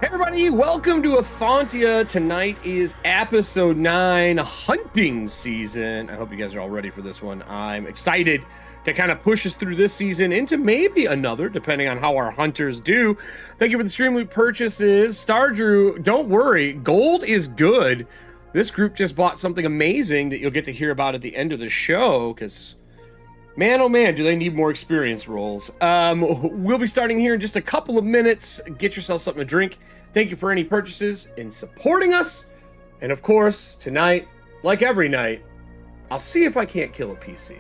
Hey everybody, welcome to Ethauntia. Tonight is episode 9, hunting season. I hope you guys are all ready for this one. I'm excited to kind of push us through this season into maybe another, depending on how our hunters do. Thank you for the Streamloot purchases. Star Drew, don't worry, gold is good. This group just bought something amazing that you'll get to hear about at the end of the show, because man, oh man, do they need more experience rolls. We'll be starting here in just a couple of minutes. Get yourself something to drink. Thank you for any purchases and supporting us. And of course, tonight, like every night, I'll see if I can't kill a PC.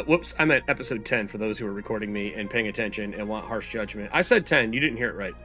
Whoops, I'm at episode 10 for those who are recording me and paying attention and want harsh judgment. I said 10, you didn't hear it right.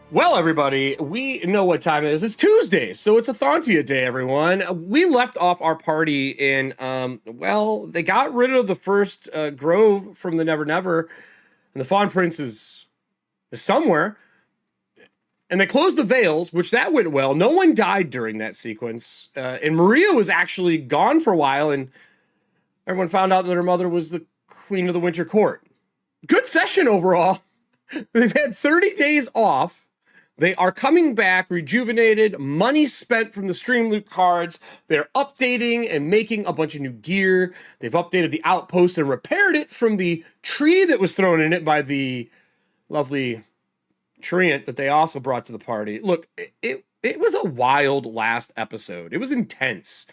Well, everybody, we know what time it is. It's Tuesday, so it's Ethauntia Day, everyone. We left off our party in, well, they got rid of the first grove from the Never Never, and the Fawn Prince is somewhere. And they closed the veils, which that went well. No one died during that sequence. And Maria was actually gone for a while, and everyone found out that her mother was the Queen of the Winter Court. Good session overall. They've had 30 days off. They are coming back rejuvenated, money spent from the Streamloot cards. They're updating and making a bunch of new gear. They've updated the outpost and repaired it from the tree that was thrown in it by the lovely treant that they also brought to the party. Look, it was a wild last episode. It was intense.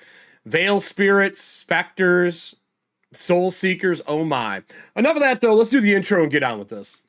Veil spirits, specters, soul seekers, oh my. Enough of that though, let's do the intro and get on with this.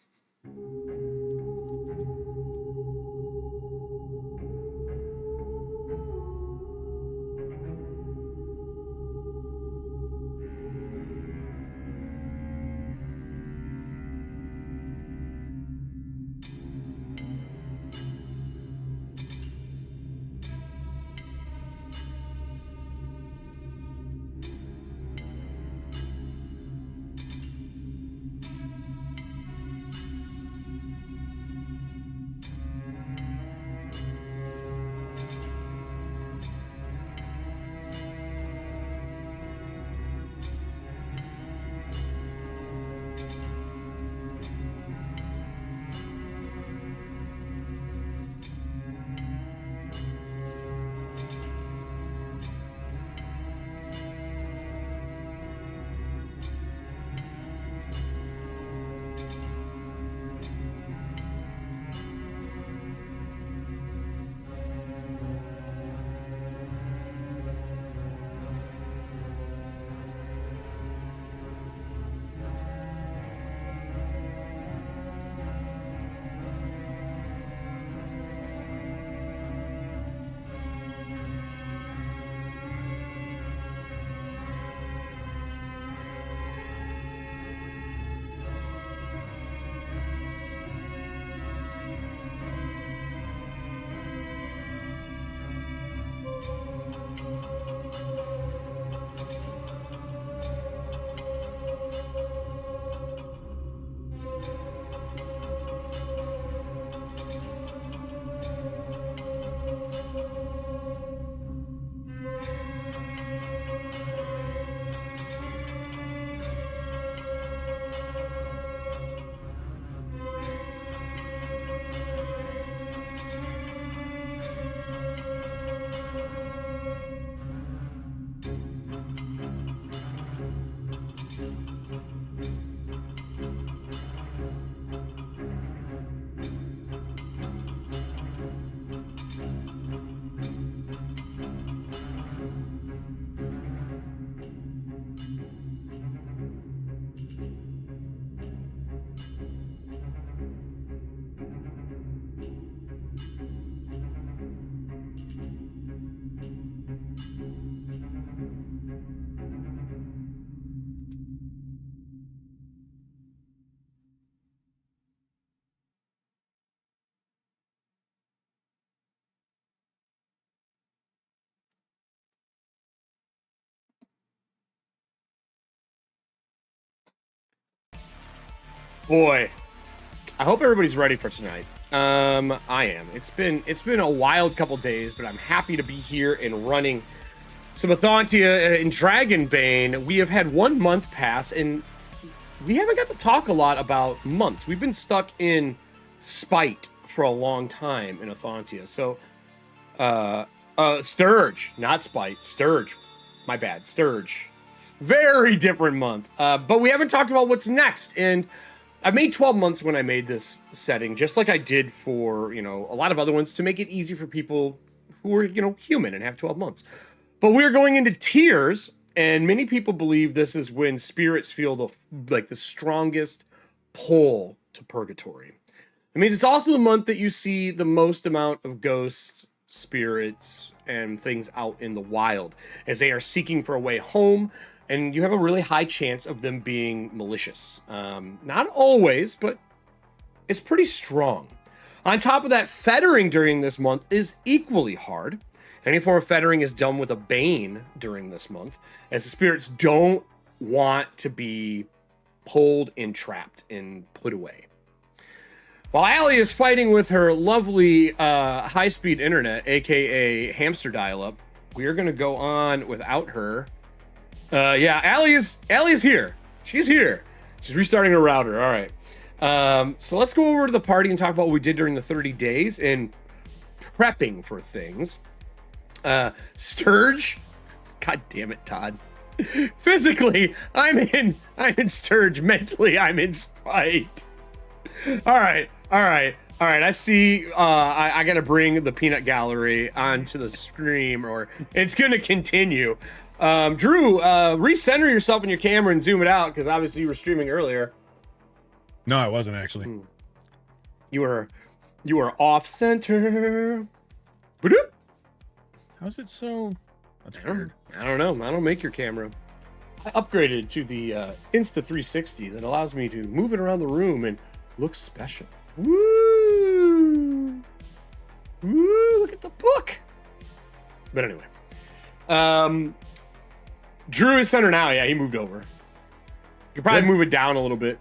Boy, I hope everybody's ready for tonight. I am. It's been a wild couple days, but I'm happy to be here and running some Ethauntia in Dragonbane. We have had 1 month pass, and we haven't got to talk a lot about months. We've been stuck in Spite for a long time in Ethauntia. So, Sturge, not Spite, Sturge. My bad, Sturge. Very different month. But we haven't talked about what's next, and I made 12 months when I made this setting, just like I did for, a lot of other ones, to make it easy for people who are, human and have 12 months. But we're going into tiers, and many people believe this is when spirits feel the strongest pull to purgatory. It means it's also the month that you see the most amount of ghosts, spirits, and things out in the wild, as they are seeking for a way home. And you have a really high chance of them being malicious. Not always, but it's pretty strong. On top of that, fettering during this month is equally hard. Any form of fettering is done with a bane during this month, as the spirits don't want to be pulled and trapped and put away. While Allie is fighting with her lovely high-speed internet, aka hamster dial-up, we are going to go on without her. Yeah, Allie is here. She's here. She's restarting her router. All right. So let's go over to the party and talk about what we did during the 30 days and prepping for things. Sturge. God damn it, Todd. Physically, I'm in Sturge. Mentally, I'm in Spite. All right. I see. I got to bring the peanut gallery onto the stream, or it's going to continue. Drew, recenter yourself in your camera and zoom it out, because obviously you were streaming earlier. No, I wasn't actually. You were off center. Ba-doop. How's it so? That's weird. I don't know. I don't make your camera. I upgraded to the Insta360 that allows me to move it around the room and look special. Woo! Woo! Look at the book. But anyway, Drew is center now. Yeah, he moved over. You could probably move it down a little bit.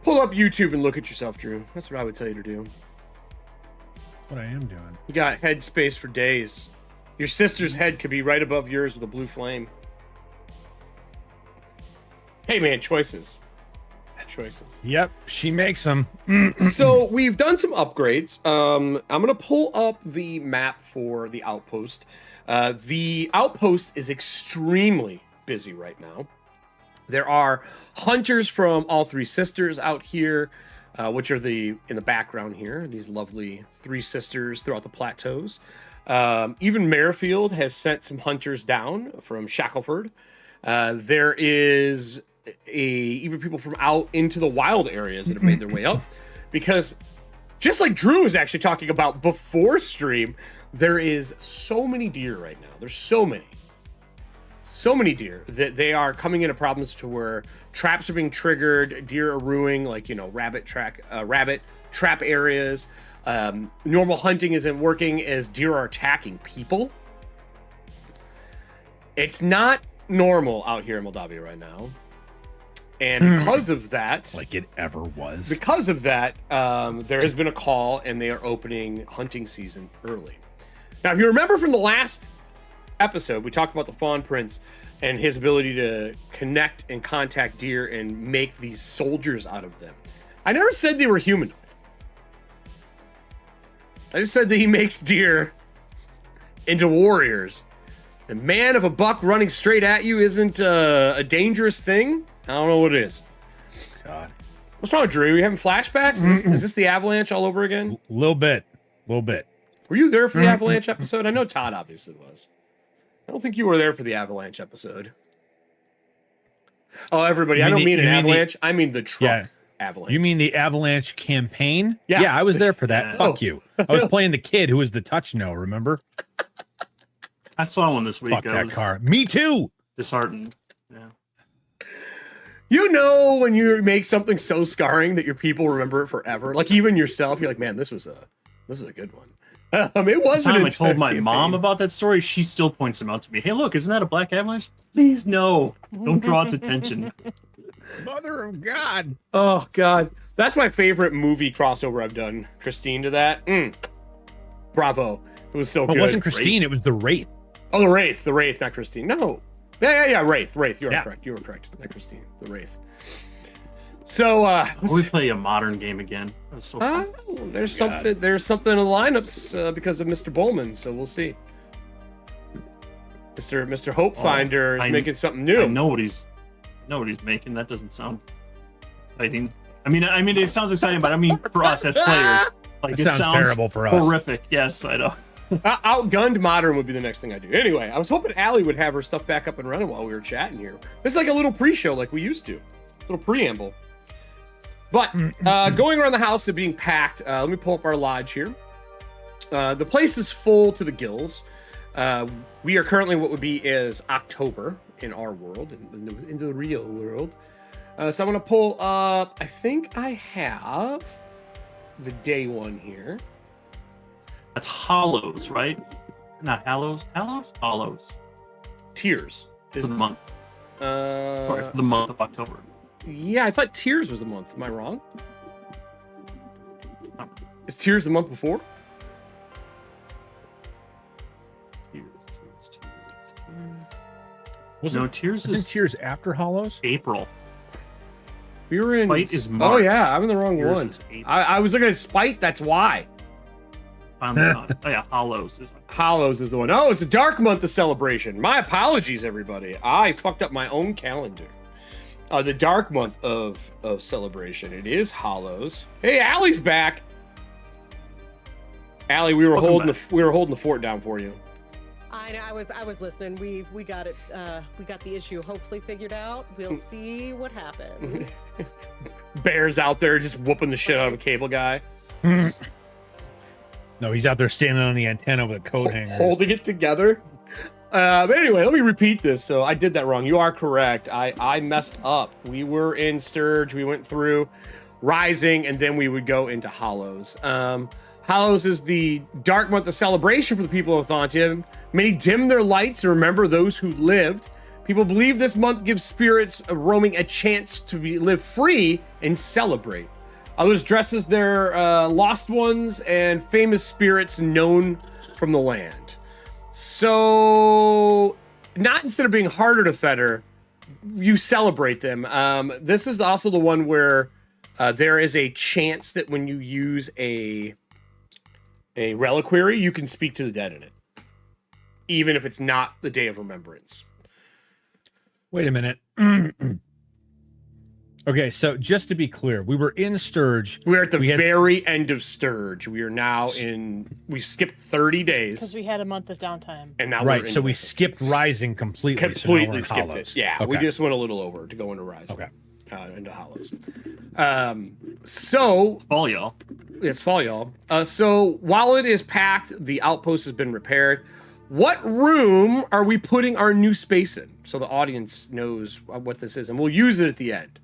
Pull up YouTube and look at yourself, Drew. That's what I would tell you to do. What I am doing. You got head space for days. Your sister's head could be right above yours with a blue flame. Hey man, choices. Yep, she makes them. So we've done some upgrades. I'm gonna pull up the map for the outpost. The outpost is extremely busy right now. There are hunters from all three sisters out here, which are in the background here. These lovely three sisters throughout the plateaus. Even Marefield has sent some hunters down from Shackleford. There is even people from out into the wild areas that have made their way up, because just like Drew was actually talking about before stream, there is so many deer right now. There's so many deer that they are coming into problems to where traps are being triggered, deer are ruining, like, rabbit trap areas. Normal hunting isn't working as deer are attacking people. It's not normal out here in Moldavia right now. And because of that, like it ever was. Because of that, there has been a call, and they are opening hunting season early. Now, if you remember from the last episode, we talked about the Fawn Prince and his ability to connect and contact deer and make these soldiers out of them. I never said they were humanoid. I just said that he makes deer into warriors. And man, if a buck running straight at you isn't a dangerous thing, I don't know what it is. God. What's wrong, Drew? Are you having flashbacks? Is this the Avalanche all over again? Little bit. Were you there for the Avalanche episode? I know Todd obviously was. I don't think you were there for the Avalanche episode. Oh, everybody, I don't mean an Avalanche. I mean the truck Avalanche. You mean the Avalanche campaign? Yeah. Yeah, I was there for that. Fuck you. I was playing the kid who was the touch no, remember? I saw one this week. Fuck that car. Me too. Disheartened. Yeah. When you make something so scarring that your people remember it forever. Like even yourself, you're like, man, this was a good one. It wasn't. I told my mom about that story. She still points them out to me. Hey, look, isn't that a black avalanche? Please, no. Don't draw its attention. Mother of God. Oh, God. That's my favorite movie crossover I've done. Christine to that. Bravo. It was so good. It wasn't Christine. It was the Wraith. Oh, the Wraith, not Christine. No. Yeah. Wraith. You are correct. Not Christine. The Wraith. So, we play a modern game again. That was so fun. There's something in the lineups because of Mr. Bowman, so we'll see. Mr. Hope Finder is making something new. I know what he's making. That doesn't sound exciting. I mean, it sounds exciting, but I mean, for us as players, like it sounds terrible for us. Horrific. Yes, I know. Outgunned modern would be the next thing I do. Anyway, I was hoping Allie would have her stuff back up and running while we were chatting here. It's like a little pre-show, like we used to, a little preamble. But going around the house and being packed, let me pull up our lodge here. The place is full to the gills. We are currently what would be is October in our world, in the real world. So I'm going to pull up, I think I have the day one here. That's Hollows, right? Not Hallows? Hollows. Tears. For the month. Sorry, for the month of October. Yeah, I thought Tears was the month. Am I wrong? Is Tears the month before? Tears Isn't Tears after Hollows? April. We were in. Spite is March. Oh yeah, I'm in the wrong Tears one. is April. I was looking at Spite. That's why. Finally not. Oh yeah, Hollows is. Hollows is the one. Oh, it's a dark month of celebration. My apologies, everybody. I fucked up my own calendar. The dark month of celebration. It is Hollows. Hey, Allie's back. Allie, we were holding the fort down for you. I know. I was listening. We got it. We got the issue hopefully figured out. We'll see what happens. Bear's out there just whooping the shit out of a cable guy. No, he's out there standing on the antenna with a coat hanger. Holding it together. But anyway, let me repeat this. So I did that wrong. You are correct. I messed up. We were in Sturge. We went through Rising, and then we would go into Hollows. Hollows is the dark month of celebration for the people of Ethauntia. Many dim their lights and remember those who lived. People believe this month gives spirits roaming a chance to live free and celebrate. Others dress as their lost ones and famous spirits known from the land. So, not instead of being harder to fetter, you celebrate them. This is also the one where there is a chance that when you use a reliquary, you can speak to the dead in it, even if it's not the Day of Remembrance. Wait a minute. Okay, so just to be clear, we were in Sturge. We're at the very end of Sturge. We are now we skipped 30 days. Because we had a month of downtime. And now right, so we skipped Rising completely. Completely so skipped Hollows. it. Yeah, okay. we just went a little over to go into Rising. Okay. Into Hollows. So... It's fall, y'all. It's fall, y'all. So while it is packed, the outpost has been repaired. What room are we putting our new space in? So the audience knows what this is, and we'll use it at the end.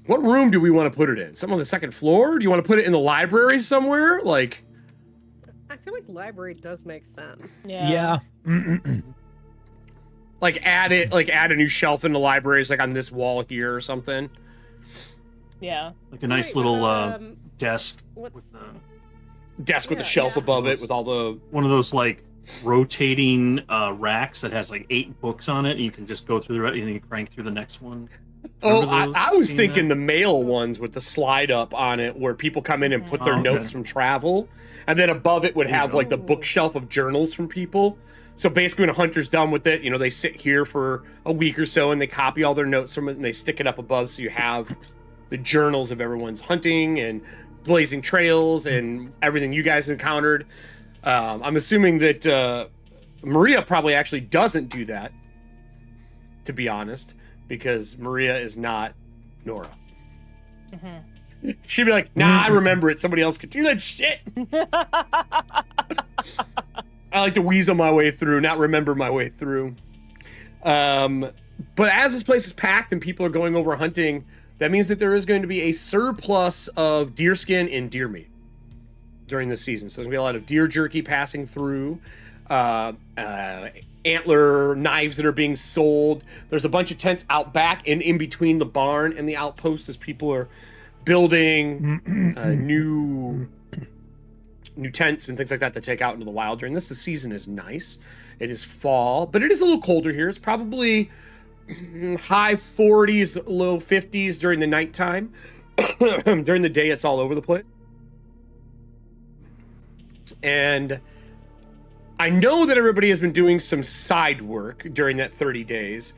What room do we want to put it in? Something on the second floor? Do you want to put it in the library somewhere? Like, I feel like library does make sense. Yeah. like add a new shelf in the libraries, like on this wall here or something. Yeah. Like a nice little desk with desk with a shelf above it with all the one of those like rotating racks that has like 8 books on it, and you can just go through the and then you crank through the next one. I was thinking the mail ones with the slide up on it where people come in and put their notes from travel, and then above it would have like the bookshelf of journals from people. So basically when a hunter's done with it, they sit here for a week or so and they copy all their notes from it and they stick it up above so you have the journals of everyone's hunting and blazing trails and everything you guys encountered. I'm assuming that Maria probably actually doesn't do that, to be honest, because Maria is not Nora. Mm-hmm. She'd be like, nah, I remember it. Somebody else could do that shit. I like to weasel my way through, not remember my way through. But as this place is packed and people are going over hunting, that means that there is going to be a surplus of deer skin and deer meat during this season. So there's going to be a lot of deer jerky passing through, antler knives that are being sold. There's a bunch of tents out back and in between the barn and the outpost as people are building new tents and things like that to take out into the wild during this. The season is nice. It is fall, but it is a little colder here. It's probably high 40s, low 50s during the nighttime. During the day, it's all over the place. And I know that everybody has been doing some side work during that 30 days.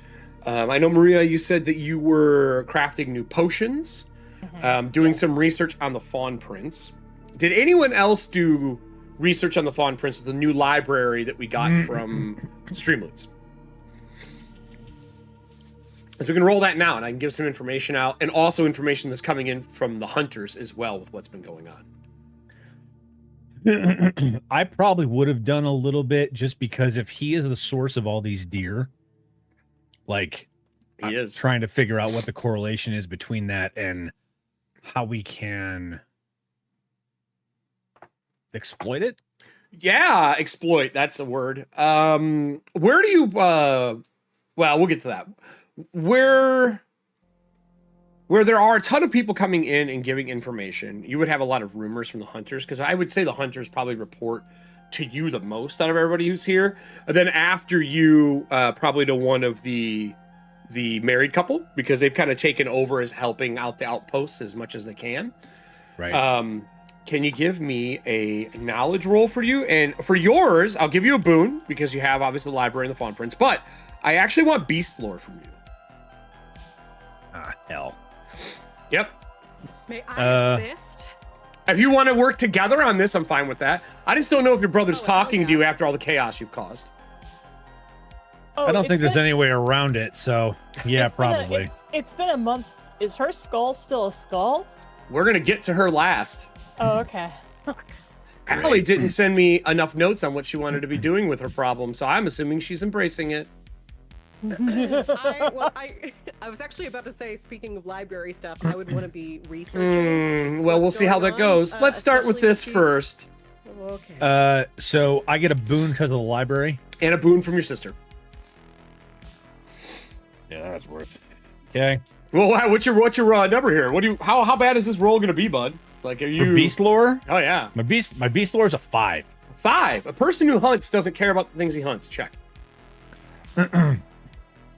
I know, Maria, you said that you were crafting new potions, doing some research on the Fawn Prince. Did anyone else do research on the Fawn Prince with the new library that we got from Streamloot? So we can roll that now, and I can give some information out, and also information that's coming in from the hunters as well with what's been going on. I probably would have done a little bit just because if he is the source of all these deer, like He is. trying to figure out what the correlation is between that and how we can exploit it. Yeah, exploit. That's a word. Where do you? Well, we'll get to that. Where there are a ton of people coming in and giving information, you would have a lot of rumors from the hunters, because I would say the hunters probably report to you the most out of everybody who's here. And then after you, probably to one of the married couple, because they've kind of taken over as helping out the outposts as much as they can. Right. Can you give me a knowledge roll for you? And for yours, I'll give you a boon, because you have obviously the library and the Fawn Prince, but I actually want beast lore from you. Ah, hell. Yep. May I assist? If you want to work together on this, I'm fine with that. I just don't know if your brother's Oh, talking to yeah. you after all the chaos you've caused. Oh, I don't it's think there's been- any way around it, so yeah, it's been a- probably. it's been a month. Is her skull still a skull? We're going to get to her last. Oh, okay. Allie didn't send me enough notes on what she wanted to be doing with her problem, so I'm assuming she's embracing it. I was actually about to say, speaking of library stuff, I would want to be researching. Well, we'll what's see how going that goes. on, Let's start with especially this with first. Okay. So I get a boon because of the library. And a boon from your sister. Yeah, that's worth it. Okay. Well, what's your number here? What do you? How bad is this roll going to be, bud? Like, are you For beast lore, Oh yeah, my beast lore is a 5. 5. A person who hunts doesn't care about the things he hunts. Check.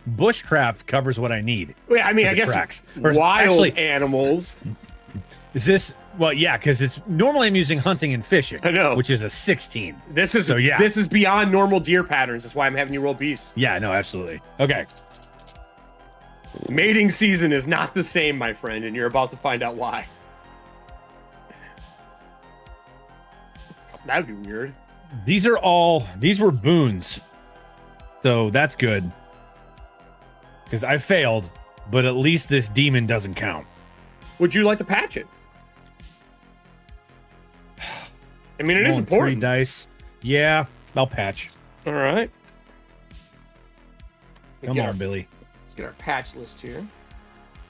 Bushcraft covers what I need. Well, I mean, For I the guess tracks. Or wild actually- animals. Is this well? Yeah, because it's normally I'm using hunting and fishing. I know. which is a 16. This is So, yeah. This is beyond normal deer patterns. That's why I'm having you roll beast. Yeah, no, absolutely. Okay. Mating season is not the same, my friend, and you're about to find out why. That'd be weird. These were boons. So that's good. Because I failed, but at least this demon doesn't count. Would you like to patch it? I mean, it is Rolling important. 3 dice. Yeah, I'll patch. All right. Come on, Billy. Let's get our patch list here.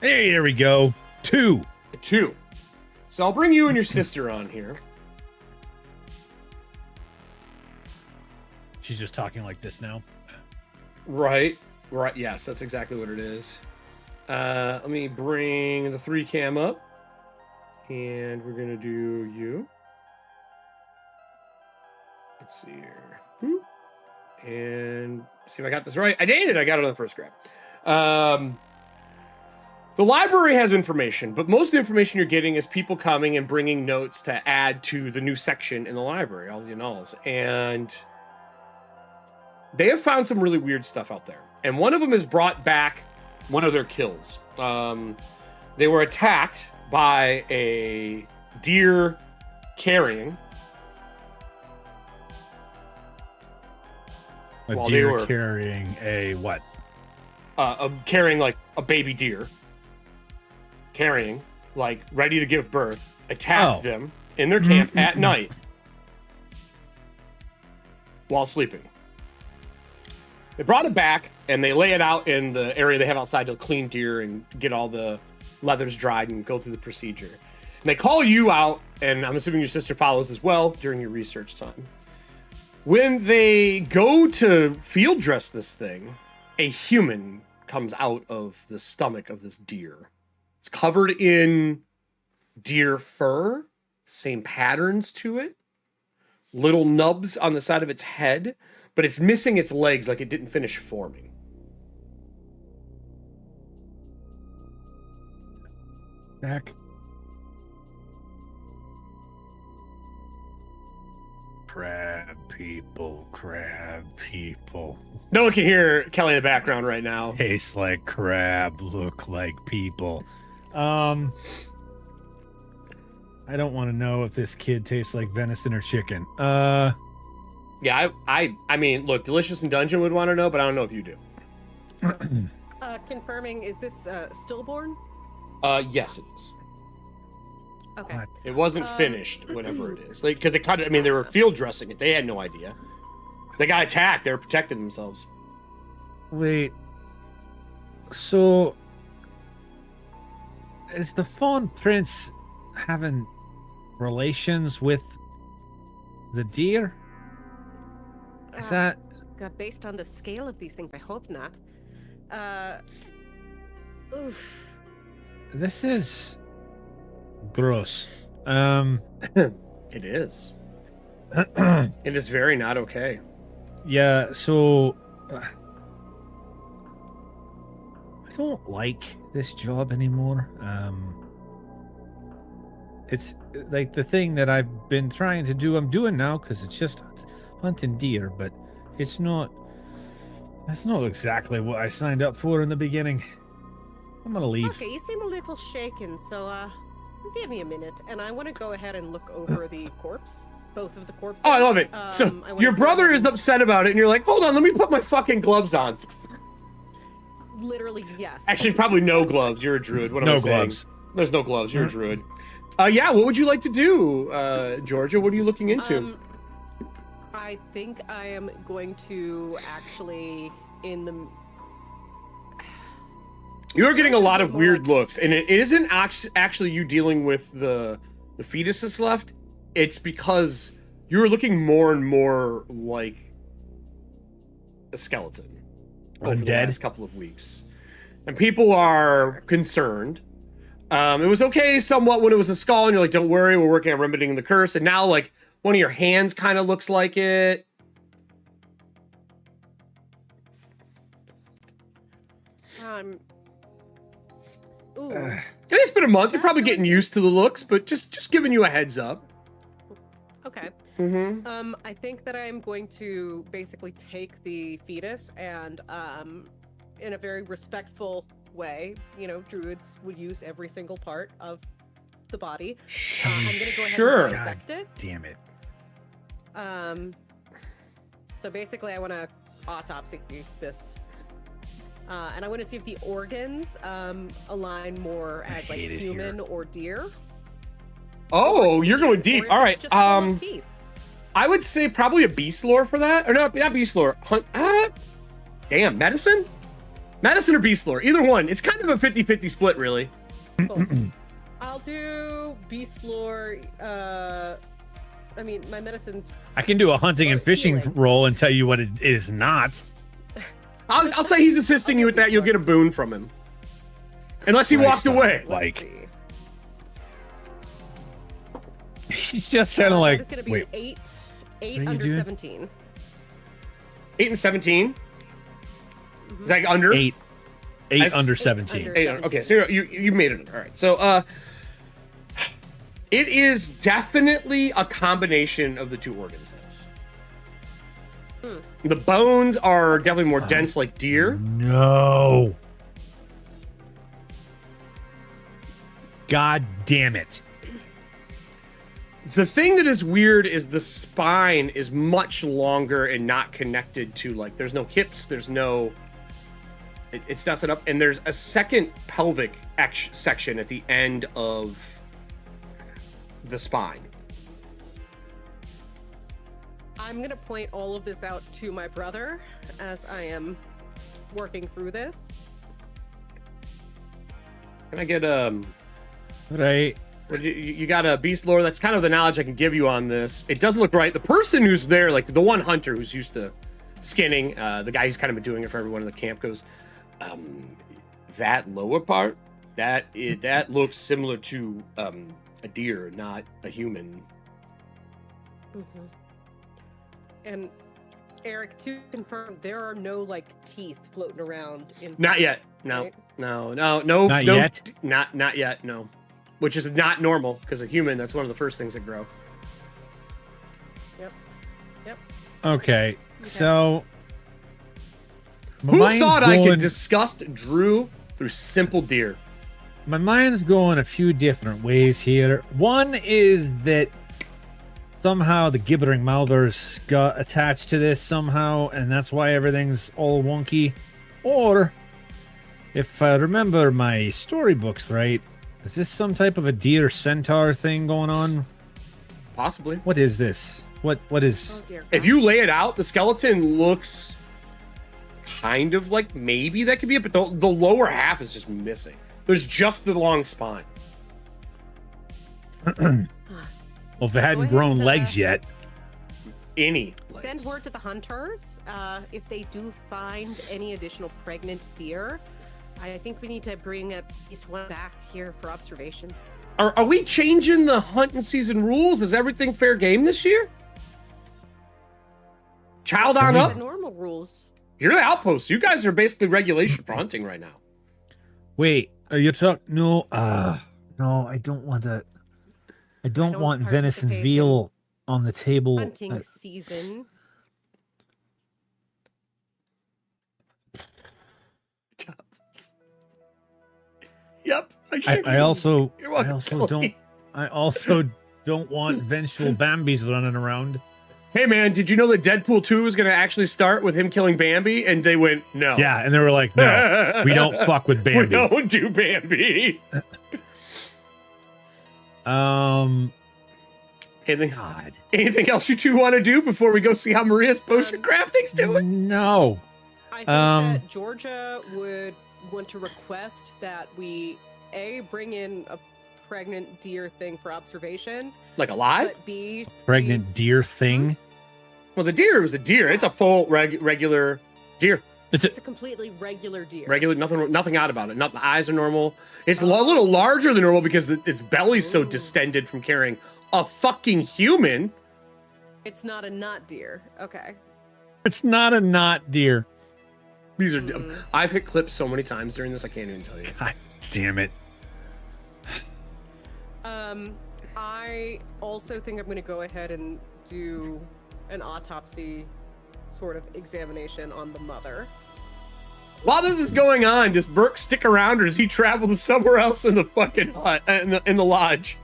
Hey, there we go. 2. A 2. So I'll bring you and your sister on here. She's just talking like this now. Right. Yes, that's exactly what it is. Let me bring the 3 cam up. And we're going to do you. Let's see here. Boop. And see if I got this right. I did. I got it on the first grab. The library has information, but most of the information you're getting is people coming and bringing notes to add to the new section in the library, all the annals. And they have found some really weird stuff out there. And one of them has brought back one of their kills. They were attacked by a deer carrying. A While deer they were- carrying a what? Carrying like a baby deer. Carrying, like ready to give birth. Attacked Oh. them in their camp at night while sleeping. They brought it back and they lay it out in the area they have outside to clean deer and get all the leathers dried and go through the procedure. And they call you out, and I'm assuming your sister follows as well during your research time. When they go to field dress this thing, a human comes out of the stomach of this deer. It's covered in deer fur, same patterns to it, little nubs on the side of its head, but it's missing its legs, like it didn't finish forming. Back. Crab people. No one can hear Kelly in the background right now. Tastes like crab, look like people. I don't want to know if this kid tastes like venison or chicken. Yeah, I mean, look, Delicious and Dungeon would want to know, but I don't know if you do. Confirming, is this stillborn? Yes, it is. Okay. What? It wasn't finished, whatever it is. Like, because it kind of, I mean, they were field dressing it. They had no idea. They got attacked. They were protecting themselves. Wait. So, is the Fawn Prince having relations with the deer? Is that... God, based on the scale of these things, I hope not. Oof. This is gross. It is. It is very not okay. Yeah, so I don't like this job anymore. It's like the thing that I've been trying to do, I'm doing now because it's just hunting deer, but it's not exactly what I signed up for in the beginning. I'm gonna leave. Okay, you seem a little shaken, so give me a minute, and I want to go ahead and look over the corpse, both of the corpses. Oh, I love it. So your brother is upset about it, and you're like, hold on, let me put my fucking gloves on. Literally, yes. Actually, probably no gloves. You're a druid. What am I saying? gloves. There's no gloves. You're a druid. Yeah, what would you like to do, Georgia? What are you looking into? I think I am going to actually You're getting a lot of weird looks, and it isn't actually you dealing with the fetus that's left. It's because you're looking more and more like a skeleton over the last couple of weeks, and people are concerned. It was okay somewhat when it was a skull, and you're like, "Don't worry, we're working on remedying the curse." And now, like, one of your hands kind of looks like it. Ooh. It's been a month. You're probably getting used to the looks, but just giving you a heads up. Okay. Mm-hmm. I think that I'm going to basically take the fetus and, in a very respectful way, you know, druids would use every single part of the body. I'm gonna go ahead and dissect it. Damn it. So basically, I want to autopsy this. And I want to see if the organs align more as like human or deer. Oh, you're going deep. All right. Just full of teeth. I would say probably a beast lore for that. Or no, not beast lore. Damn, medicine? Medicine or beast lore? Either one. It's kind of a 50-50 split, really. Cool. I'll do beast lore. I mean, my medicine's... I can do a hunting and fishing roll and tell you what it is not. I'll say he's assisting you with that. You'll get a boon from him. Unless he walked away. Like, he's just kind of like, it's gonna be wait. 8 under 17. 8 and 17? Is that under? 8 under 17. 8 under, okay, so you made it. All right. So it is definitely a combination of the two organ sets. The bones are definitely more dense, like deer. No. God damn it. The thing that is weird is the spine is much longer and not connected to, like, there's no hips, there's no... It's not set up, and there's a second pelvic section at the end of the spine. I'm going to point all of this out to my brother as I am working through this. Can I get, Right. You got a beast lore. That's kind of the knowledge I can give you on this. It doesn't look right. The person who's there, like the one hunter who's used to skinning, the guy who's kind of been doing it for everyone in the camp goes, that lower part, that looks similar to a deer, not a human. Mm-hmm. And Eric, to confirm, there are no like teeth floating around inside. Not yet. No, right? no. Not yet? Not yet. No. Which is not normal because a human, that's one of the first things that grow. Yep. Okay, so... Who thought I could disgust Drew through simple deer? My mind's going a few different ways here. One is that somehow the gibbering mouthers got attached to this somehow, and that's why everything's all wonky. Or, if I remember my storybooks right, is this some type of a deer centaur thing going on? Possibly. What is this? What is... Oh, dear If God. you lay it out, the skeleton looks kind of like maybe that could be it, but the lower half is just missing. There's just the long spine. Well, if it hadn't ahead grown and, legs yet. Any Send legs. word to the hunters if they do find any additional pregnant deer. I think we need to bring at least one back here for observation. Are we changing the hunting season rules? Is everything fair game this year? Child on The up. normal rules. You're the outpost. You guys are basically regulation for hunting right now. Wait, are you talking? No, no, I don't want that. I don't want venison participate veal on the table. Hunting season. Yep. I also You're welcome. I also don't want vengeful Bambis running around. Hey man, did you know that Deadpool 2 was going to actually start with him killing Bambi? And they went, no. Yeah, and they were like, no, we don't fuck with We Bambi. don't do Bambi. Anything, God. anything else you two want to do before we go see how Maria's potion crafting's doing? No. I think that Georgia would want to request that we bring in a pregnant deer thing for observation, Like alive? but B, Pregnant please- deer thing. Well, the deer was a deer. It's a full regular deer. It's a, It's a completely regular deer. Regular, nothing odd about it. Not the eyes are normal. It's a little larger than normal because its belly's so Ooh. distended from carrying a fucking human. It's not a not deer. Okay. it's not a not deer. These are. I've hit clips so many times during this, I can't even tell you. God damn it. I also think I'm going to go ahead and do an autopsy sort of examination on the mother. While this is going on, does Burke stick around, or does he travel to somewhere else in the fucking hut, in the lodge?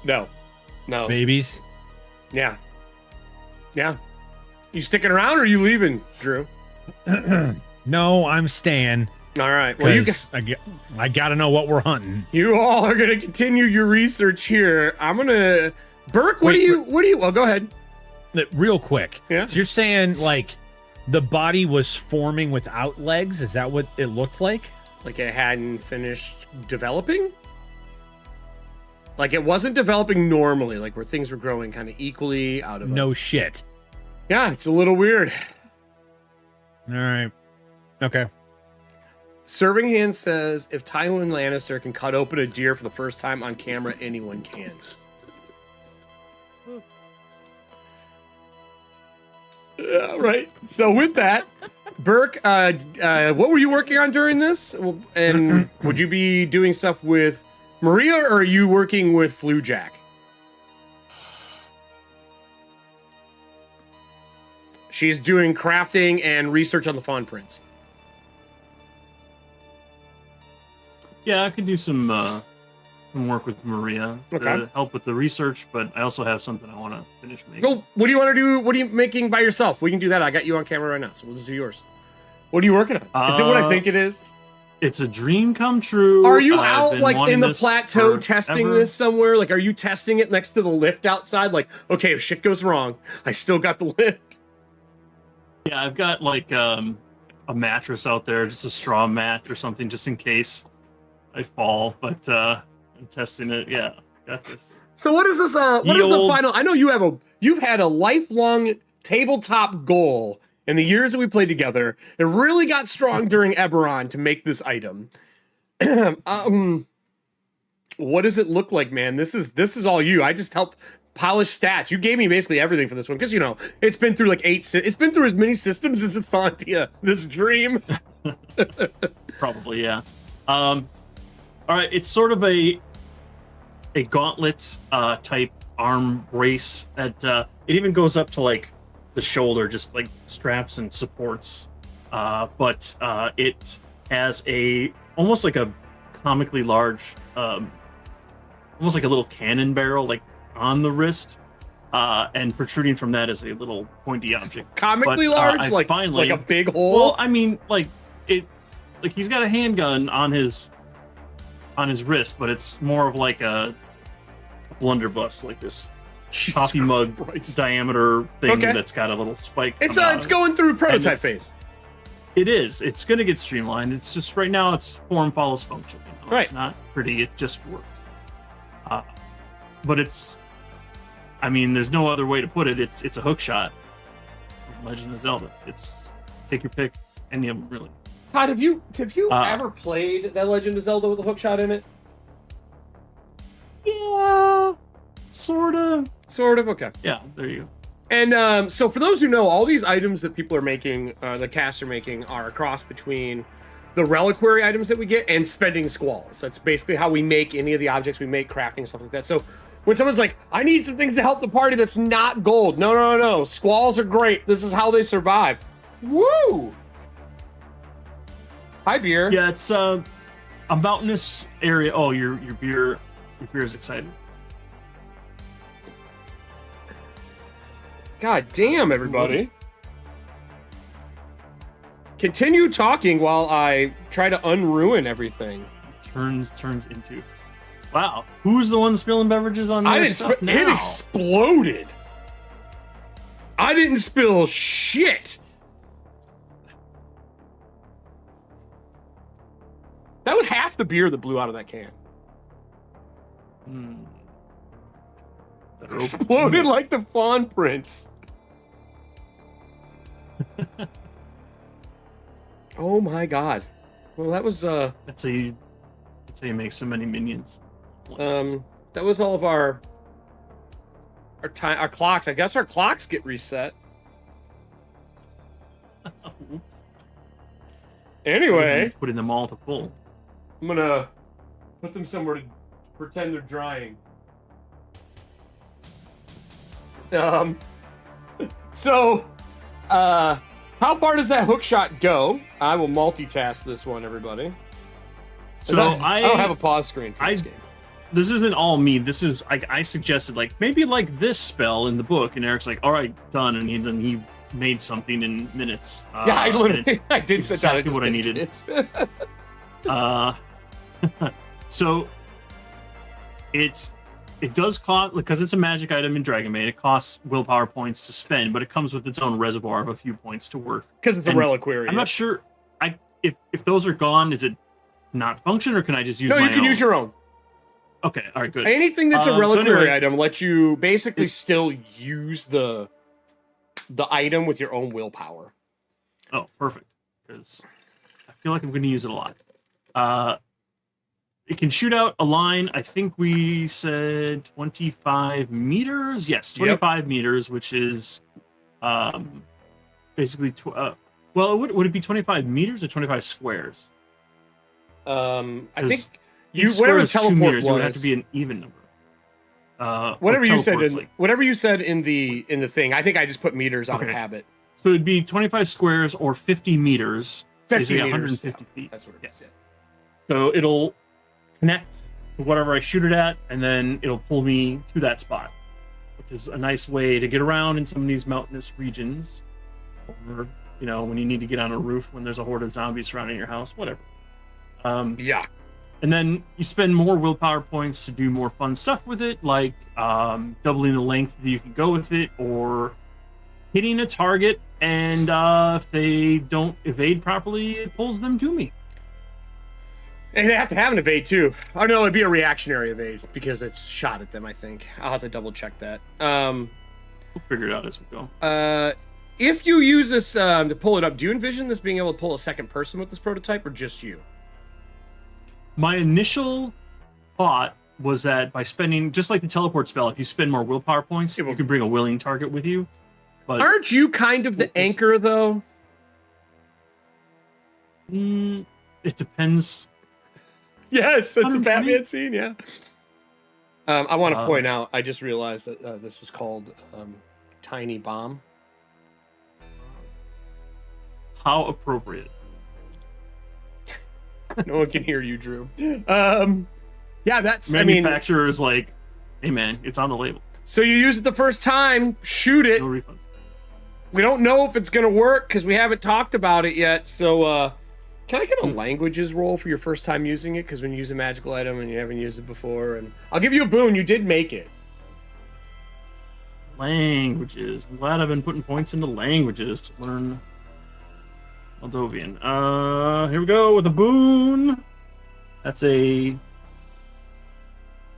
No. Babies. Yeah. You sticking around, or are you leaving, Drew? No, I'm staying. All right. Well, you Because I gotta know what we're hunting. You all are gonna continue your research here. I'm gonna Burke. What Wait, do you? Well, go ahead. Real quick. Yeah. So you're saying like the body was forming without legs? Is that what it looked like? Like it hadn't finished developing. Like it wasn't developing normally, like where things were growing kind of equally out of. No shit. Yeah, it's a little weird. All right. Okay. Serving Hand says if Tywin Lannister can cut open a deer for the first time on camera, anyone can. Right. So with that, Burke, what were you working on during this? And would you be doing stuff with Maria, or are you working with Flu Jack? She's doing crafting and research on the Fawn Prince. Yeah, I could do some work with Maria Okay. to help with the research, but I also have something I want to finish making. Go. What do you want to do? What are you making by yourself? We can do that. I got you on camera right now, so we'll just do yours. What are you working on? Is it what I think it is? It's a dream come true. Are you I've out been like in wanting the this plateau testing forever. this somewhere? Like, are you testing it next to the lift outside? Like, okay, if shit goes wrong, I still got the lift. Yeah, I've got like a mattress out there, just a straw mat or something, just in case I fall. But I'm testing it. Yeah, got this. So what is this? What is the old- final? I know you've had a lifelong tabletop goal in the years that we played together. It really got strong during Eberron to make this item. What does it look like, man? This is all you. I just help polish stats. You gave me basically everything for this one because it's been through like it's been through as many systems as Ethauntia. This dream. Probably, yeah. All right, it's sort of a gauntlet type arm brace that it even goes up to like the shoulder, just like straps and supports. But it has almost like a comically large, almost like a little cannon barrel, like on the wrist, and protruding from that is a little pointy object. Comically But, large, I like finally- a big hole. Well, I mean, like he's got a handgun on his wrist, but it's more of like a blunderbuss, like this Jesus coffee mug Christ. diameter thing Okay. that's got a little spike. It's coming out it's of it. going through prototype it's- phase. It is. It's going to get streamlined. It's just right now it's form follows function. You know? Right. It's not pretty. It just works. But it's. I mean, there's no other way to put it. It's a hook shot. From Legend of Zelda. It's take your pick. Any of them really. Todd, have you Uh, ever played that Legend of Zelda with a hookshot in it? Yeah. Sorta. Sort of. Okay. Yeah. There you go. And so for those who know, all these items that people are making, the cast are making, are a cross between the reliquary items that we get and spending squalls. That's basically how we make any of the objects we make, crafting, stuff like that. So when someone's like, I need some things to help the party that's not gold. No. Squalls are great. This is how they survive. Woo! Hi, beer. Yeah. It's a mountainous area. Oh, your beer is excited. God damn, everybody. Continue talking while I try to unruin everything. Turns into. Wow, who's the one spilling beverages on I their didn't stuff now? it exploded. I didn't spill shit. That was half the beer that blew out of that can. Hmm. It exploded like the Fawn Prince. Oh my god. Well, that was That's how you make so many minions. that was all of our time, our clocks. I guess our clocks get reset. Anyway, Putting them all to pull. I'm gonna put them somewhere to pretend they're drying. So, how far does that hook shot go? I will multitask this one, everybody. So I don't have a pause screen for this game. This isn't all me. This is I suggested maybe this spell in the book, and Eric's like, all right, done, and then he made something in minutes. Yeah, I and literally, it's I did sit down and exactly just what I did needed. So it does cost, because it's a magic item in Dragonbane. It costs willpower points to spend, but it comes with its own reservoir of a few points to work. Because it's a And reliquary. I'm not sure. If those are gone, is it not function, or can I just use? No, my you can own? use your own. Okay, all right, good. Anything that's a So reliquary anyway, item lets you basically still use the item with your own willpower. Oh, perfect. Because I feel like I'm going to use it a lot. It can shoot out a line. I think we said 25 meters. Yes, 25 meters, which is basically well, would it be 25 meters or 25 squares? I think Each whatever square is 2 teleport meters. was. It would have to be an even number. Whatever you said teleport's in whatever you said in the thing. I think I just put meters out of Okay. habit. So it'd be 25 squares or 50 meters. 50 basically meters. 150 feet. That's what it is. Yeah. So it'll connect to whatever I shoot it at, and then it'll pull me to that spot, which is a nice way to get around in some of these mountainous regions, or when you need to get on a roof when there's a horde of zombies surrounding your house, whatever. Yeah. And then you spend more willpower points to do more fun stuff with it, like doubling the length that you can go with it, or hitting a target, and if they don't evade properly, it pulls them to me. And they have to have an evade too. Oh no, it'd be a reactionary evade because it's shot at them, I think. I'll have to double check that. We'll figure it out as we go. If you use this to pull it up, do you envision this being able to pull a second person with this prototype, or just you? My initial thought was that by spending, just like the teleport spell, if you spend more willpower points, you can bring a willing target with you. But Aren't you kind of the anchor, though? it depends. Yes, it's a 120? Batman scene, yeah. I want to point out, I just realized that this was called Tiny Bomb. How appropriate. No one can hear you, Drew. Yeah, that's, Manufacturer's like, hey man, it's on the label. So you use it the first time, shoot it. No refunds. We don't know if it's going to work because we haven't talked about it yet. So Can I get a languages roll for your first time using it? Because when you use a magical item and you haven't used it before, and I'll give you a boon. You did make it. Languages. I'm glad I've been putting points into languages to learn Moldovan. Here we go with a boon. That's a...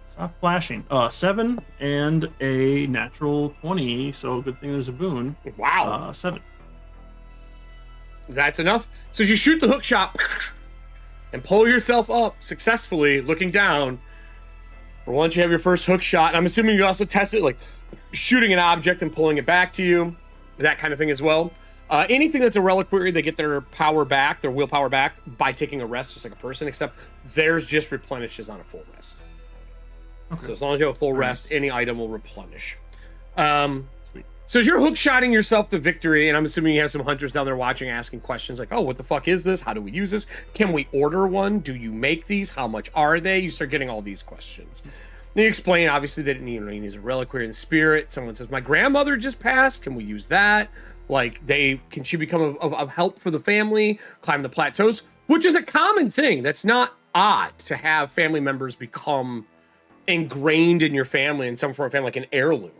Stop flashing. 7 and a natural 20, so good thing there's a boon. Wow. 7. That's enough. So as you shoot the hook shot and pull yourself up successfully, looking down, for once you have your first hook shot, and I'm assuming you also test it, like shooting an object and pulling it back to you, that kind of thing as well. Anything that's a reliquary, they get their power back, their willpower back, by taking a rest, just like a person, except theirs just replenishes on a full rest. Okay. So as long as you have a full rest, any item will replenish. So as you're hook-shotting yourself to victory, and I'm assuming you have some hunters down there watching, asking questions like, oh, what the fuck is this? How do we use this? Can we order one? Do you make these? How much are they? You start getting all these questions. Then you explain, obviously, that you need a reliquary in the spirit. Someone says, my grandmother just passed. Can we use that? Like, can she become of help for the family? Climb the plateaus? Which is a common thing. That's not odd to have family members become ingrained in your family in some form of family, like an heirloom.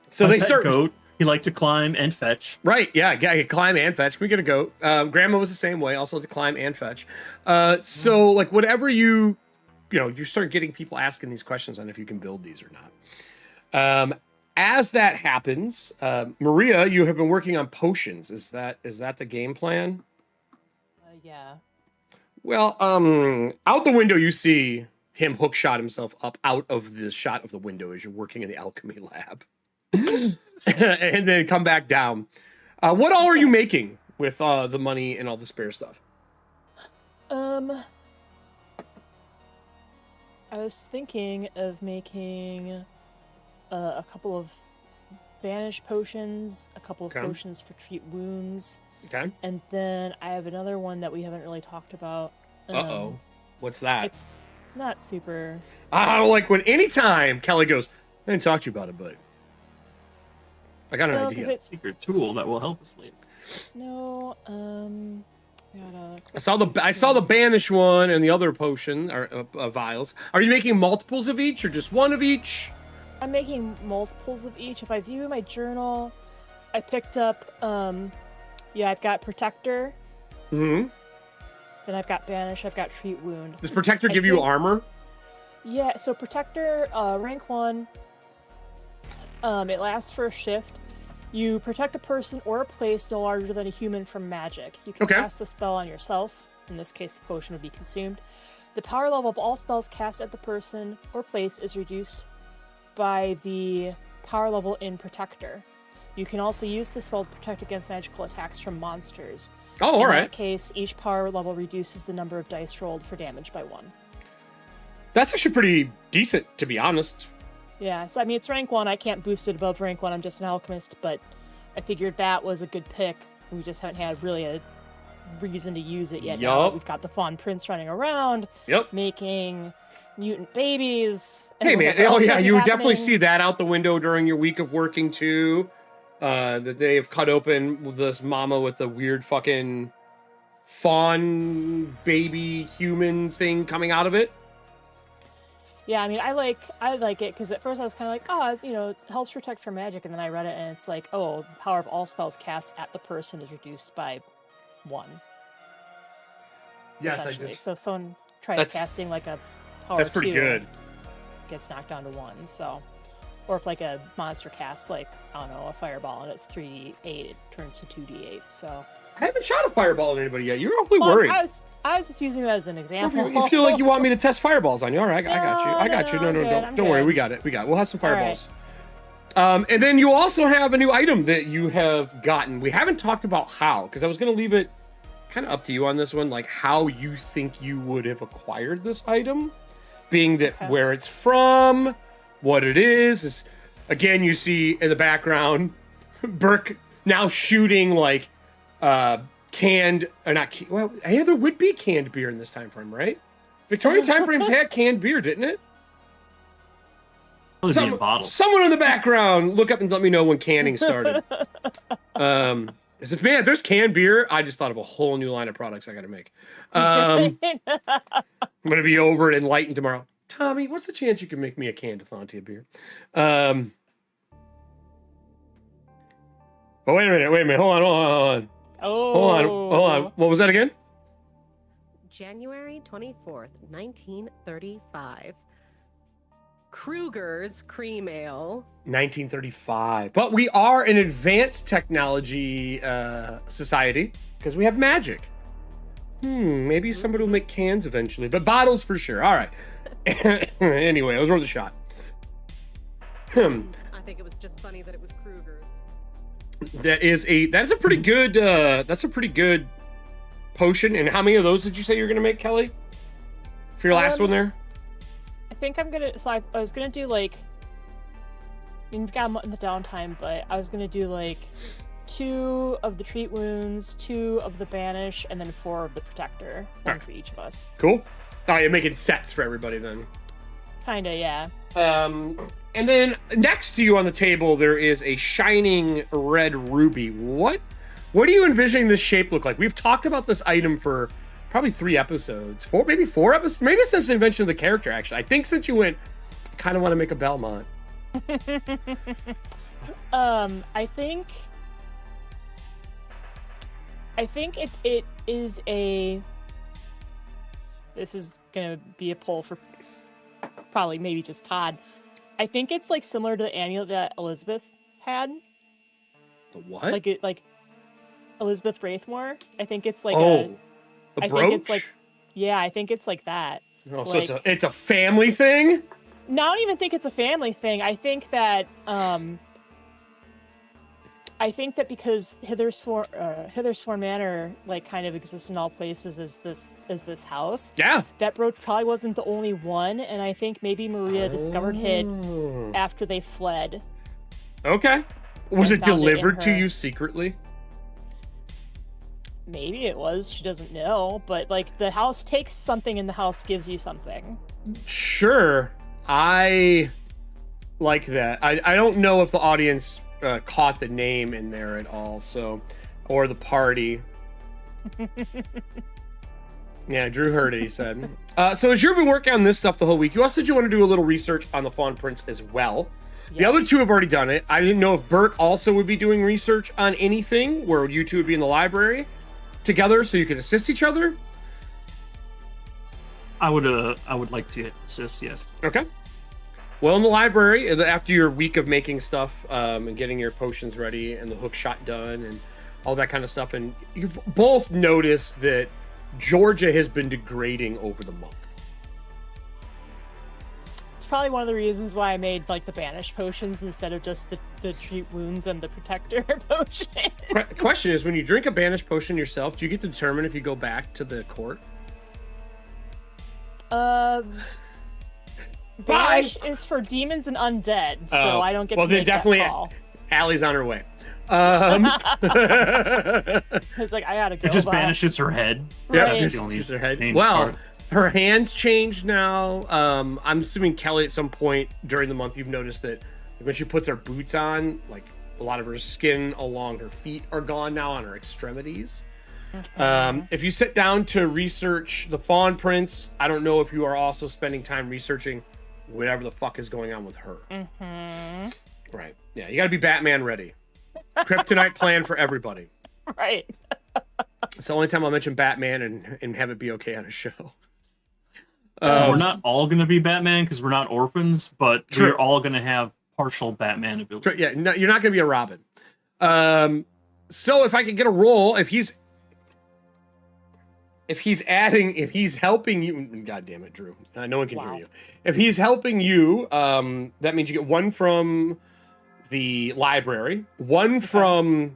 So they start. Goat. He liked to climb and fetch. Right. Yeah. Climb and fetch. Can we get a goat? Grandma was the same way. Also to climb and fetch. So like whatever you start getting people asking these questions on if you can build these or not. As that happens, Maria, you have been working on potions. Is that the game plan? Yeah. Well, out the window you see him hook shot himself up out of the shot of the window as you're working in the alchemy lab. And then come back down. What all are you making with the money and all the spare stuff? I was thinking of making a couple of banish potions, a couple of potions for treat wounds. Okay. And then I have another one that we haven't really talked about. What's that? It's not super... I don't like when anytime Kelly goes, I didn't talk to you about it, but I got an idea. It's a secret tool that will help us later. No, I saw the banish one and the other potion or vials. Are you making multiples of each or just one of each? I'm making multiples of each. If I view my journal, I picked up I've got Protector. Mm-hmm. Then I've got Banish, I've got Treat Wound. Does Protector give you armor? Yeah, so Protector, rank 1, it lasts for a shift. You protect a person or a place no larger than a human from magic. You can cast the spell on yourself. In this case, the potion would be consumed. The power level of all spells cast at the person or place is reduced by the power level in Protector. You can also use the spell to protect against magical attacks from monsters. Oh, all right. In that case, each power level reduces the number of dice rolled for damage by 1. That's actually pretty decent, to be honest. Yeah, so I mean, it's rank 1. I can't boost it above rank 1. I'm just an alchemist, but I figured that was a good pick. We just haven't had really a reason to use it yet. Now we've got the Fawn Prince running around, making mutant babies. Hey, man. Oh, yeah, you would definitely see that out the window during your week of working, too. That they have cut open this mama with the weird fucking fawn baby human thing coming out of it. Yeah, I mean, I like it because at first I was kind of like, it helps protect from magic, and then I read it and it's like, the power of all spells cast at the person is reduced by 1. Yes, I just. So if someone tries casting like a power, that's pretty 2, good. Gets knocked down to 1. So, or if like a monster casts like a fireball and it's 3d8, it turns to 2d8. So. I haven't shot a fireball at anybody yet. You're awfully worried. I was just using that as an example. You feel like you want me to test fireballs on you. All right, I got you. I got you. No, don't worry. We got it. We'll have some fireballs. Right. And then you also have a new item that you have gotten. We haven't talked about how, because I was going to leave it kind of up to you on this one, like how you think you would have acquired this item, being that where it's from, what it is. Again, you see in the background, Burke now shooting like canned, or not, well, there would be canned beer in this time frame, right? Victorian time frames had canned beer, didn't it? Someone in the background, look up and let me know when canning started. if there's canned beer, I just thought of a whole new line of products I got to make. I'm going to be over at Enlightened tomorrow. Tommy, what's the chance you can make me a canned Ethauntia beer? Oh, wait a minute. Hold on. Oh. Hold on. What was that again? January 24th, 1935. Kruger's Cream Ale. 1935. But we are an advanced technology society because we have magic. Maybe somebody will make cans eventually, but bottles for sure. All right. Anyway, it was worth a shot. I think it was just funny that it was Kruger's. That's a pretty good potion. And how many of those did you say you're gonna make, Kelly? For your last one there? I think I'm gonna. So I was gonna do like. I mean, we've got in the downtime, but I was gonna do like 2 of the treat wounds, 2 of the banish, and then 4 of the protector. One for each of us. Cool. Oh, you're making sets for everybody then. Kinda, yeah. And then next to you on the table, there is a shining red ruby. What are you envisioning this shape look like? We've talked about this item for probably 3 episodes, 4 episodes, maybe since the invention of the character. Actually, I think since you went, I kind of want to make a Belmont. I think it is a. This is gonna be a poll for probably maybe just Todd. I think it's like similar to the amulet that Elizabeth had. The what? Like Elizabeth Wraithmore. I think it's like the I brooch? think it's like, yeah, I think it's like that. Oh, so it's a family thing? No, I don't even think it's a family thing. I think that because Hithersworn Manor like kind of exists in all places as this house. Yeah. That brooch probably wasn't the only one, and I think maybe Maria discovered it after they fled. Okay. Was it delivered to her. you secretly? Maybe it was. She doesn't know, but like the house takes something and the house gives you something. Sure. I like that. I don't know if the audience caught the name in there at all, or the party. Yeah, Drew heard it, he said. So as you've been working on this stuff the whole week, you also said you want to do a little research on the Fawn Prince as well. Yes. The other 2 have already done it. I didn't know if Burke also would be doing research on anything, where you 2 would be in the library together so you could assist each other. I would like to assist, yes. Okay. Well, in the library, after your week of making stuff and getting your potions ready and the hook shot done and all that kind of stuff, and you've both noticed that Georgia has been degrading over the month. It's probably one of the reasons why I made like the banish potions instead of just the treat wounds and the protector potion. Question is, when you drink a banish potion yourself, do you get to determine if you go back to the court? Banish is for demons and undead, so I don't get to make that call. Allie's on her way. It's like, I gotta go. It just banishes her head. Yeah, Right. just her head. Well, her hands changed now. I'm assuming Kelly, at some point during the month, you've noticed that when she puts her boots on, like a lot of her skin along her feet are gone now on her extremities. If you sit down to research the Fawn Prince, I don't know if you are also spending time researching whatever the fuck is going on with her. Right. Yeah, you got to be Batman ready. Kryptonite plan for everybody. Right. It's the only time I'll mention Batman and have it be okay on a show. So we're not all going to be Batman because we're not orphans, but True. we're all going to have partial Batman ability. Yeah, no, you're not going to be a Robin. So if I could get a roll, if he's helping you, God damn it, Drew, no one can hear you. If he's helping you, that means you get 1 from the library, 1 from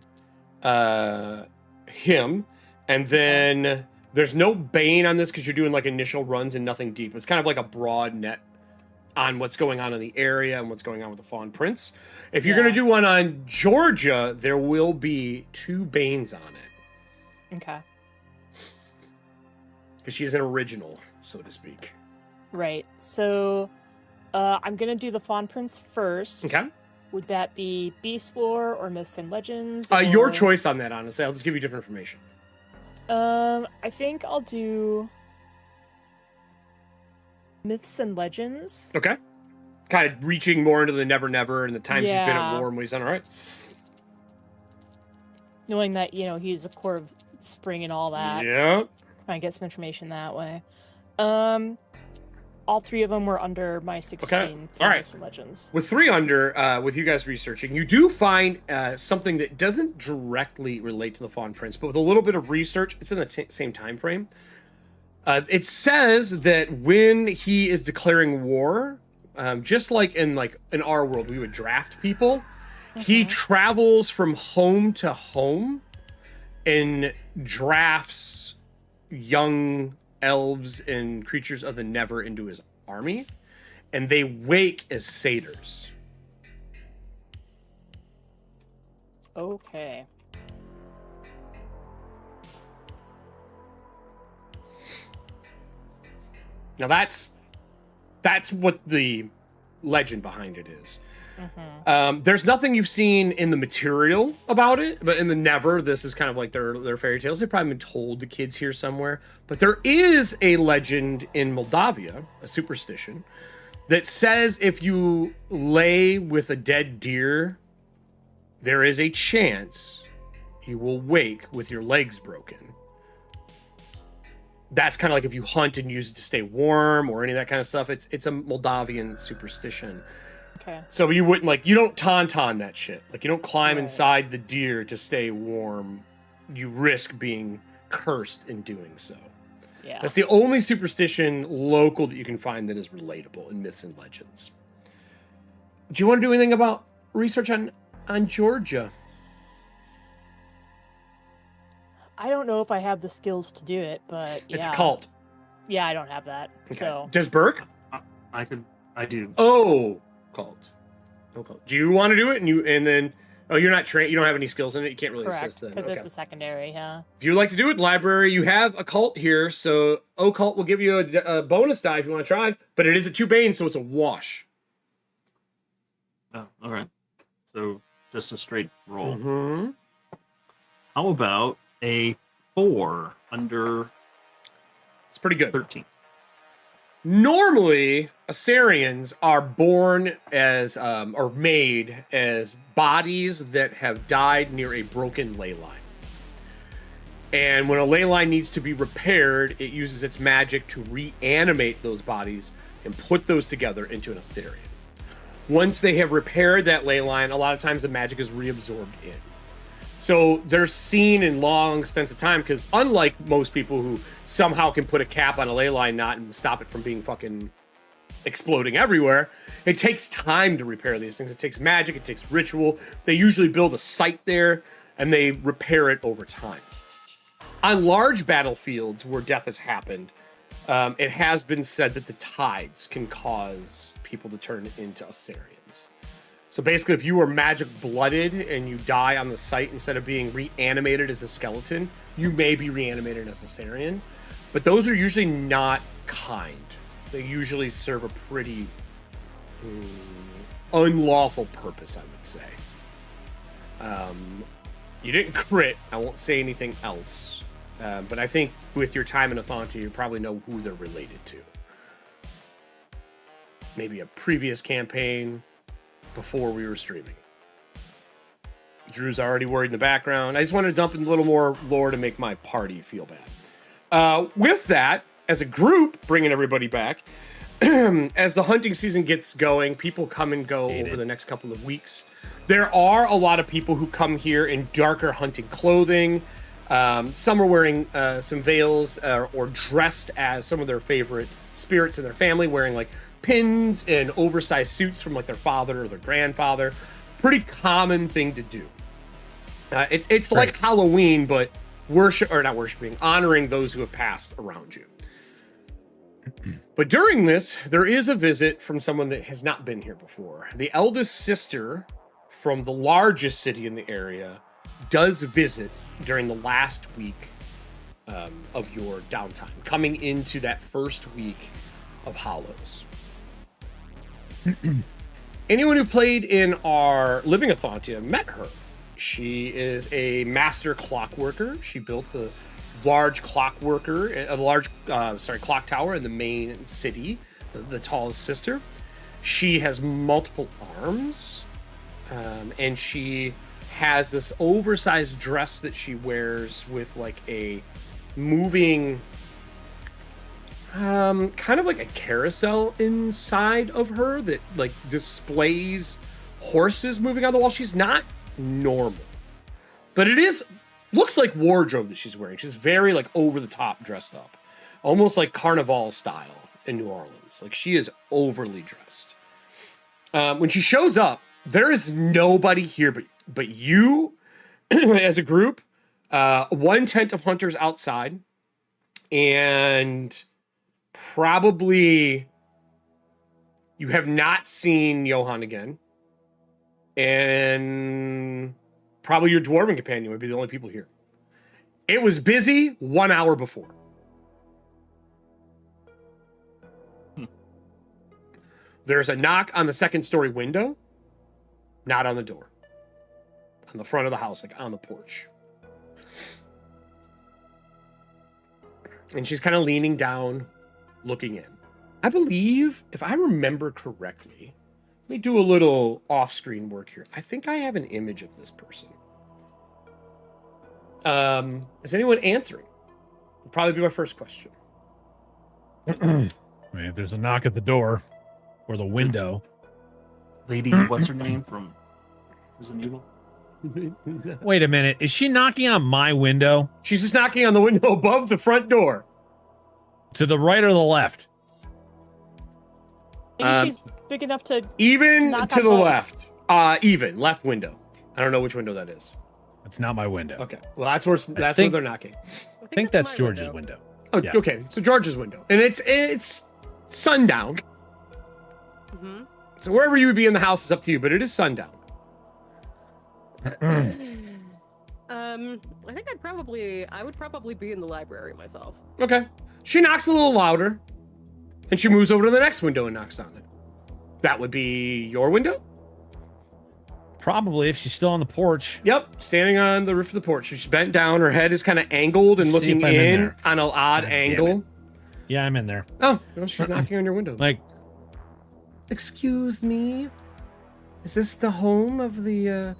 him, and then there's no Bane on this because you're doing like initial runs and nothing deep. It's kind of like a broad net on what's going on in the area and what's going on with the Fawn Prince. If you're going to do one on Georgia, there will be 2 Banes on it. Okay. Because she's an original, so to speak. Right. So I'm gonna do the Fawn Prince first. Okay. Would that be beast lore or myths and legends? Your or- choice on that, honestly. I'll just give you different information. I think I'll do myths and legends. Okay. Kind of reaching more into the Never Never and the times he's been at Yeah. war and what he's done. All right. Knowing that, he's a core of spring and all that. Yeah. Trying to get some information that way. All three of them were under my 16 All right. myths and legends. With 3 under, with you guys researching, you do find something that doesn't directly relate to the Fawn Prince, but with a little bit of research, it's in the same time frame. It says that when he is declaring war, just like in our world, we would draft people. He travels from home to home and drafts young elves and creatures of the Never into his army, and they wake as satyrs. Okay. Now that's what the legend behind it is. There's nothing you've seen in the material about it, but in the Never, this is kind of like their fairy tales. They've probably been told to kids here somewhere. But there is a legend in Moldavia, a superstition, that says if you lay with a dead deer, there is a chance you will wake with your legs broken. That's kind of like if you hunt and use it to stay warm or any of that kind of stuff. It's a Moldavian superstition. Okay. So you wouldn't you don't tauntaun that shit. Like you don't climb Right. inside the deer to stay warm. You risk being cursed in doing so. Yeah. That's the only superstition local that you can find that is relatable in myths and legends. Do you want to do anything about research on Georgia? I don't know if I have the skills to do it, but yeah. It's a cult. Yeah, I don't have that. Okay. So Does Burke? I do. Oh, cult. Oh, cult. Do you want to do it? And then you're not trained. You don't have any skills in it. You can't really correct, assist then. because Okay. it's a secondary, yeah. If you'd like to do it, library, you have a cult here, so occult will give you a bonus die if you want to try, but it is a 2 bane, so it's a wash. Oh, all right. So just a straight roll. Mm-hmm. How about a 4 under It's pretty good. 13? Normally, Assyrians are born as, or made as bodies that have died near a broken ley line. And when a ley line needs to be repaired, it uses its magic to reanimate those bodies and put those together into an Assyrian. Once they have repaired that ley line, a lot of times the magic is reabsorbed in. So they're seen in long stints of time because unlike most people who somehow can put a cap on a ley line knot and stop it from being fucking exploding everywhere, it takes time to repair these things. It takes magic, it takes ritual. They usually build a site there and they repair it over time. On large battlefields where death has happened, it has been said that the tides can cause people to turn into Assyrians. So basically, if you are magic blooded and you die on the site instead of being reanimated as a skeleton, you may be reanimated as a Assyrian. But those are usually not kind. They usually serve a pretty unlawful purpose, I would say. You didn't crit. I won't say anything else. But I think with your time in Ethauntia, you probably know who they're related to. Maybe a previous campaign before we were streaming. Drew's already worried in the background. I just wanted to dump in a little more lore to make my party feel bad. With that, as a group, bringing everybody back, as the hunting season gets going, people come and go over the next couple of weeks. There are a lot of people who come here in darker hunting clothing. Some are wearing some veils or dressed as some of their favorite spirits in their family, wearing like pins and oversized suits from like their father or their grandfather. Pretty common thing to do. It's like Halloween, but honoring those who have passed around you. But during this, there is a visit from someone that has not been here before. The eldest sister from the largest city in the area does visit during the last week of your downtime, coming into that first week of Hollows. anyone who played in our Living Ethauntia met her. She is a master clockworker. She built the large clock tower in the main city, the tallest sister. She has multiple arms, and she has this oversized dress that she wears with like a moving, kind of like a carousel inside of her that like displays horses moving on the wall. She's not normal, but it looks like wardrobe that she's wearing. She's very like over the top dressed up, almost like carnival style in New Orleans. Like she is overly dressed. When she shows up, there is nobody here but you as a group, one tent of hunters outside, and probably you have not seen Johan again, and probably your dwarven companion would be the only people here. It was busy 1 hour before. There's a knock on the second story window, not on the door. On the front of the house, like on the porch. And she's kind of leaning down, looking in. I believe, if I remember correctly, let me do a little off-screen work here. I think I have an image of this person. Is anyone answering? Would probably be my first question. I mean, if there's a knock at the door or the window. Lady, what's her name from Resident Evil? Wait a minute. Is she knocking on my window? She's just knocking on the window above the front door. To the right or the left? Maybe she's big enough to even knock to on the both. left. Even left window. I don't know which window that is. It's not my window. Okay. Well, that's where where they're knocking. I think that's my George's window. Oh, Yeah. okay. So George's window, and it's sundown. Mm-hmm. So wherever you would be in the house is up to you, but it is sundown. I think I would probably be in the library myself. Okay. She knocks a little louder, and she moves over to the next window and knocks on it. That would be your window? Probably if she's still on the porch. Yep, standing on the roof of the porch. She's bent down. Her head is kind of angled and Let's see looking if I'm in in there. on an odd God damn angle. it. Yeah, I'm in there. Oh, no, she's knocking on your window. Like, Excuse me? Is this the home of the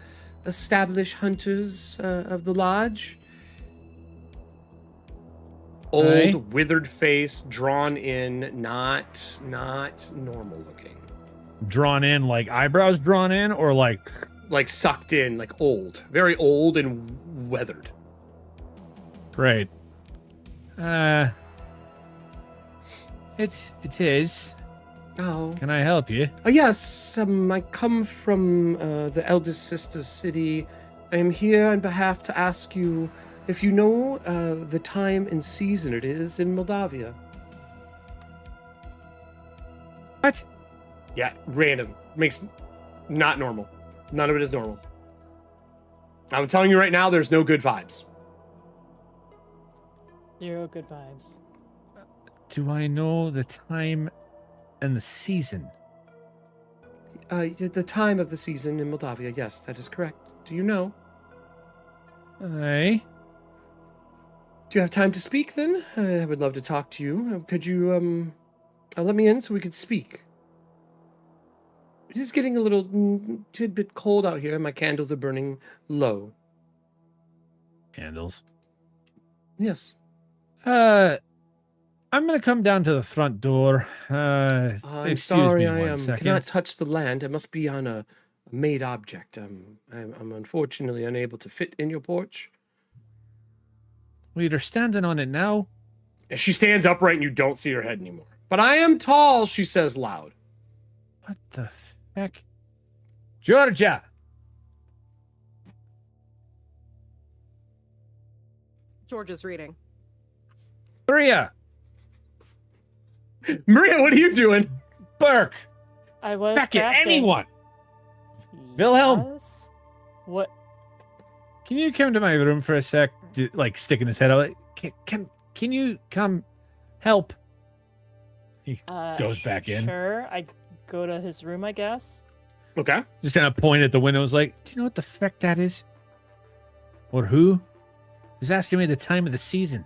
established hunters of the lodge? Old, Aye. withered face, drawn in, not normal looking. drawn in, like eyebrows drawn in, or like Like sucked in, like old. Very old and weathered. right. It is. Oh. Can I help you? Yes, I come from the eldest sister city. I am here on behalf to ask you if you know the time and season it is in Moldavia. What? Yeah, random. Makes not normal. None of it is normal. I'm telling you right now, there's no good vibes. 0 good vibes. Do I know the time and the season? The time of the season in Moldavia, yes, that is correct. Do you know? Aye. Do you have time to speak then? I would love to talk to you. Could you, let me in so we could speak? It is getting a little tidbit cold out here. My candles are burning low. Candles. Yes. I'm gonna come down to the front door. I'm Excuse sorry, me I one second. cannot touch the land. I must be on a made object. I'm unfortunately unable to fit in your porch. Well, you're standing on it now. And she stands upright and you don't see her head anymore. But I am tall, she says loud. What the heck? Georgia! George is reading. Maria! Maria, what are you doing? Burke! I was Beckett! crafting. Anyone! Wilhelm! Yes? What? Can you come to my room for a sec? Like sticking his head out. Can you come help? He goes back in. Sure, I go to his room, I guess. Okay. Just kind of point at the window. Is like, do you know what the feck that is? Or who? He's asking me the time of the season,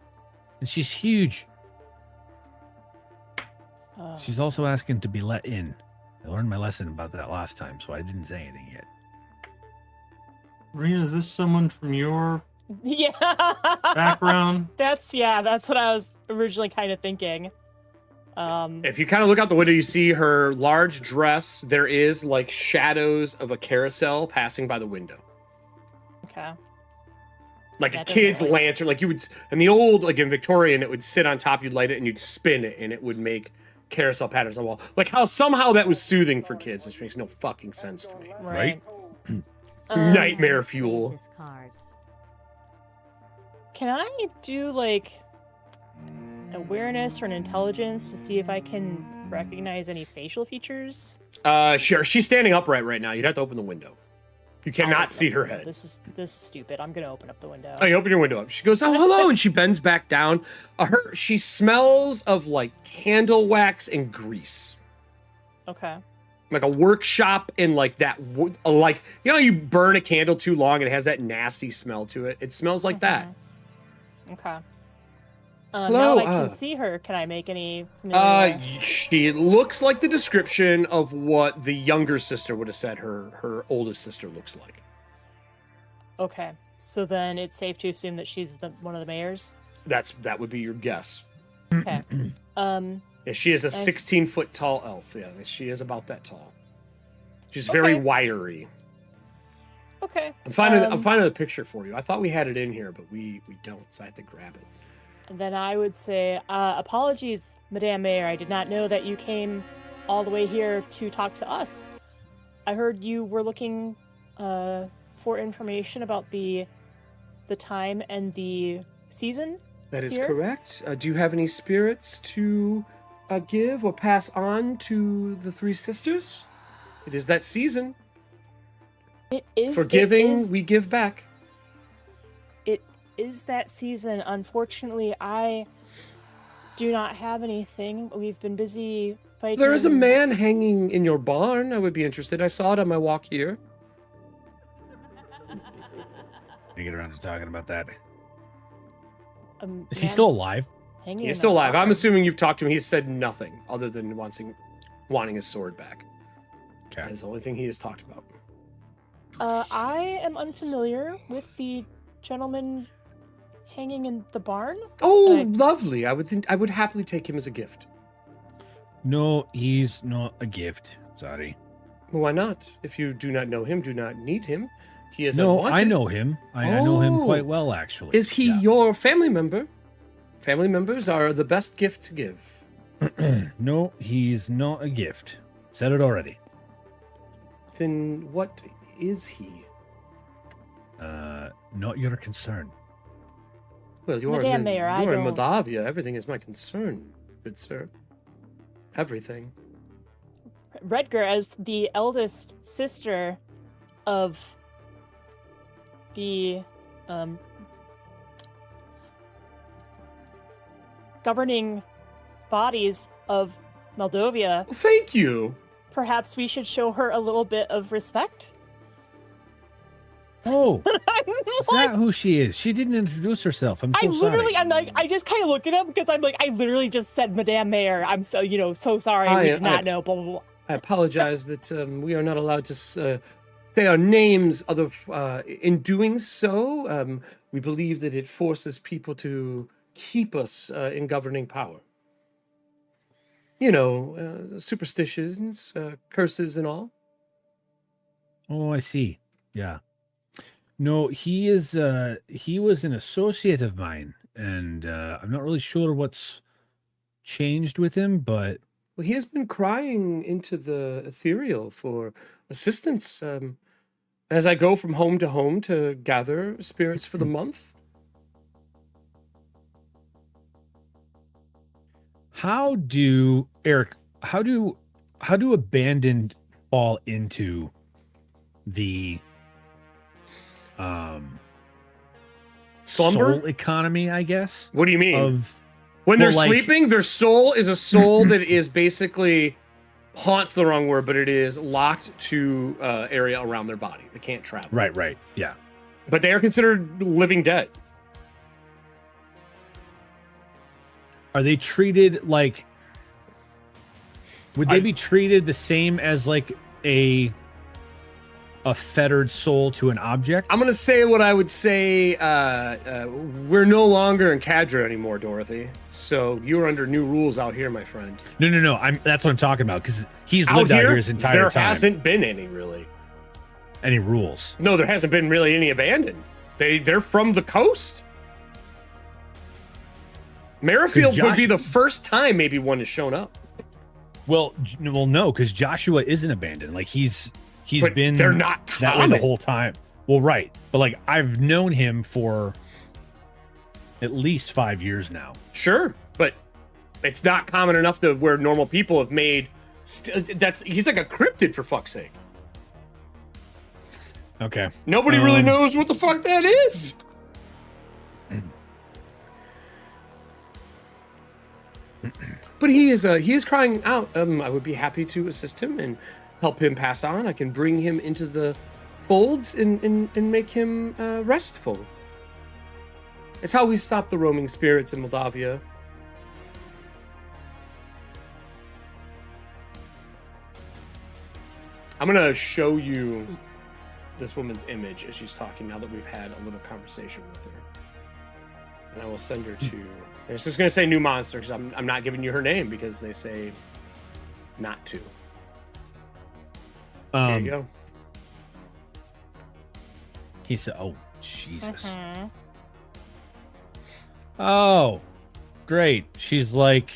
and she's huge. She's also asking to be let in. I learned my lesson about that last time, so I didn't say anything yet. Marina, is this someone from your Yeah. background? That's what I was originally kind of thinking. If you kind of look out the window, you see her large dress. There is like shadows of a carousel passing by the window. Okay. Like That a kid's doesn't really- lantern. Like you would, in the old, like in Victorian, it would sit on top, you'd light it, and you'd spin it, and it would make carousel patterns on the wall. Like how somehow that was soothing for kids, which makes no fucking sense to me. Right? Nightmare fuel. This card. Can I do like awareness or an intelligence to see if I can recognize any facial features? Sure. She's standing upright right now. You'd have to open the window. You cannot see her head. This is stupid. I'm gonna open up the window. Oh, you open your window up. She goes, "Oh, hello," and she bends back down. She smells of like candle wax and grease, Okay. like a workshop and like that. Like you know, you burn a candle too long and it has that nasty smell to it. It smells like that. Okay. Hello, now I can see her. Can I make any? She looks like the description of what the younger sister would have said her oldest sister looks like. Okay. So then it's safe to assume that she's one of the mayors. That would be your guess. Okay. Yeah, she is a 16-foot tall elf. Yeah, she is about that tall. She's very wiry. Okay. I'm finding the picture for you. I thought we had it in here, but we don't, so I had to grab it. And then I would say, apologies, Madame Mayor. I did not know that you came all the way here to talk to us. I heard you were looking for information about the time and the season. That is here? correct. Do you have any spirits to give or pass on to the three sisters? It is that season. It is. Forgiving, we give back. It is that season. Unfortunately, I do not have anything. We've been busy fighting. There is a man hanging in your barn. I would be interested. I saw it on my walk here. You get around to talking about that. Is he man still alive? hanging He's in still my alive. I'm barn. assuming you've talked to him. He's said nothing other than wanting his sword back. Okay. That's the only thing he has talked about. I am unfamiliar with the gentleman hanging in the barn. Oh, lovely. I would happily take him as a gift. No, he's not a gift. Sorry. Well, why not? If you do not know him, do not need him. He is No, unwanted. I know him. I know him Oh. quite well, actually. Is he your family member? Family members are the best gift to give. No, he's not a gift. Said it already. Then what is he? Not your concern. Well, you're Madame Mayor, I you're in don't- Moldavia. Everything is my concern, good sir. Everything. Redger, as the eldest sister of the governing bodies of Moldavia, Well, thank you. perhaps we should show her a little bit of respect. Oh, I'm is like, that who she is? She didn't introduce herself. I'm so sorry. I'm like, I just kind of look at him because I'm like, I literally just said Madame Mayor. I'm so, so sorry. We did not know, blah, blah, blah. I apologize that we are not allowed to say our names. In doing so, we believe that it forces people to keep us in governing power. You know, superstitions, curses, and all. Oh, I see. Yeah. No, he is. He was an associate of mine, and I'm not really sure what's changed with him, but Well, he has been crying into the ethereal for assistance as I go from home to gather spirits for the month. how do abandoned fall into the Slumber? soul economy, I guess? What do you mean? Of When they're well, like- sleeping, their soul is a soul that is basically haunts the wrong word, but it is locked to area around their body. They can't travel. Right. Yeah. But they are considered living dead. Are they treated like... Would they be treated the same as like a fettered soul to an object? I'm gonna say what I would say. We're no longer in Cadra anymore, Dorothy. So you're under new rules out here, my friend. No. That's what I'm talking about, because he's lived out here his entire time. There hasn't been any really. Any rules? No, there hasn't been really any abandoned. They're from the coast. Merrifield would be the first time maybe one has shown up. Well, no, because Joshua isn't abandoned. Like he's been they're not that way the whole time. Well, right, but like I've known him for at least 5 years now. Sure, but it's not common enough to where normal people have made. He's like a cryptid, for fuck's sake. Okay. Nobody really knows what the fuck that is. But he is crying out. I would be happy to assist him and help him pass on. I can bring him into the folds and make him restful. It's how we stop the roaming spirits in Moldavia. I'm gonna show you this woman's image as she's talking now that we've had a little conversation with her. And I will send her to... It's just going to say new monster because I'm not giving you her name because they say not to. There you go. He said, oh, Jesus. Oh, great. She's like...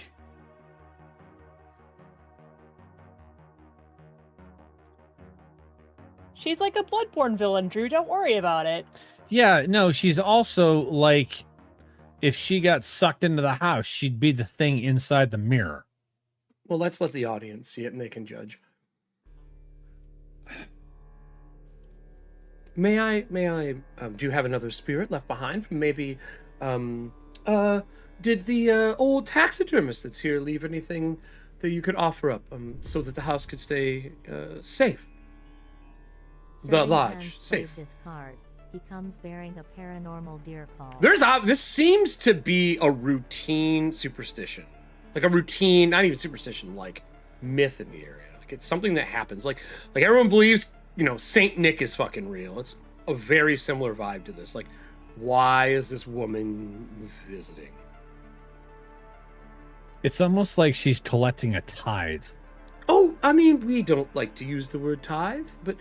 She's like a Bloodborne villain, Drew. Don't worry about it. Yeah, no, she's also like... If she got sucked into the house, she'd be the thing inside the mirror. Well, let's let the audience see it and they can judge. May I, do you have another spirit left behind from maybe, did the old taxidermist that's here leave anything that you could offer up, so that the house could stay, safe? The lodge, safe. This card. He comes bearing a paranormal deer call. This seems to be a routine superstition. Like a routine, not even superstition, like myth in the area. Like it's something that happens. Like everyone believes, Saint Nick is fucking real. It's a very similar vibe to this. Like, why is this woman visiting? It's almost like she's collecting a tithe. Oh, I mean, we don't like to use the word tithe, but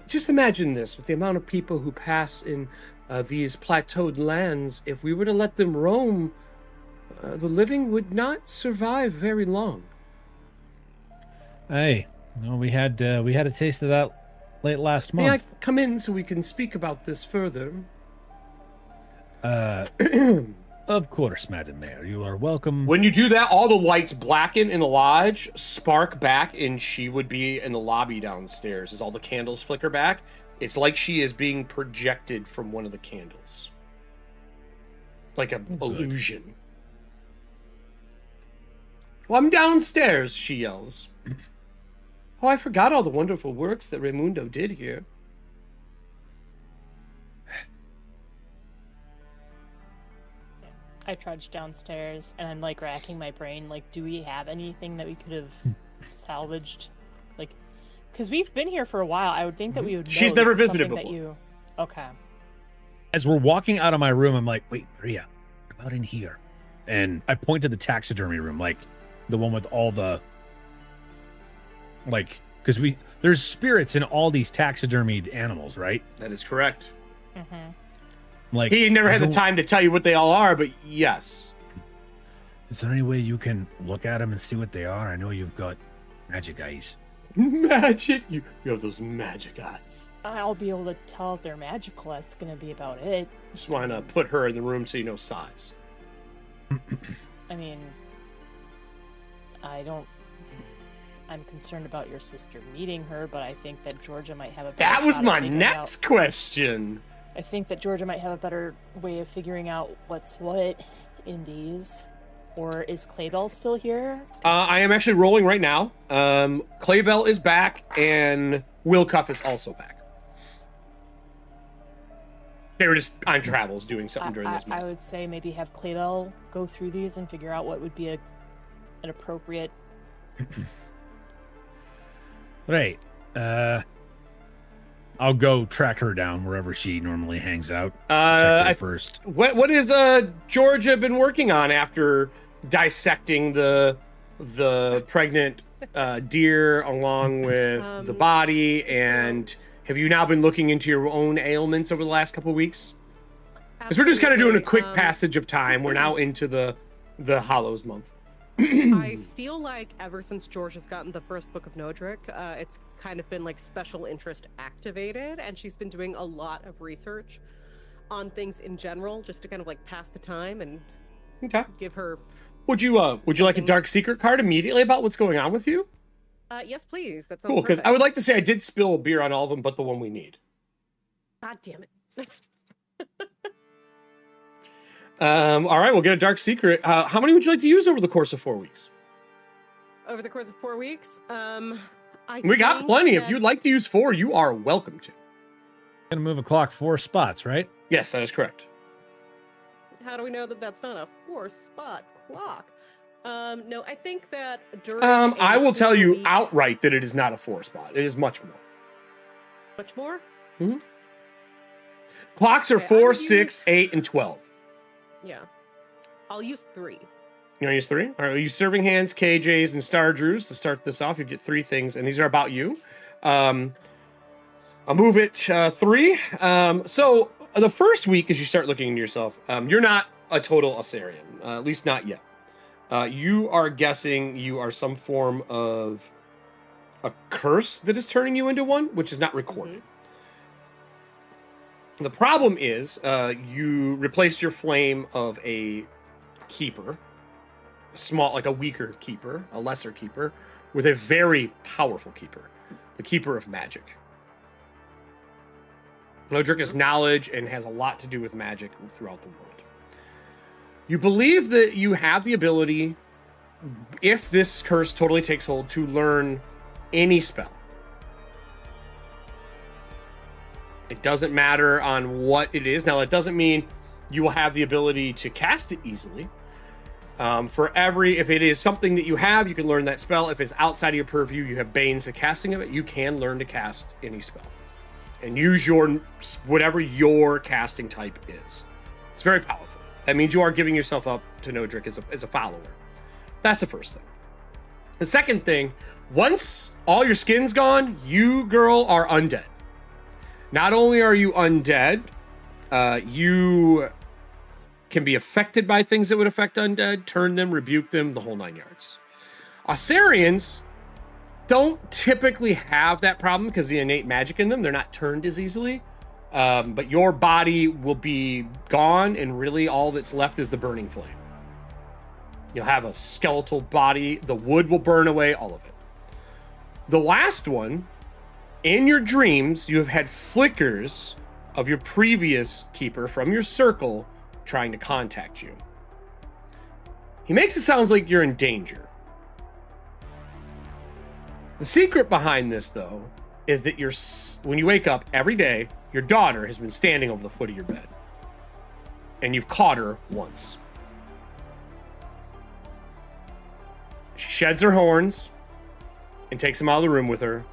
just imagine this. With the amount of people who pass in these plateaued lands, if we were to let them roam, the living would not survive very long. Hey, we had a taste of that late last month. May I come in so we can speak about this further? Of course, Madam Mayor. You are welcome. When you do that, all the lights blacken in the lodge, spark back, and she would be in the lobby downstairs as all the candles flicker back. It's like she is being projected from one of the candles. Like an illusion. Well, I'm downstairs, she yells. Oh, I forgot all the wonderful works that Raimundo did here. I trudge downstairs and I'm like racking my brain. Like, do we have anything that we could have salvaged? Like, because we've been here for a while. I would think that we would know. She's never visited before. Okay. As we're walking out of my room, I'm like, wait, Maria, what about in here? And I point to the taxidermy room, like the one with all the, like, because there's spirits in all these taxidermied animals, right? That is correct. Mm-hmm. Like, he never had the time to tell you what they all are, but yes. Is there any way you can look at them and see what they are? I know you've got magic eyes. Magic? You have those magic eyes. I'll be able to tell if they're magical. That's going to be about it. Just want to put her in the room so you know size. I mean, I'm concerned about your sister meeting her, but I think that Georgia might have a better That was shot my at figuring next question. I think that Georgia might have a better way of figuring out what's what in these. Or is Claybell still here? I am actually rolling right now. Claybell is back, and Will Cuff is also back. They were just on travels doing something during this month. I would say maybe have Claybell go through these and figure out what would be an appropriate... Right. I'll go track her down wherever she normally hangs out. Check her first. What is Georgia been working on after dissecting the pregnant deer along with the body? And have you now been looking into your own ailments over the last couple of weeks? Because we're just kind of doing a quick passage of time. We're now into the Hollows month. I feel like ever since George has gotten the first book of Nodric, it's kind of been like special interest activated, and she's been doing a lot of research on things in general, just to kind of like pass the time and give her. Would you like a dark secret card immediately about what's going on with you? Yes, please. That's cool. Because I would like to say I did spill a beer on all of them, but the one we need. God damn it. All right, we'll get a dark secret. How many would you like to use over the course of 4 weeks? Over the course of 4 weeks? We got plenty. If you'd like to use 4, you are welcome to. Gonna move a clock 4 spots, right? Yes, that is correct. How do we know that that's not a 4-spot clock? No, I think that during... I will tell you outright that it is not a 4-spot. It is much more. Much more? Mm-hmm. Clocks are 4, 6, 8, and 12. Yeah. I'll use 3. You want to use 3? All right, we'll use Serving Hands, KJs, and Star Drews to start this off. You get 3 things, and these are about you. I'll move it 3. So the first week, as you start looking into yourself, you're not a total Assyrian, at least not yet. You are guessing you are some form of a curse that is turning you into one, which is not recorded. Mm-hmm. The problem is you replace your flame of a keeper, like a weaker keeper, a lesser keeper, with a very powerful keeper, the keeper of magic. Nodric is knowledge and has a lot to do with magic throughout the world. You believe that you have the ability, if this curse totally takes hold, to learn any spell. It doesn't matter on what it is. Now, it doesn't mean you will have the ability to cast it easily. If it is something that you have, you can learn that spell. If it's outside of your purview, you have Bane's the casting of it, you can learn to cast any spell. And use whatever your casting type is. It's very powerful. That means you are giving yourself up to Nodric as a follower. That's the first thing. The second thing, once all your skin's gone, you, girl, are undead. Not only are you undead, you can be affected by things that would affect undead, turn them, rebuke them, the whole 9 yards. Assyrians don't typically have that problem because the innate magic in them, they're not turned as easily. But your body will be gone, and really all that's left is the burning flame. You'll have a skeletal body, the wood will burn away, all of it. The last one, in your dreams, you have had flickers of your previous keeper from your circle trying to contact you. He makes it sound like you're in danger. The secret behind this, though, is that when you wake up every day, your daughter has been standing over the foot of your bed. And you've caught her once. She sheds her horns and takes them out of the room with her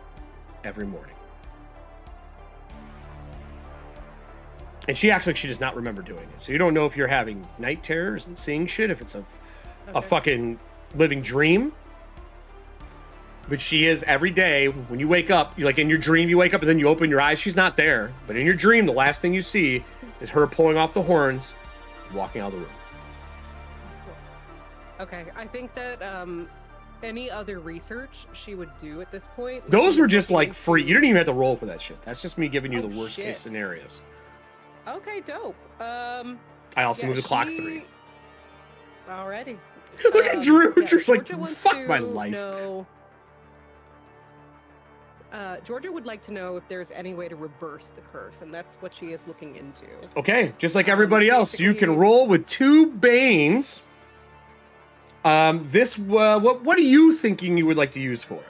every morning. And she acts like she does not remember doing it. So you don't know if you're having night terrors and seeing shit, if it's a fucking living dream. But she is every day when you wake up, you like in your dream, you wake up and then you open your eyes, she's not there. But in your dream, the last thing you see is her pulling off the horns, walking out of the room. Okay, I think that any other research she would do at this point. Those were just like free. You didn't even have to roll for that shit. That's just me giving you the worst case scenarios. Okay, dope. I also moved the clock 3. Alrighty. Look at Drew. Drew's like, Georgia fuck my life. Georgia would like to know if there's any way to reverse the curse, and that's what she is looking into. Okay, just like everybody else, you can roll with 2 Banes. What are you thinking you would like to use for?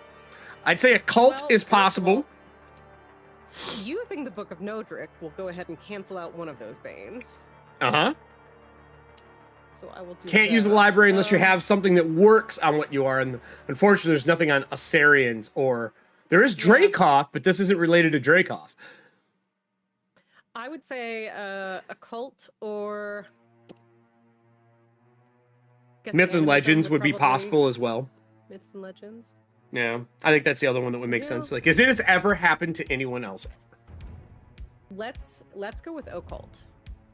I'd say occult is possible. Using the Book of Nodric will go ahead and cancel out one of those banes. Uh-huh. So I will do Can't use the library unless you have something that works on what you are. And unfortunately, there's nothing on Asarians or... There is Dracoth, but this isn't related to Dracoth. I would say occult or... Myth and Legends would be possible as well. Myths and Legends? Yeah, I think that's the other one that would make sense. Like, has this ever happened to anyone else ever? Let's go with occult.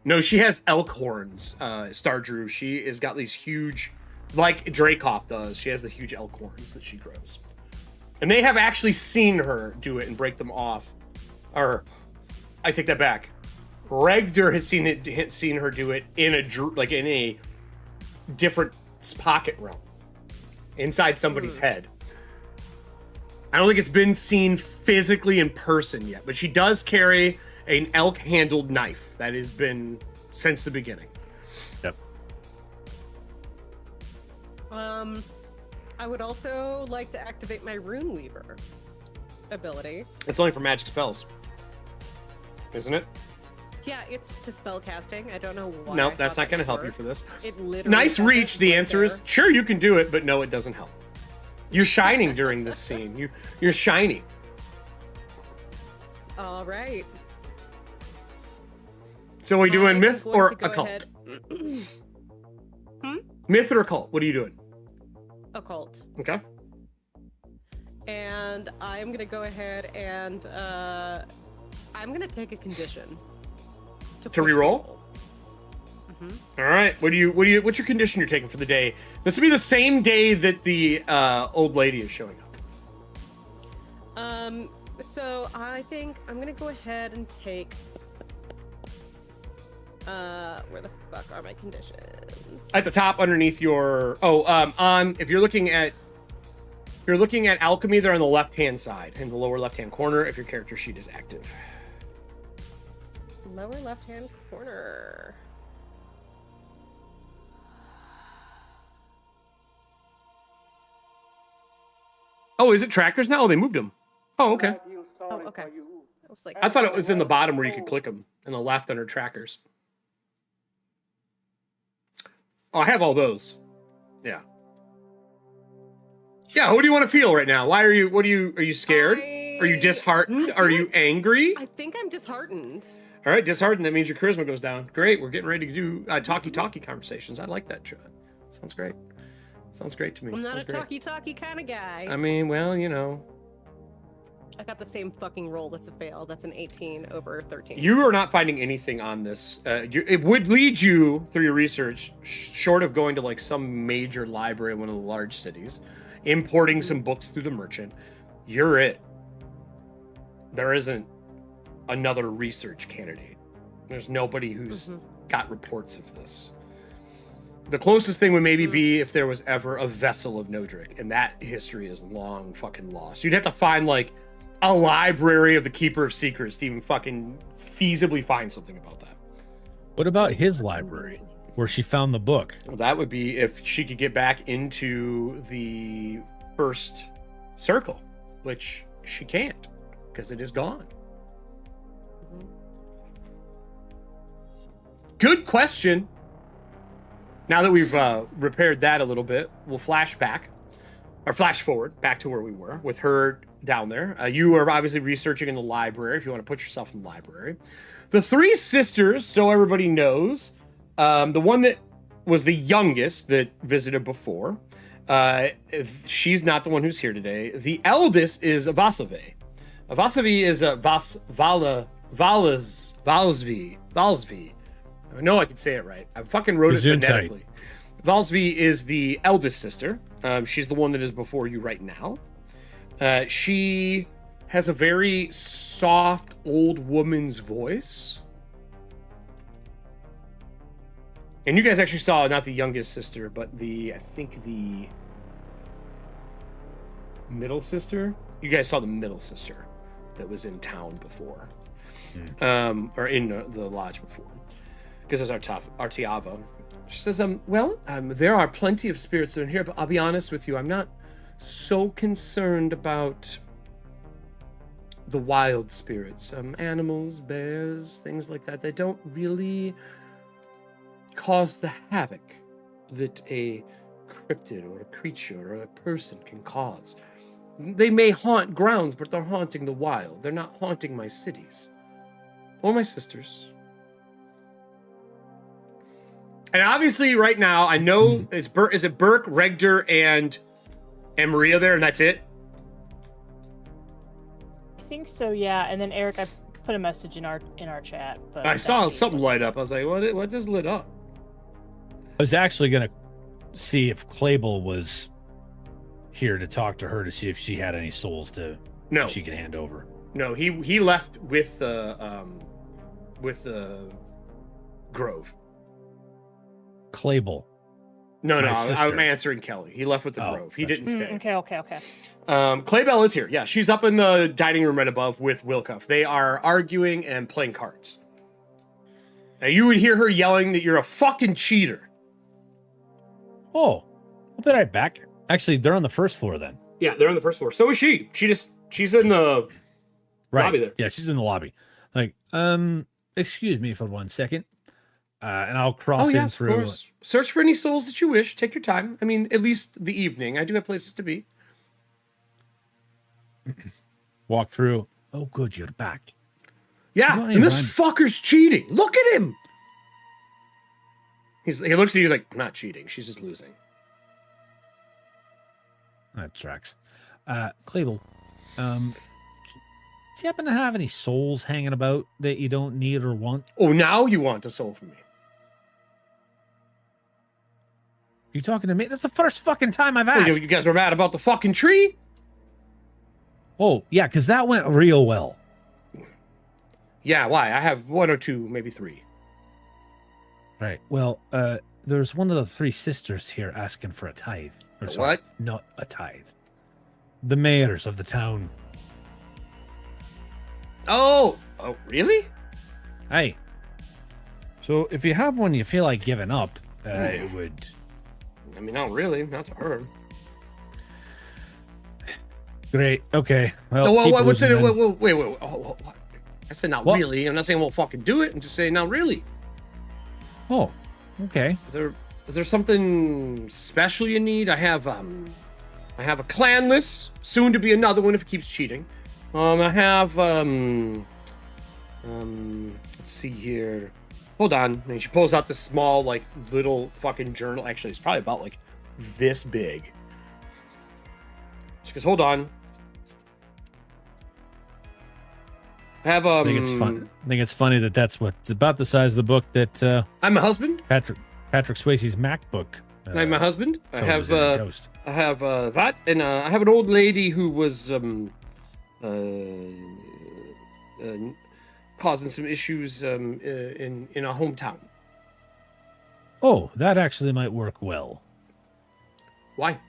No, she has elk horns, Star Drew. She has got these huge, like Dracoth does. She has the huge elk horns that she grows. And they have actually seen her do it and break them off. Or, I take that back. Regdur has seen her do it in a different pocket realm, inside somebody's head. I don't think it's been seen physically in person yet, but she does carry an elk-handled knife that has been since the beginning. Yep. I would also like to activate my Rune Weaver ability. It's only for magic spells, isn't it? Yeah, it's to spell casting. I don't know why. No, that's not going to help you for this. It literally Nice reach. The answer is sure you can do it, but no, it doesn't help. You're shining during this scene. You're shining. All right. So are we doing myth going or to go occult? Myth or occult? What are you doing? Occult. Okay. And I'm gonna go ahead and I'm gonna take a condition To push reroll? Mm-hmm. All right. What's your condition you're taking for the day? This will be the same day that the old lady is showing up. So I think I'm gonna go ahead and take where the fuck are my conditions? At the top underneath your if you're looking at alchemy, they're on the left-hand side in the lower left-hand corner if your character sheet is active. Lower left-hand corner. Oh, is it trackers now? Oh, they moved them. Oh, okay. Oh, okay. I was like, I thought it was in the bottom where you could click them. In the left under trackers. Oh, I have all those. Yeah. Yeah, what do you want to feel right now? Are you scared? Are you disheartened? Are you angry? I think I'm disheartened. All right, disheartened. That means your charisma goes down. Great. We're getting ready to do talky conversations. I like that. Sounds great. Sounds great to me. I'm not Sounds a great. talky kind of guy. I mean, well, you know. I got the same fucking roll. That's a fail. That's an 18 over 13. You are not finding anything on this. It would lead you through your research, short of going to like some major library in one of the large cities, importing some books through the merchant. You're it. There isn't another research candidate. There's nobody who's got reports of this. The closest thing would maybe be if there was ever a vessel of Nodric, and that history is long fucking lost. You'd have to find like a library of the Keeper of Secrets to even fucking feasibly find something about that. What about his library, where she found the book? Well, that would be if she could get back into the first circle, which she can't, because it is gone. Good question. Now that we've repaired that a little bit, we'll flash forward back to where we were with her down there. You are obviously researching in the library if you want to put yourself in the library. The three sisters, so everybody knows, the one that was the youngest that visited before, she's not the one who's here today. The eldest is Vasave. Vasave is Valsvi. I know I can say it right. I fucking wrote it phonetically. Valsvi is the eldest sister. She's the one that is before you right now. She has a very soft old woman's voice. And you guys actually saw not the youngest sister, but I think the middle sister. You guys saw the middle sister that was in town before. Or in the lodge before. because it's Artiava. She says, well, there are plenty of spirits in here, but I'll be honest with you, I'm not so concerned about the wild spirits. Animals, bears, things like that. They don't really cause the havoc that a cryptid or a creature or a person can cause. They may haunt grounds, but they're haunting the wild. They're not haunting my cities or my sisters. And obviously, right now, I know is it Burke, Regder, and Maria there, and that's it? I think so, yeah. And then Eric, I put a message in our chat. But I saw something light up. I was like, what just lit up? I was actually gonna see if Clable was here to talk to her to see if she had any souls she could hand over. No, he left with the Grove. Clable. No, I'm answering Kelly. He left with the Grove. He didn't stay. Okay. Claybell is here. Yeah, she's up in the dining room right above with Wilcuff. They are arguing and playing cards. Now, you would hear her yelling that you're a fucking cheater. Oh, I'll be right back. Actually, they're on the first floor then. Yeah, they're on the first floor. So is she. She's in the lobby there. Yeah, she's in the lobby. Like, excuse me for 1 second. And I'll cross in through. Of course. Search for any souls that you wish. Take your time. I mean, at least the evening. I do have places to be. Walk through. Oh, good, you're back. Yeah, and this fucker's cheating. Look at him. He looks at you. He's like, I'm not cheating. She's just losing. That tracks. Clable, do you happen to have any souls hanging about that you don't need or want? Oh, now you want a soul from me. You talking to me? That's the first fucking time I've asked. Oh, you guys were mad about the fucking tree? Oh, yeah, because that went real well. Yeah, why? I have 1 or 2, maybe 3. Right. Well, there's one of the 3 sisters here asking for a tithe. Or sorry, what? Not a tithe. The mayors of the town. Oh, really? Hey. So if you have one you feel like giving up, it would... I mean, not really. Not to her. Great. Okay. Well, what's in it? Wait. What? I said not really. I'm not saying we'll fucking do it. I'm just saying not really. Oh, okay. Is there something special you need? I have a clan list, soon to be another one if it keeps cheating. I have let's see here. Hold on. And she pulls out this small, like, little fucking journal. Actually, it's probably about like this big. She goes, hold on. I have I think it's fun. I think it's funny that that's what's about the size of the book that I'm a husband. Patrick Swayze's MacBook. I'm my husband. I have Ghost. I have that, and I have an old lady who was causing some issues in our hometown. Oh, that actually might work well. Why?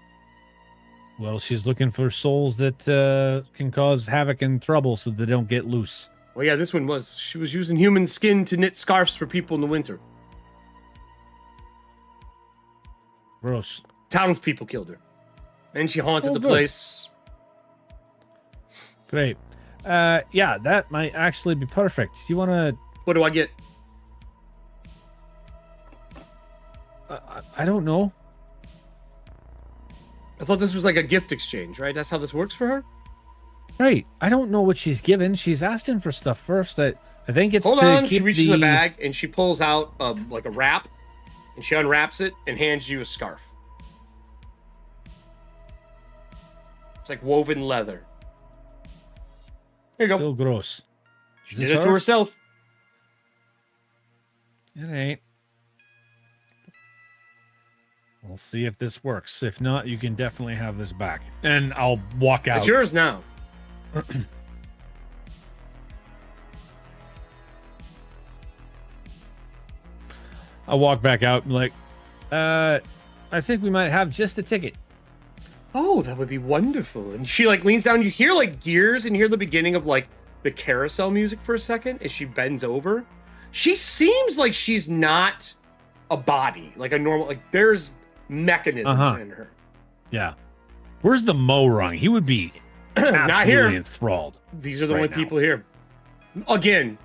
Well, she's looking for souls that can cause havoc and trouble so they don't get loose. Well, yeah, this one was. She was using human skin to knit scarves for people in the winter. Gross. Townspeople killed her. And she haunted the place. Great. Yeah, that might actually be perfect. Do you want to... What do I get? I don't know. I thought this was like a gift exchange, right? That's how this works for her? Right. I don't know what she's given. She's asking for stuff first. I think it's Hold to on. keep She reaches in the bag and she pulls out like a wrap, and she unwraps it and hands you a scarf. It's like woven leather. Here you go. Still gross. She did it to herself. It ain't. We'll see if this works. If not, you can definitely have this back. And I'll walk out. It's yours now. I'll walk back out and like, I think we might have just a ticket. Oh, that would be wonderful. And she like leans down. You hear like gears and you hear the beginning of like the carousel music for a second as she bends over. She seems like she's not a body, like a normal, like there's mechanisms in her. Yeah. Where's the Morung? He would be Not here. enthralled. These are the right only now. people here. Again,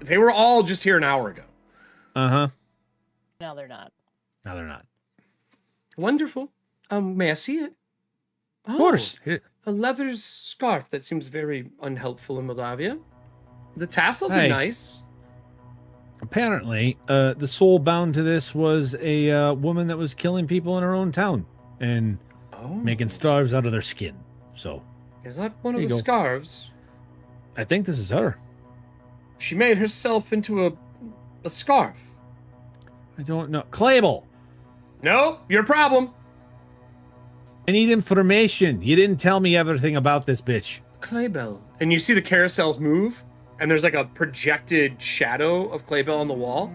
they were all just here an hour ago. Uh-huh. No, they're not. No, they're not. Wonderful. May I see it? Oh, Of course. Here- a leather scarf that seems very unhelpful in Moldavia. The tassels are Hey. nice. Apparently, the soul bound to this was a woman that was killing people in her own town and Oh, making scarves out of their skin. So, is that one of There the you go. scarves? I think this is her. She made herself into a scarf. I don't know. Clable, No, your problem. I need information. You didn't tell me everything about this bitch. Claybell. And you see the carousels move, and there's like a projected shadow of Claybell on the wall.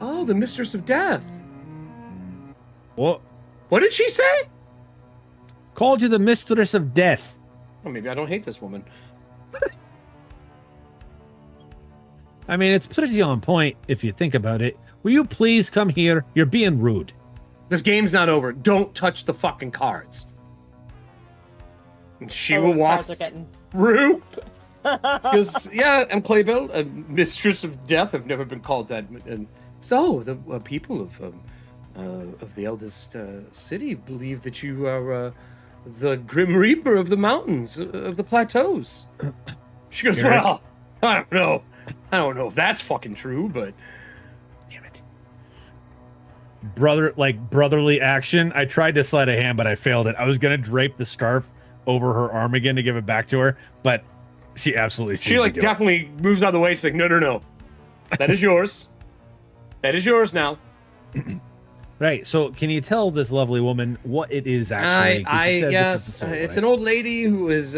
Oh, the Mistress of Death. What? What did she say? Called you the Mistress of Death. Oh, maybe I don't hate this woman. I mean, it's pretty on point if you think about it. Will you please come here? You're being rude. This game's not over. Don't touch the fucking cards. And she will Those walk cards are getting through. Because, yeah, I'm Claybell, a Mistress of Death. I've never been called that. And so, the people of the eldest city believe that you are the Grim Reaper of the mountains, of the plateaus. She goes, Erik? well, I don't know. I don't know if that's fucking true, but Damn it. Brotherly action. I tried to sleight of hand, but I failed it. I was going to drape the scarf over her arm again to give it back to her, but she absolutely she seemed like to do it. definitely moves out of the way. She's like, no. That is yours. That is yours now. Right. So, can you tell this lovely woman what it is actually? 'Cause you said this is the soul, it's right? an old lady who is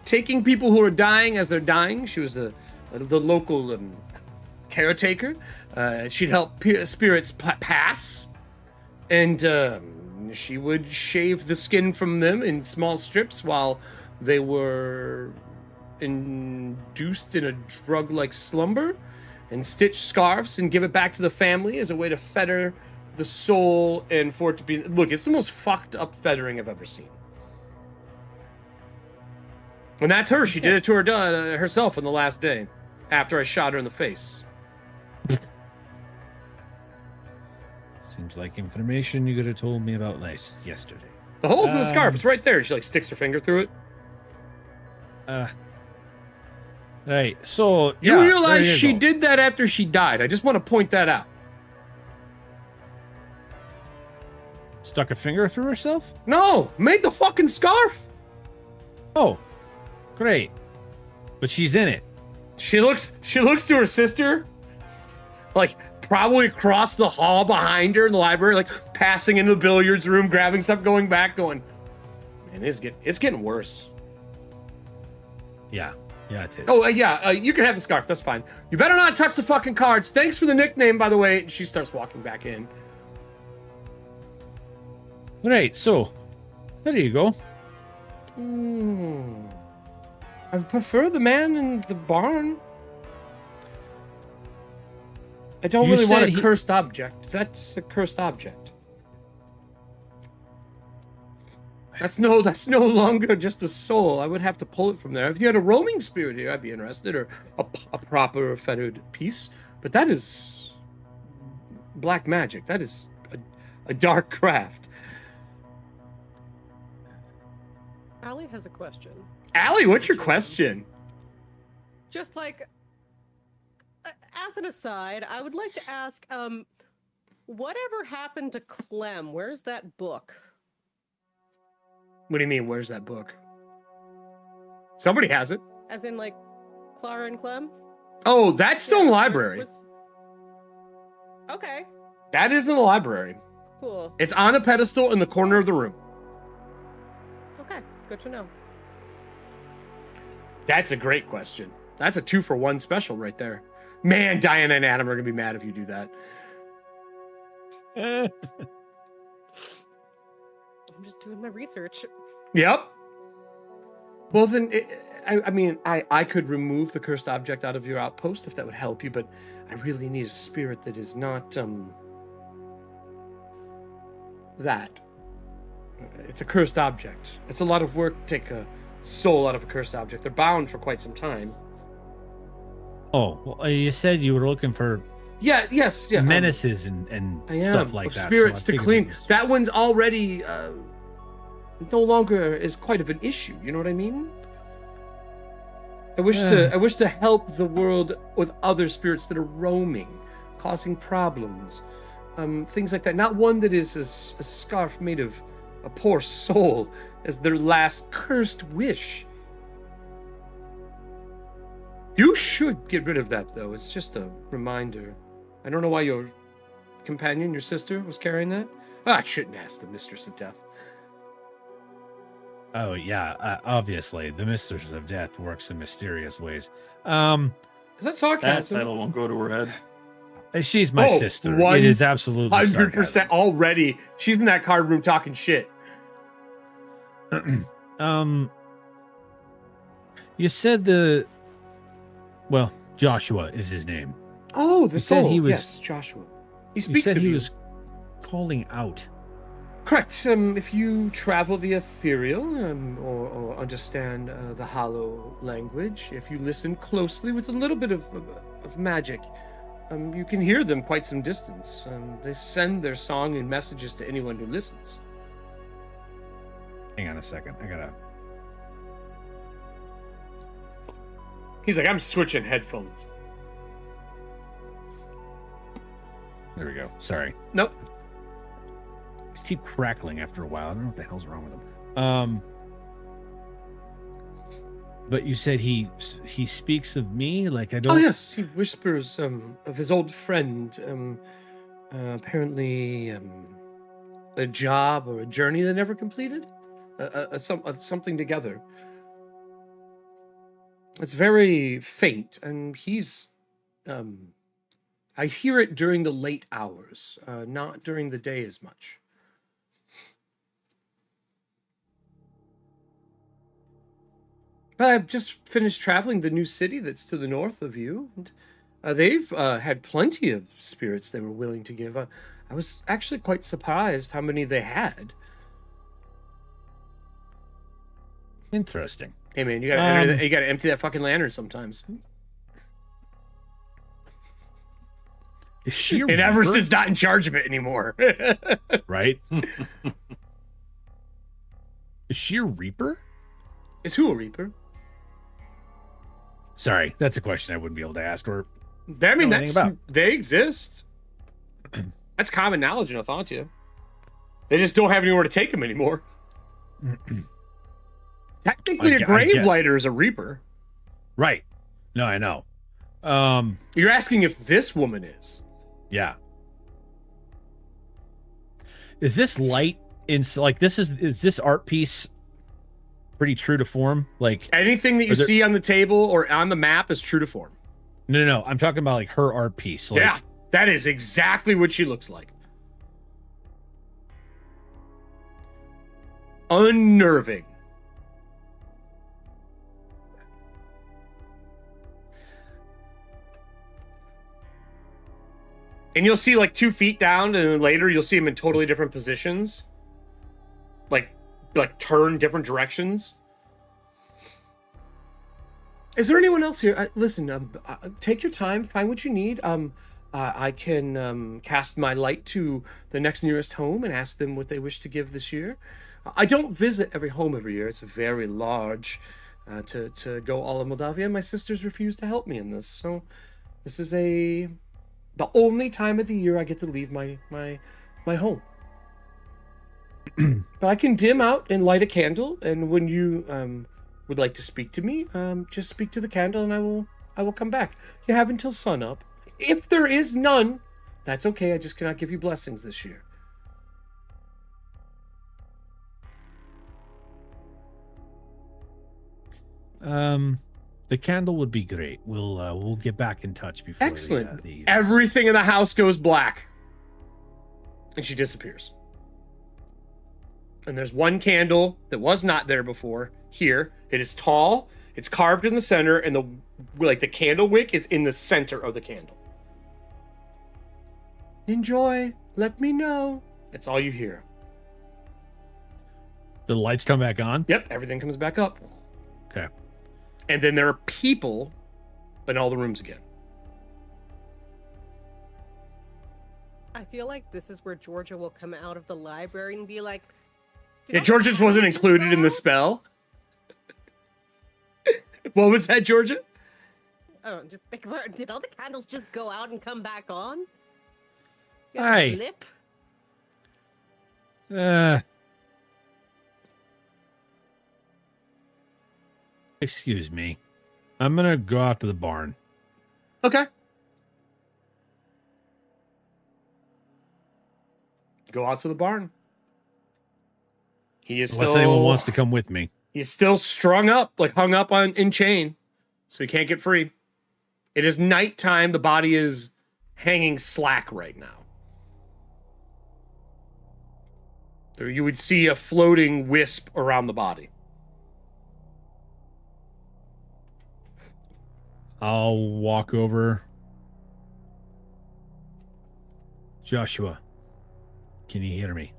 taking people who are dying as they're dying. She was the local caretaker. She'd help spirits pass, and she would shave the skin from them in small strips while they were induced in a drug-like slumber, and stitch scarves and give it back to the family as a way to fetter the soul and for it to be. Look, it's the most fucked up feathering I've ever seen. And that's her. She did it to her herself on the last day after I shot her in the face. Seems like information you could have told me about yesterday. The hole's in the scarf. It's right there. She like sticks her finger through it. Right. So You yeah, realize there you she go. did that after she died. I just want to point that out. Stuck a finger through herself? No, made the fucking scarf. Oh, great. But she's in it. She looks to her sister, like probably across the hall behind her in the library, like passing into the billiards room, grabbing stuff, going back, going, man, it's getting worse. Yeah. Yeah, it is. Oh, yeah, you can have the scarf. That's fine. You better not touch the fucking cards. Thanks for the nickname, by the way. And she starts walking back in. Right, so there you go. I prefer the man in the barn. I don't You really want said a he- cursed object. That's a cursed object. That's no longer just a soul. I would have to pull it from there. If you had a roaming spirit here, I'd be interested, or a proper fettered piece. But that is black magic. That is a dark craft. Allie has a question. Allie, what's your question? Just like, as an aside, I would like to ask, whatever happened to Clem? Where's that book? What do you mean, where's that book? Somebody has it. As in, like, Clara and Clem? Oh, that's still in the library. Okay, That is in the library. cool. It's on a pedestal in the corner of the room. Okay, good to know. That's a great question. That's a 2-for-1 special right there. Man, Diana and Adam are going to be mad if you do that. I'm just doing my research. Yep. Well, then, I mean, I could remove the cursed object out of your outpost if that would help you, but I really need a spirit that is not, that. It's a cursed object. It's a lot of work to take a soul out of a cursed object. They're bound for quite some time. Oh, well, you said you were looking for Yes. menaces and stuff like that. Spirits so to clean. That one's already no longer is quite of an issue. You know what I mean? I wish to help the world with other spirits that are roaming, causing problems, things like that. Not one that is a scarf made of a poor soul as their last cursed wish. You should get rid of that, though. It's just a reminder. I don't know why your companion, your sister, was carrying that. I shouldn't ask the Mistress of Death. Oh, yeah. Obviously, the Mistress of Death works in mysterious ways. Is that That sarcasm? title won't go to her head. She's my sister. It is absolutely 100% already. She's in that card room talking shit. You said Joshua is his name. Oh, the said soul. he was- Yes, Joshua. He You speaks said of he you. was calling out. Correct. If you travel the ethereal or understand the hollow language, if you listen closely with a little bit of magic, you can hear them quite some distance. They send their song and messages to anyone who listens. Hang on a second. I gotta. He's like, I'm switching headphones. There we go. Sorry. Nope. These keep crackling after a while. I don't know what the hell's wrong with them. But you said he speaks of me, like I don't. Oh yes, he whispers of his old friend. Apparently, a job or a journey they never completed. Something together. It's very faint, and he's. I hear it during the late hours, not during the day as much. But I've just finished traveling the new city that's to the north of you, and they've had plenty of spirits they were willing to give. I was actually quite surprised how many they had. Interesting. Hey man, you gotta empty that fucking lantern sometimes. Is she a And reaper? Everson's not in charge of it anymore. Right? Is she a reaper? Is who a reaper? Sorry, that's a question I wouldn't be able to ask. Or I mean, know anything about. they exist. That's common knowledge in Ethauntia. They just don't have anywhere to take them anymore. Technically, a grave guess. lighter is a reaper. right? No, I know. You're asking if this woman is. Yeah. Is this light in like this is this art piece pretty true to form? Like Anything that you see on the table or on the map is true to form. No. I'm talking about like her art piece. Like, Yeah, that is exactly what she looks like. Unnerving. And you'll see like 2 feet down, and then later you'll see them in totally different positions. Like turn different directions. Is there anyone else here? Listen, take your time, find what you need. I can cast my light to the next nearest home and ask them what they wish to give this year. I don't visit every home every year. It's very large to go all of Moldavia. My sisters refuse to help me in this, so this is the only time of the year I get to leave my home. But I can dim out and light a candle, and when you would like to speak to me, just speak to the candle, and I will come back. You have until sun up. If there is none, that's okay. I just cannot give you blessings this year. The candle would be great. We'll get back in touch before. Excellent. Everything in the house goes black, and she disappears. And there's one candle that was not there before here. It is tall. It's carved in the center, and the candle wick is in the center of the candle. Enjoy. Let me know. That's all you hear. The lights come back on? Yep, everything comes back up. Okay. And then there are people in all the rooms again. I feel like this is where Georgia will come out of the library and be like, Yeah, Georgia just wasn't included in the spell. What was that, Georgia? Oh, just think about it. Did all the candles just go out and come back on? Hey. Blip? Excuse me. I'm gonna go out to the barn. Okay. Go out to the barn. He is Unless still, anyone wants to come with me. He's still strung up, like hung up in chain, so he can't get free. It is nighttime. The body is hanging slack right now. There you would see a floating wisp around the body. I'll walk over. Joshua, can you hear me?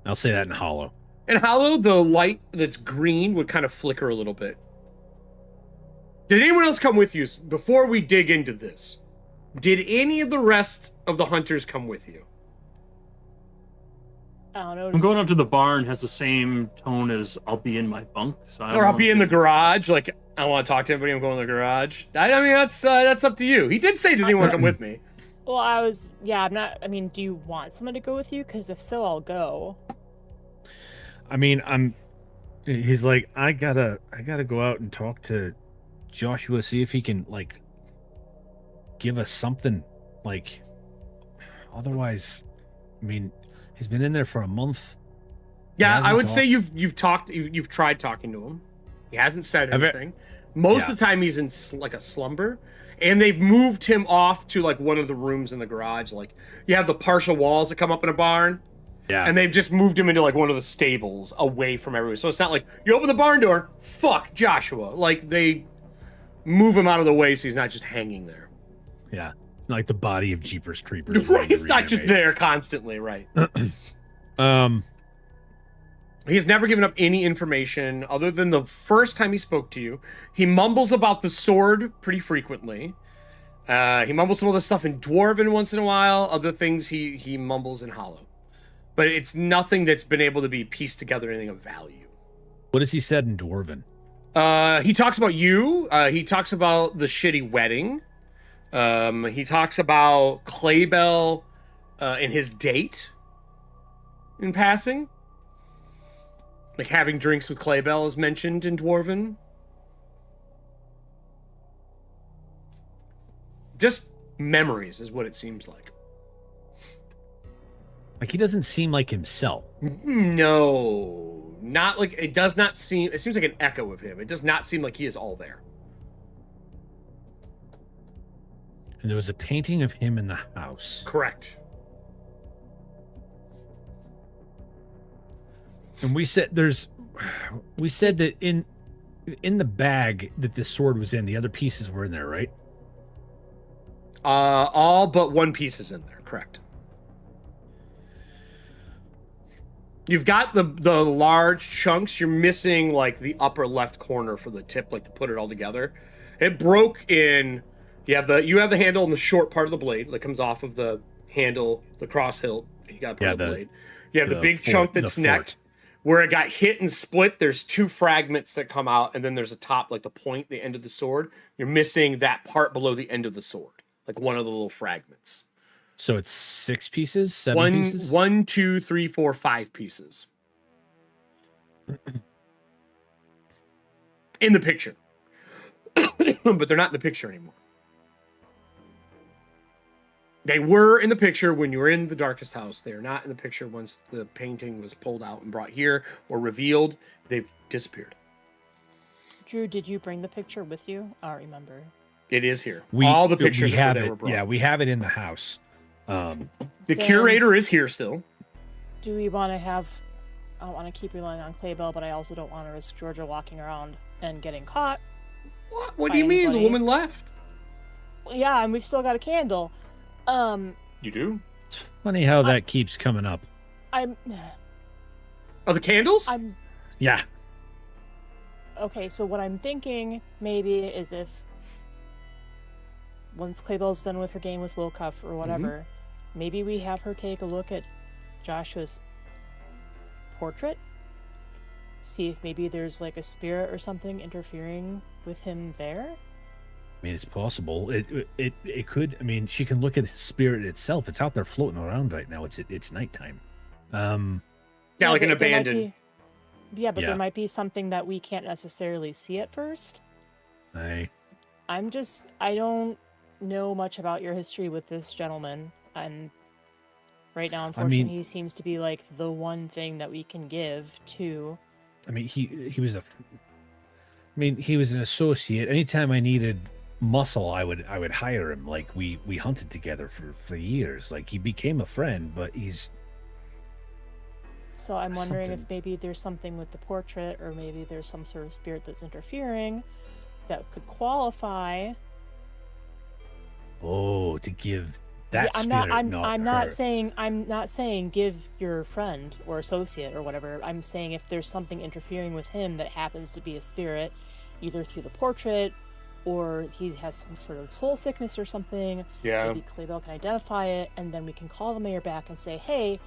I'll say that in hollow. In hollow, the light that's green would kind of flicker a little bit. Did anyone else come with you before we dig into this? Did any of the rest of the hunters come with you? I don't know. I'm going up to the barn has the same tone as I'll be in my bunk. So I don't Or I'll know be if in the it's- garage. Like, I don't want to talk to anybody. I'm going to the garage. I mean, that's up to you. He did say, does anyone come with me? Well, I'm not. I mean, do you want someone to go with you? Because if so, I'll go. I mean, he's like, I gotta go out and talk to Joshua, see if he can, like, give us something. Like, otherwise, I mean, he's been in there for a month. Yeah, I would say you've tried talking to him. He hasn't said anything. Most of the time he's in like a slumber, and they've moved him off to like one of the rooms in the garage. Like, you have the partial walls that come up in a barn. Yeah. And they've just moved him into like one of the stables away from everybody. So it's not like you open the barn door, fuck Joshua. Like, they move him out of the way so he's not just hanging there. Yeah. It's not like the body of Jeepers Creepers. Right, it's not just there constantly, right? He's never given up any information other than the first time he spoke to you. He mumbles about the sword pretty frequently. He mumbles some other stuff in Dwarven once in a while. Other things he mumbles in Hollow. But it's nothing that's been able to be pieced together, anything of value. What has he said in Dwarven? He talks about you. He talks about the shitty wedding. He talks about Claybell and his date in passing. Like, having drinks with Claybell is mentioned in Dwarven. Just memories is what it seems like. Like, he doesn't seem like himself. No, not like, it does not seem, it seems like an echo of him. It does not seem like he is all there. And there was a painting of him in the house. Correct. And we said that in the bag that this sword was in, the other pieces were in there, right? All but one piece is in there, correct. You've got the large chunks. You're missing like the upper left corner for the tip, like to put it all together. It broke in. You have the handle and the short part of the blade that comes off of the handle, the cross hilt. You got to put the blade. You have the big chunk that's necked. Where it got hit and split, there's two fragments that come out, and then there's a top, like the point, the end of the sword. You're missing that part below the end of the sword, like one of the little fragments. So it's 6 pieces, 7 pieces? 1, 2, 3, 4, 5 pieces. In the picture. But they're not in the picture anymore. They were in the picture when you were in the darkest house. They are not in the picture once the painting was pulled out and brought here or revealed. They've disappeared. Drew, did you bring the picture with you? I don't remember. It is here. All the pictures we have that it. were brought. Yeah, we have it in the house. The curator is here still. Do we want to have I don't want to keep relying on Claybell, but I also don't want to risk Georgia walking around and getting caught. What do you mean? The woman left. Yeah, and we've still got a candle. You do? It's funny how that keeps coming up. Oh, the candles? Yeah. Okay, so what I'm thinking maybe is if once Claybell's done with her game with Wilcuff or whatever, maybe we have her take a look at Joshua's portrait, see if maybe there's like a spirit or something interfering with him there. I mean, it's possible. It could. I mean, she can look at the spirit itself. It's out there floating around right now. It's nighttime. Yeah, like an abandoned. There might be something that we can't necessarily see at first. I don't know much about your history with this gentleman, and right now, unfortunately, he seems to be like the one thing that we can give to. I mean, he was an associate. Anytime I needed muscle, I would hire him. Like we hunted together for years. Like he became a friend, but he's. So I'm wondering if maybe there's something with the portrait, or maybe there's some sort of spirit that's interfering that could qualify. Oh, to give that I'm spirit. I'm not saying give your friend or associate or whatever. I'm saying if there's something interfering with him that happens to be a spirit, either through the portrait or he has some sort of soul sickness or something. Yeah. Maybe Claybell can identify it, and then we can call the mayor back and say, hey,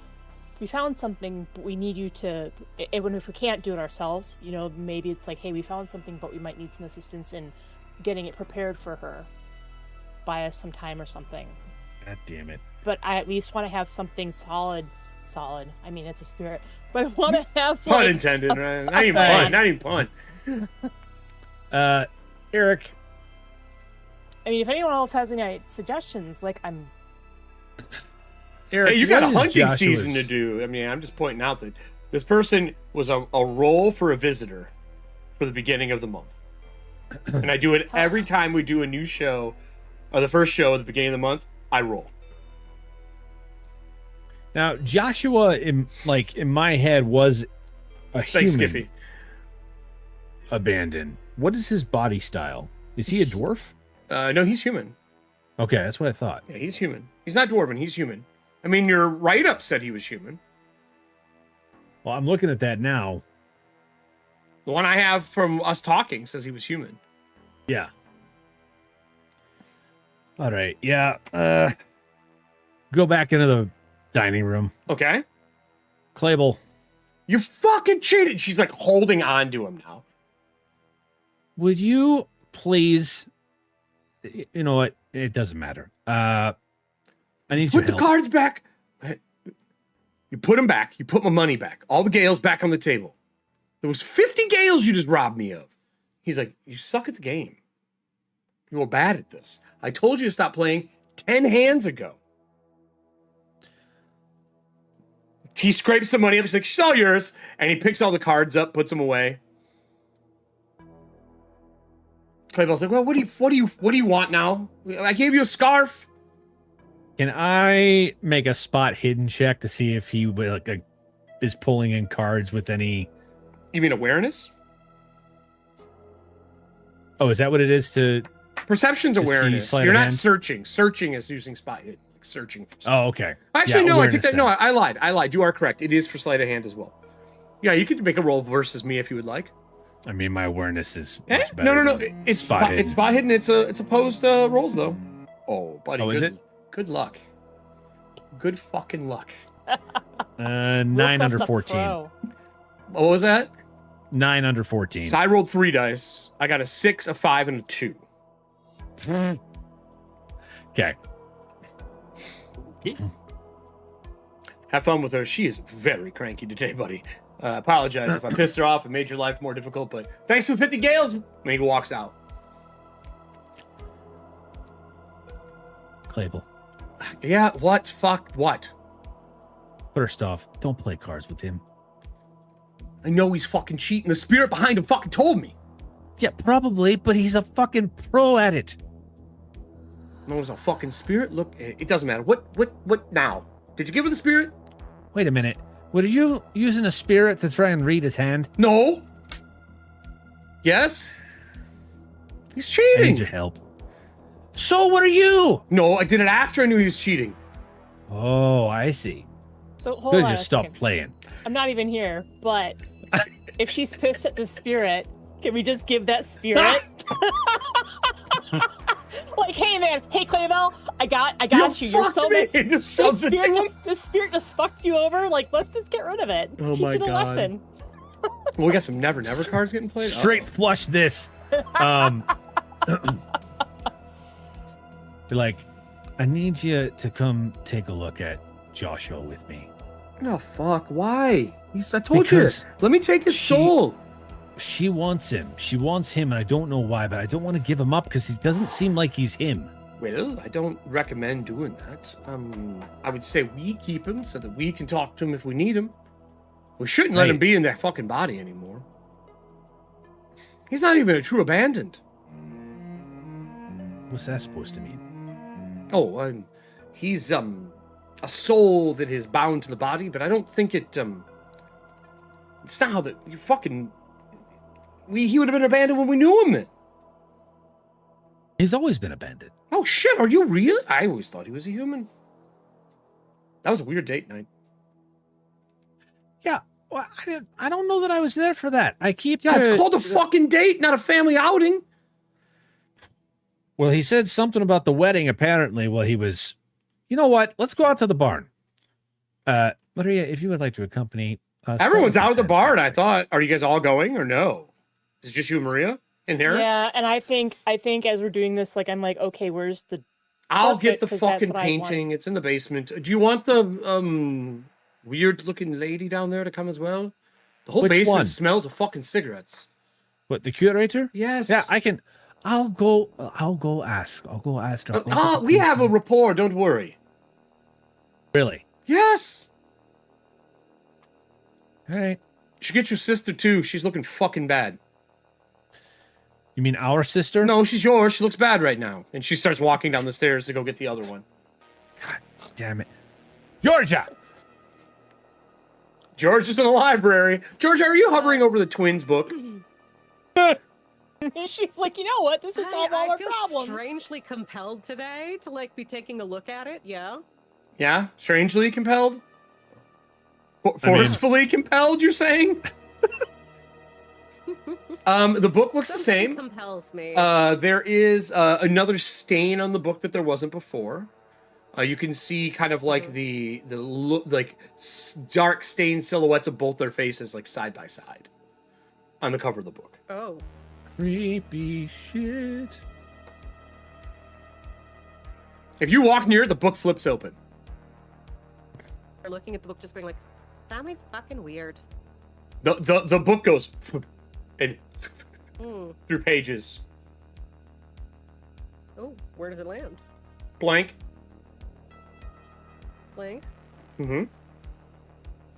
we found something, but we need you to, even if we can't do it ourselves, maybe it's like, hey, we found something, but we might need some assistance in getting it prepared for her. Buy us some time or something. God damn it. But I at least want to have something solid. I mean, it's a spirit, but I want to have pun intended, right? Not even pun. Eric. I mean, if anyone else has any suggestions, Eric, hey, you got a hunting season to do. I mean, I'm just pointing out that this person was a role for a visitor for the beginning of the month. And I do it every time we do a new show, or the first show at the beginning of the month, I roll. Now, Joshua, in my head, was a Thanks, human Skiffy. abandoned. What is his body style? Is he a dwarf? No, he's human. Okay, that's what I thought. Yeah, he's human. He's not dwarven, he's human. I mean, your write-up said he was human. Well, I'm looking at that now. The one I have from us talking says he was human. Yeah. All right. Yeah. Go back into the dining room. Okay. Claybell. You fucking cheated. She's like holding on to him now. Would you please? You know what? It doesn't matter. I need put your the help. cards back. You put them back. You put my money back. All the gales back on the table. There was 50 gales you just robbed me of. He's like, you suck at the game. You were bad at this. I told you to stop playing 10 hands ago. He scrapes the money up. He's like, she's all yours. And he picks all the cards up, puts them away. Claybell's like, well, what do you want now? I gave you a scarf. Can I make a spot hidden check to see if he is pulling in cards with any? You mean awareness? Oh, is that what it is to? Perception's to awareness. You're not searching. Searching is using spot hidden. Like searching for something. Oh, okay. Actually, yeah, no, I take that. Then. No, I lied. You are correct. It is for sleight of hand as well. Yeah, you could make a roll versus me if you would like. I mean, my awareness is much better. No. It's spot hidden. It's opposed rolls though. Oh, buddy. Oh, is it? Good luck. Good fucking luck. 9 under 14. What was that? 9 under 14. So I rolled 3 dice. I got a 6, a 5, and a 2. Okay. Have fun with her. She is very cranky today, buddy. Apologize if I pissed her off and made your life more difficult, but thanks for the 50 gales. And he walks out. Claybell. Yeah, what? Fuck, what? First off, don't play cards with him. I know he's fucking cheating. The spirit behind him fucking told me. Yeah, probably, but he's a fucking pro at it. No, it was a fucking spirit. Look, it doesn't matter. What now? Did you give her the spirit? Wait a minute. Were you using a spirit to try and read his hand? No. Yes. He's I cheating. need your help. So were you? No, I did it after I knew he was cheating. Oh, I see. So hold Could on. just a stop second. playing. I'm not even here, but if she's pissed at the spirit, can we just give that spirit? Like, hey man, hey Claybell, I got you. You're fucked so me. bad. Just shoves it to him. This spirit just fucked you over. Like, let's just get rid of it. Oh Teach my it a God. lesson. Well, we got some Never Never cards getting played. Straight flush this. Be like, I need you to come take a look at Joshua with me. No, fuck. Why? I told Because you. Let me take his soul. She wants him. She wants him, and I don't know why, but I don't want to give him up because he doesn't seem like he's him. Well, I don't recommend doing that. I would say we keep him so that we can talk to him if we need him. We shouldn't let him be in that fucking body anymore. He's not even a true abandoned. What's that supposed to mean? Oh, he's a soul that is bound to the body, but I don't think it's not how that you fucking. He would have been abandoned when we knew him. Then. He's always been abandoned. Oh shit! Are you real? I always thought he was a human. That was a weird date night. Yeah, well, I don't know that I was there for that. I keep. Yeah, it's called a fucking date, not a family outing. Well, he said something about the wedding. Apparently, while he was. You know what? Let's go out to the barn. Maria, if you would like to accompany us. Everyone's that would out be at the barn. I fantastic. thought. Are you guys all going or no? Is it just you and Maria in here? Yeah, and I think as we're doing this, like, I'm like, okay, where's the? I'll Portrait, get the 'cause that's fucking what I want. painting. It's in the basement. Do you want the weird looking lady down there to come as well? The whole Which basement one? smells of fucking cigarettes. What, the curator? Yes. Yeah, I can. I'll go ask. I'll go ask her. We have a rapport. Don't worry. Really? Yes. All right. You should get your sister too. She's looking fucking bad. You mean our sister? No, she's yours. She looks bad right now. And she starts walking down the stairs to go get the other one. God damn it. Georgia! George is in the library. George, are you hovering over the twins book? She's like, you know what? This will solve all I our feel problems. strangely compelled today to like be taking a look at it. Yeah. Yeah? Strangely compelled? Forcefully compelled, you're saying? The book looks the Something same. compels me. There is another stain on the book that there wasn't before. You can see kind of like the dark stained silhouettes of both their faces, like side by side, on the cover of the book. Oh. Creepy shit. If you walk near it, the book flips open. Or looking at the book, just being like, family's fucking weird. The book goes and Hmm. through pages. Oh, where does it land? Blank. Blank. Mm-hmm.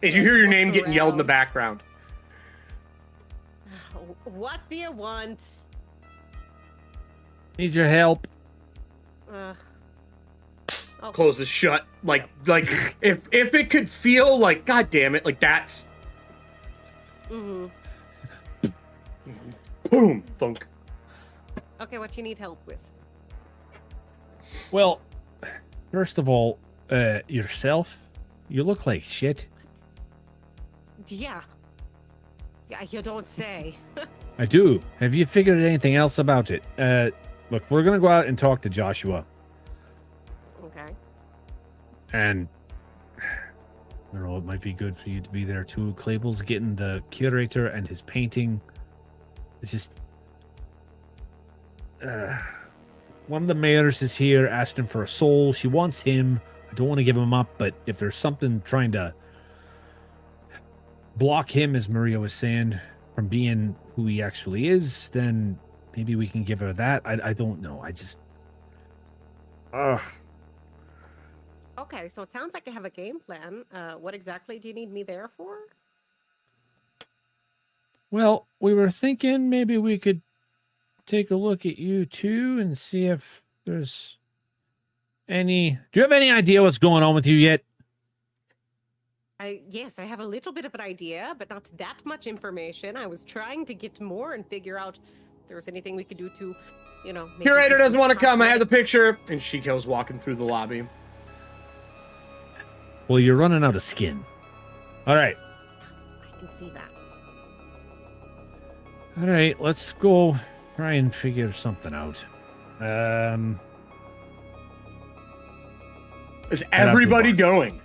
As you hear your name Looks getting yelled in the around. background. What do you want? Need your help. I'll Closes shut. Like if it could feel like, god damn it, like that's Mm-hmm. boom, thunk. Okay, what you need help with? Well, first of all, yourself, you look like shit. Yeah. Yeah, you don't say. I do. Have you figured anything else about it? Look, we're gonna go out and talk to Joshua, Okay. and I don't know. It might be good for you to be there too. Clayble's getting the curator and his painting. It's just one of the mayors is here asking for a soul. She wants him. I don't want to give him up, but if there's something trying to block him, as Maria was saying, from being who he actually is, then maybe we can give her that. I don't know. I just Okay, so it sounds like you have a game plan. What exactly do you need me there for? Well, we were thinking maybe we could take a look at you too and see if there's any. Do you have any idea what's going on with you yet? Yes, I have a little bit of an idea, but not that much information. I was trying to get more and figure out if there was anything we could do to, you know. Make Curator doesn't want to come. I have the cosmetic. picture. And she goes walking through the lobby. Well, you're running out of skin. All right. I can see that. All right, let's go try and figure something out. Is everybody going?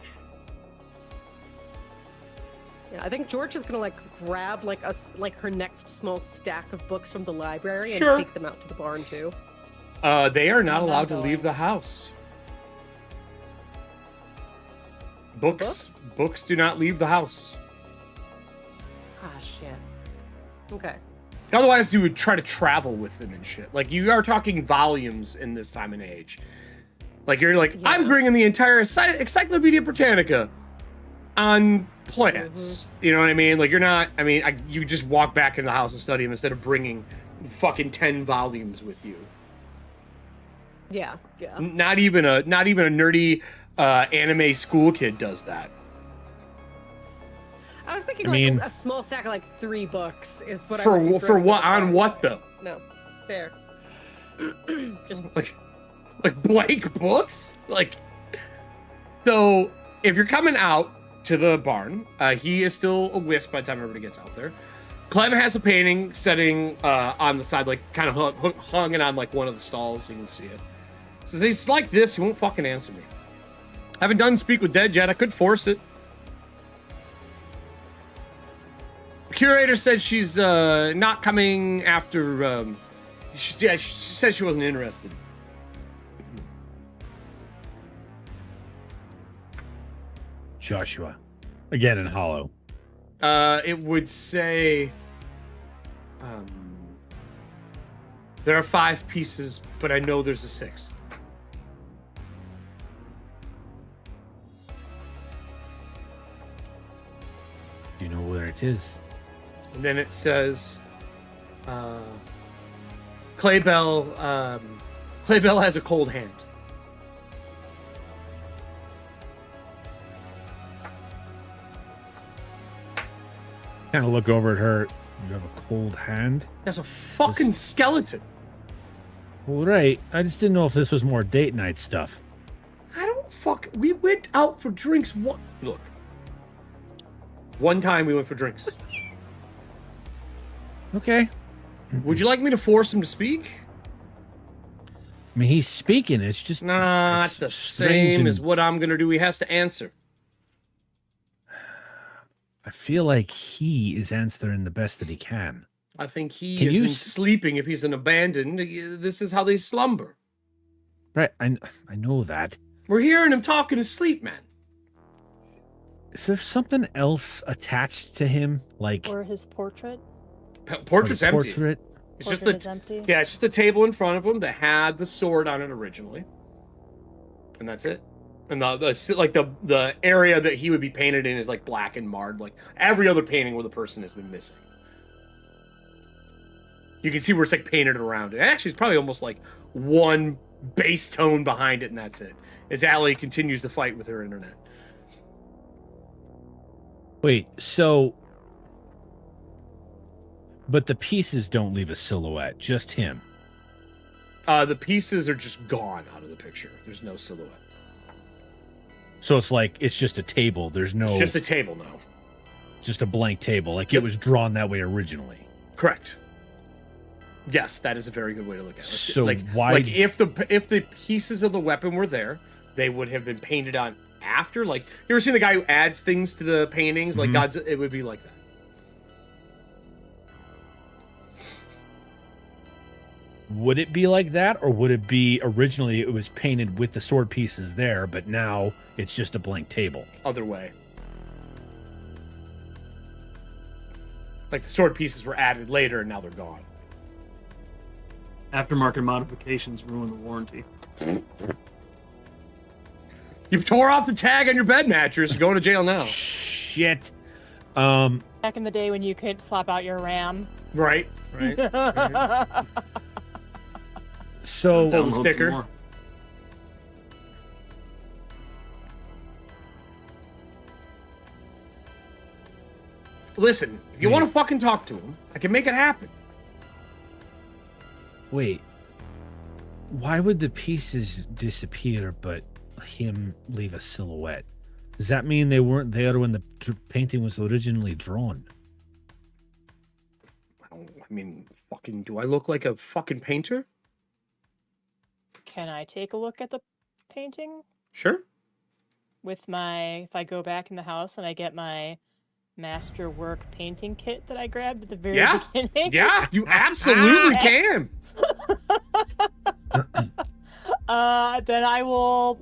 Yeah, I think George is gonna like grab like her next small stack of books from the library Sure. and take them out to the barn too. They are not I'm not allowed to going. leave the house. Books do not leave the house. Ah, shit. Okay. Otherwise, you would try to travel with them and shit. Like, you are talking volumes in this time and age. Like, you're like, Yeah. I'm bringing the entire Encyclopedia Britannica on plants. You know what I mean? Like, you're not, you just walk back into the house and study them instead of bringing fucking 10 volumes with you. Yeah. Yeah. Not even a nerdy anime school kid does that. I was thinking I mean- a small stack of like 3 books is what I For would be for throwing what? to the On barn. what though? No. Fair. Just Like blank books? Like, so if you're coming out to the barn, he is still a wisp by the time everybody gets out there. Clem has a painting setting on the side, like kind of hung it on like one of the stalls so you can see it. So he's like this, he won't fucking answer me. Haven't done Speak with Dead yet, I could force it. Curator said she's not coming after. She said she wasn't interested. Joshua. Again in hollow. It would say. There are 5 pieces, but I know there's a 6th. Do you know where it is? And then it says, Claybell has a cold hand. Kind of look over at her. You have a cold hand? That's a fucking skeleton. All right. I just didn't know if this was more date night stuff. We went out for drinks. Look. One time we went for drinks. Okay. Would you like me to force him to speak? I mean, he's speaking. It's just Not it's the strange same and- as what I'm gonna do. He has to answer. I feel like he is answering the best that he can. I think he Can you isn't s- sleeping if he's an abandoned. This is how they slumber. Right. I know that. We're hearing him talking his sleep, man. Is there something else attached to him? Like Or his portrait. Portrait's a empty. portrait? It's just Portrait is the empty. yeah, it's just a table in front of him that had the sword on it originally, and that's it. And the area that he would be painted in is like black and marred, like every other painting where the person has been missing. You can see where it's like painted around it. Actually, it's probably almost like one base tone behind it, and that's it. As Allie continues to fight with her internet. Wait, so but the pieces don't leave a silhouette, just him. The pieces are just gone out of the picture. There's no silhouette. So it's like it's just a table. There's no It's just a table now. just a blank table. Like it was drawn that way originally. Correct. Yes, that is a very good way to look at it. So like, why- like if the pieces of the weapon were there, they would have been painted on after. Like, you ever seen the guy who adds things to the paintings? Like Mhm. it would be like that. Would it be like that, or would it be originally it was painted with the sword pieces there, but now it's just a blank table? Other way. Like the sword pieces were added later and now they're gone. Aftermarket modifications ruin the warranty. You tore off the tag on your bed mattress. You're going to jail now. Shit. Back in the day when you could swap out your RAM. Right. Right. So Hold the Download some sticker. more. Listen, if you want to fucking talk to him, I can make it happen. Wait. Why would the pieces disappear, but him leave a silhouette? Does that mean they weren't there when the painting was originally drawn? I mean, fucking, do I look like a fucking painter? Can I take a look at the painting? Sure. With if I go back in the house and I get my masterwork painting kit that I grabbed at the very beginning. Yeah, you absolutely can. Then I will.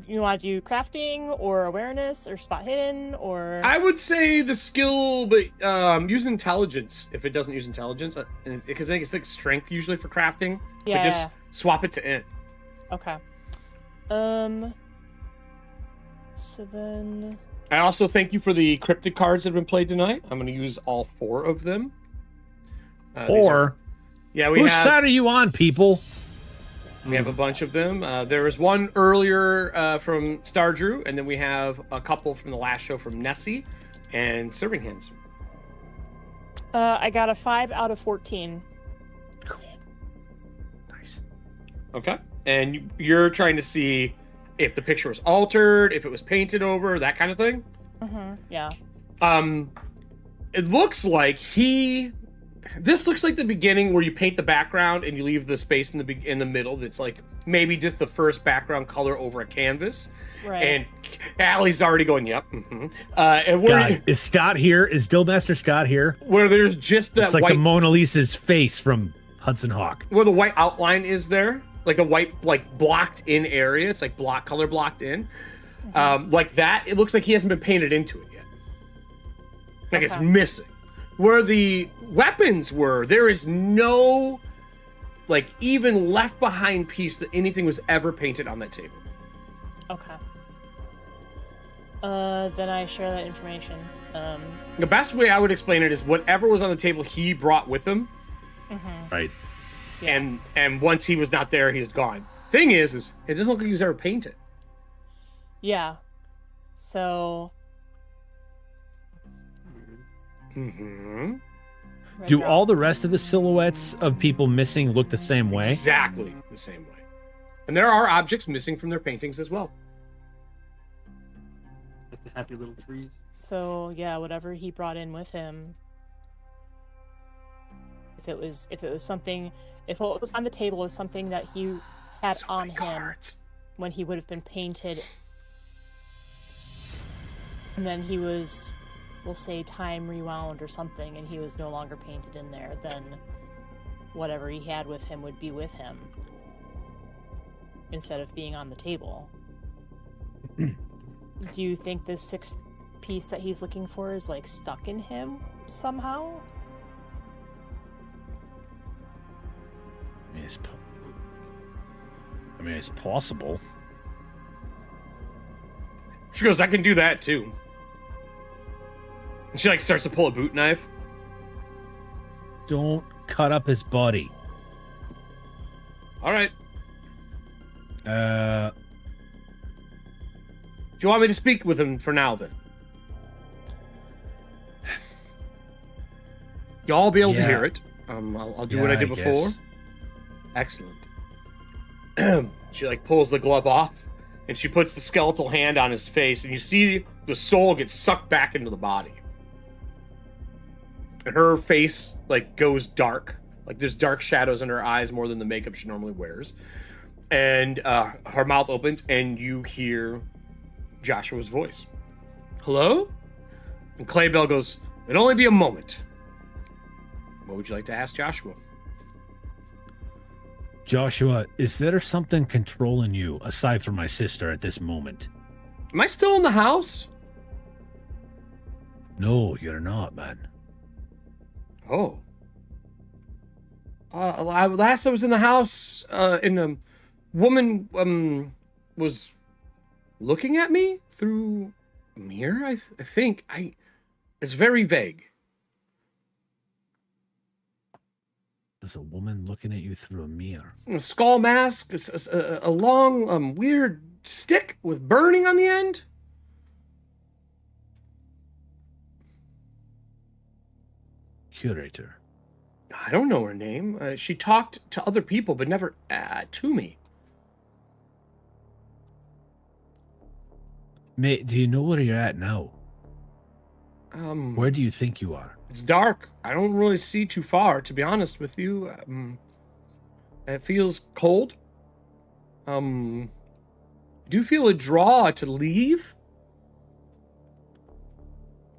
You want to do crafting or awareness or spot hidden or? I would say the skill, but use intelligence if it doesn't use intelligence, because I think it's like strength usually for crafting. Yeah. But just swap it to int. Okay. So then. I also thank you for the cryptic cards that have been played tonight. I'm going to use all 4 of them. Yeah, we Whose have. side are you on, people? We have a bunch of them. There was one earlier from Star Drew, and then we have a couple from the last show from Nessie and Serving Hands. I got a 5 out of 14. Cool. Nice. Okay. And you're trying to see if the picture was altered, if it was painted over, that kind of thing? Mm-hmm. Yeah. It looks like this looks like the beginning where you paint the background and you leave the space in the middle that's like maybe just the first background color over a canvas. Right. And Allie's already going, yep. Mm-hmm. And where is Scott here? Is Guildmaster Scott here? Where there's just that it's like white, the Mona Lisa's face from Hudson Hawk. where the white outline is there, like the white, like blocked in area. It's like color blocked in. Like that, it looks like he hasn't been painted into it yet. Like it's missing. Where the weapons were, there is no, like, even left behind piece that anything was ever painted on that table. Okay. Then I share that information. The best way I would explain it is whatever was on the table he brought with him. Mm-hmm. Right. Yeah. And once he was not there, he was gone. Thing is it doesn't look like he was ever painted. Yeah. So. Mm-hmm. Do all the rest of the silhouettes of people missing look the same way? Exactly the same way. And there are objects missing from their paintings as well. Like the happy little trees. So yeah, whatever he brought in with him. If it was something, if what was on the table was something that he had So on many him cards. when he would have been painted, and then he was, we'll say, time rewound or something, and he was no longer painted in there, then whatever he had with him would be with him instead of being on the table. Do you think this 6th piece that he's looking for is like stuck in him somehow? I mean, it's possible. She goes, I can do that too. And she like starts to pull a boot knife. Don't cut up his body. All right. Uh, Do you want me to speak with him for now then? Y'all be able to Yeah. hear it. I'll do what I did before. guess. Excellent. She like pulls the glove off and she puts the skeletal hand on his face and you see the soul get sucked back into the body. And her face like goes dark. Like there's dark shadows in her eyes more than the makeup she normally wears. And her mouth opens and you hear Joshua's voice. Hello? And Claybell goes, it'll only be a moment. What would you like to ask Joshua? Joshua, is there something controlling you aside from my sister at this moment? Am I still in the house? No, you're not, man. Oh. Last I was in the house, and a woman was looking at me through a mirror. I think it's very vague. There's a woman looking at you through a mirror. A skull mask, a long, weird stick with burning on the end. curator? I don't know her name. She talked to other people, but never to me. Mate, do you know where you're at now? Where do you think you are? It's dark. I don't really see too far, to be honest with you. It feels cold. I do feel a draw to leave.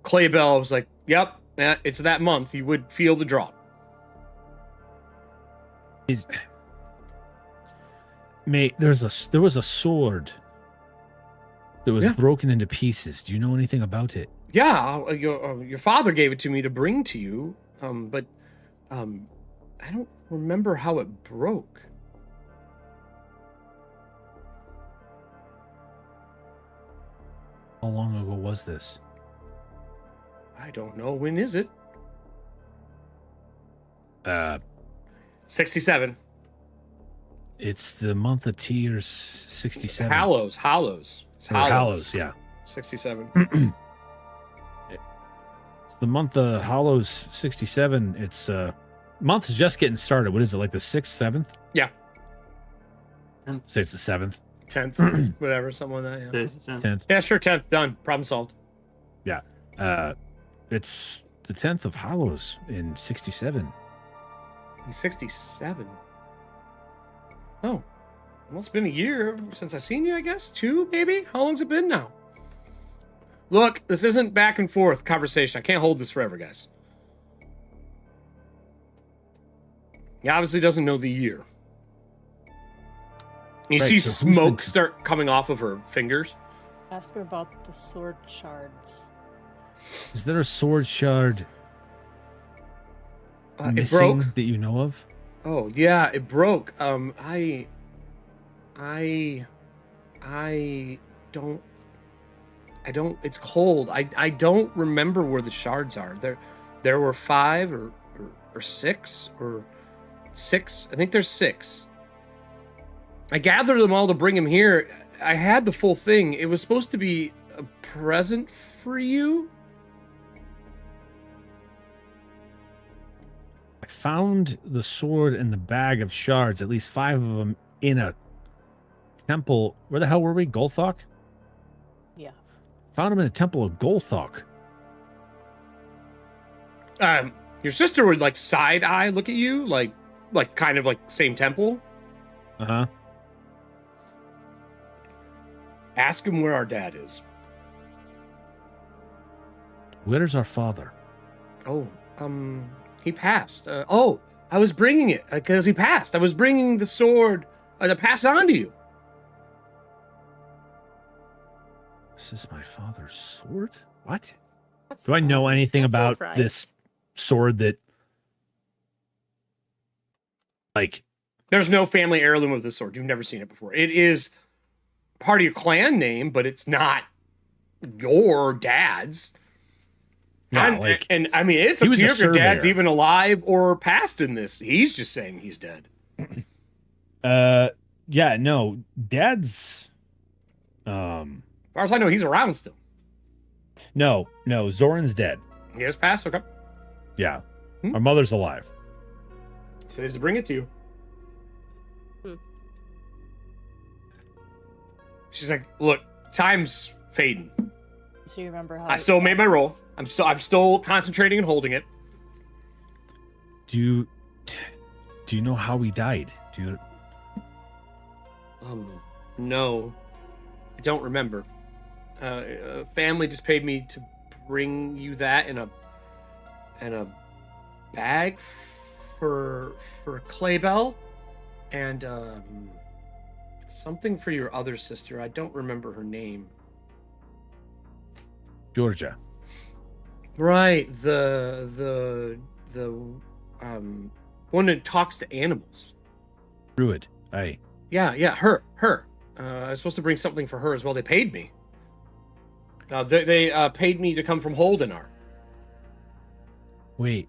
Claybell was like, yep, it's that month. You would feel the draw. Mate, there was a sword that was broken into pieces. Do you know anything about it? Yeah, your father gave it to me to bring to you, but I don't remember how it broke. How long ago was this? I don't know. When is it? 67. It's the month of tears, 67. Hallows. It's Hallows, yeah. 67. It's the month of Hallows, 67. It's month is just getting started. What is it, like the 6th, 7th? Yeah. Say it's the 7th. 10th, whatever, something like that. Yeah. 10th. Yeah, sure. 10th. Done. Problem solved. Yeah. It's the 10th of Hallows in 67. In 67. Oh. Well, it's been a year since I've seen you, I guess. 2, maybe? How long's it been now? Look, this isn't back and forth conversation. I can't hold this forever, guys. He obviously doesn't know the year. You see smoke start coming off of her fingers. Ask her about the sword shards. Is there a sword shard It missing broke. that you know of? Oh, yeah, it broke. I don't, it's cold. I don't remember where the shards are. There were 5 or 6 or 6. I think there's 6. I gathered them all to bring him here. I had the full thing. It was supposed to be a present for you. I found the sword and the bag of shards, at least 5 of them, in a temple. Where the hell were we? Golthok? Yeah. Found them in a temple of Golthok. Your sister would like side eye look at you, like kind of like same temple. Uh-huh. Ask him where our dad is. Where's our father? Oh, he passed. I was bringing it because he passed. I was bringing the sword to pass it on to you. This is my father's sword? What? That's Do I know anything that's about right. this sword that, like... There's no family heirloom of this sword. You've never seen it before. It is part of your clan name, but it's not your dad's. Yeah, and I mean, it's he up was to a you if your dad's surveyor. even alive or passed in this. He's just saying he's dead. Yeah, no, Dad's, As far as I know, he's around still. no, Zoran's dead. He has passed. Okay. Yeah, Hmm? our mother's alive. He says to bring it to you. She's like, look, time's fading. So you remember how I still made my roll. I'm still concentrating and holding it. Do you know how he died? Do you? No, I don't remember. Family just paid me to bring you that in a bag for Claybell, and something for your other sister. I don't remember her name. Georgia. Right, the one that talks to animals. Druid. Aye. Yeah, her. I was supposed to bring something for her as well. They paid me. They paid me to come from Holdenar. Wait,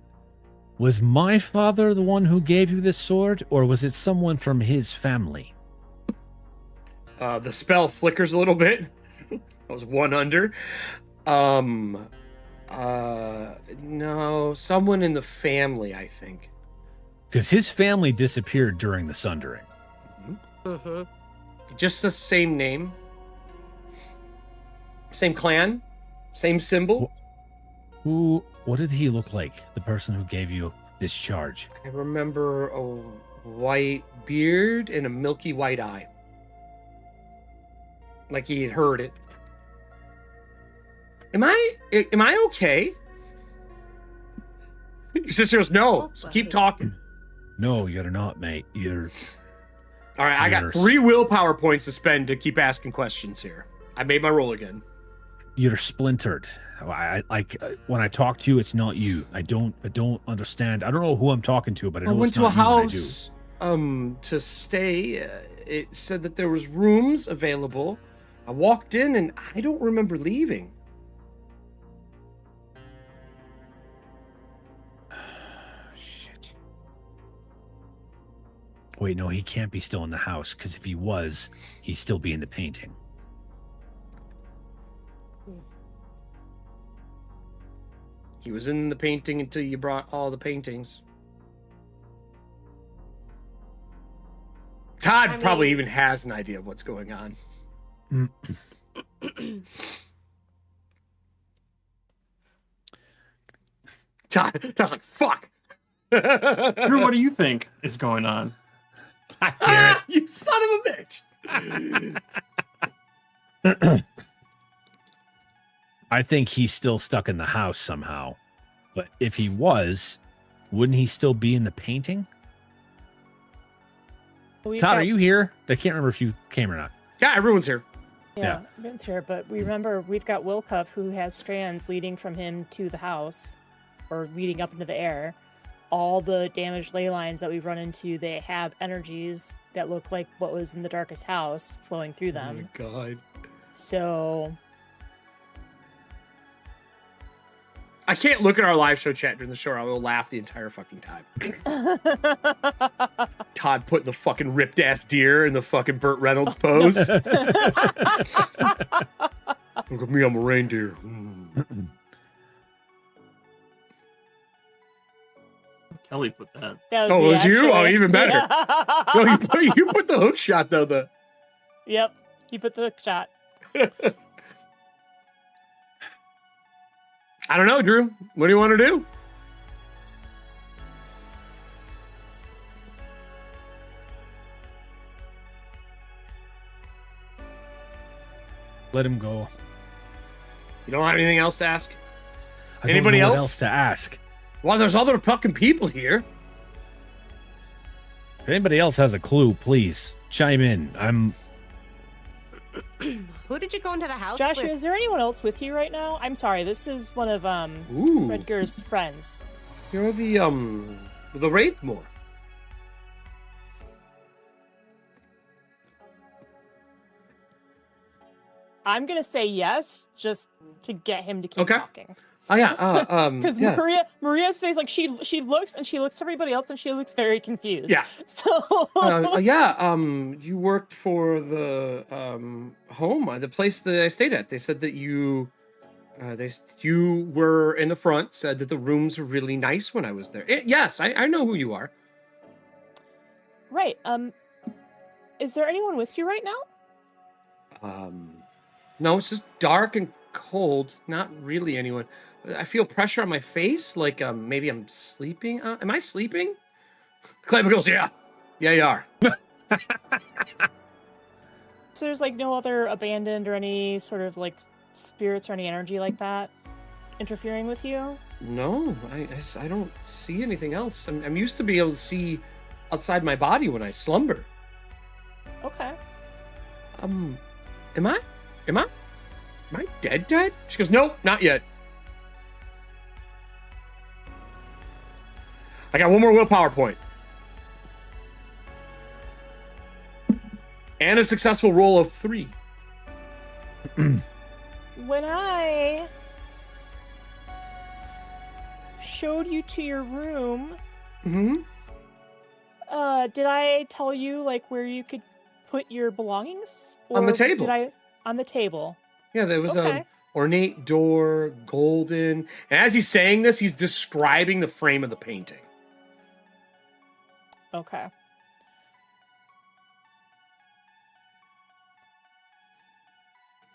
was my father the one who gave you this sword, or was it someone from his family? The spell flickers a little bit. I was one under. No, someone in the family, I think. Because his family disappeared during the Sundering. Mm-hmm. Just the same name, same clan, same symbol. What did he look like? The person who gave you this charge? I remember a white beard and a milky white eye. Like he had heard it. Am I okay? Your sister goes, no, so keep talking. No, you're not, mate. You're... All right, I got 3 willpower points to spend to keep asking questions here. I made my roll again. You're splintered. When I talk to you, it's not you. I don't understand. I don't know who I'm talking to, but I know went it's to not a you when I house to stay. It said that there was rooms available. I walked in and I don't remember leaving. Shit. Wait, no, he can't be still in the house, because if he was, he'd still be in the painting. He was in the painting until you brought all the paintings. Todd probably even has an idea of what's going on. Todd's like, fuck. Drew, what do you think is going on? Damn it. You son of a bitch. I think he's still stuck in the house somehow. But if he was, wouldn't he still be in the painting? Todd, are you here? I can't remember if you came or not. Yeah, everyone's here. Yeah, everyone's here, but we remember we've got Wilcup who has strands leading from him to the house, or leading up into the air. All the damaged ley lines that we've run into, they have energies that look like what was in the darkest house flowing through them. Oh my god. So... I can't look at our live show chat during the show or I will laugh the entire fucking time. Todd putting the fucking ripped ass deer in the fucking Burt Reynolds pose. Look at me, I'm a reindeer. Kelly put that. That was Oh, me, it was you? actually. Oh, even better. Yeah. No, you put the hook shot though. Yep, he put the hook shot. I don't know, Drew. What do you want to do? Let him go. You don't have anything else to ask? I don't Anybody know what else? else to ask? Well, there's other fucking people here. If anybody else has a clue, please chime in. Who did you go into the house Joshua, with? is there anyone else with you right now? I'm sorry, this is one of Ooh. Redger's friends. You're the Wraithmore. I'm gonna say yes, just to get him to keep talking. Oh yeah. Because yeah. Maria's face, like she looks and she looks to everybody else and she looks very confused. Yeah. So you worked for the home, the place that I stayed at. They said that you were in the front. Said that the rooms were really nice when I was there. Yes, I know who you are. Right. Is there anyone with you right now? No, it's just dark and cold. Not really anyone. I feel pressure on my face, like maybe I'm sleeping. Am I sleeping? Clayman goes, yeah, you are. So there's like no other abandoned or any sort of like spirits or any energy like that interfering with you? No, I don't see anything else. I'm used to be able to see outside my body when I slumber. Okay. Am I dead? She goes, nope, not yet. I got one more willpower point. And a successful roll of 3. When I showed you to your room, Mm-hmm. Did I tell you like where you could put your belongings? On the table. On the table. Yeah, there was Okay. Ornate door, golden. And as he's saying this, he's describing the frame of the painting. Okay.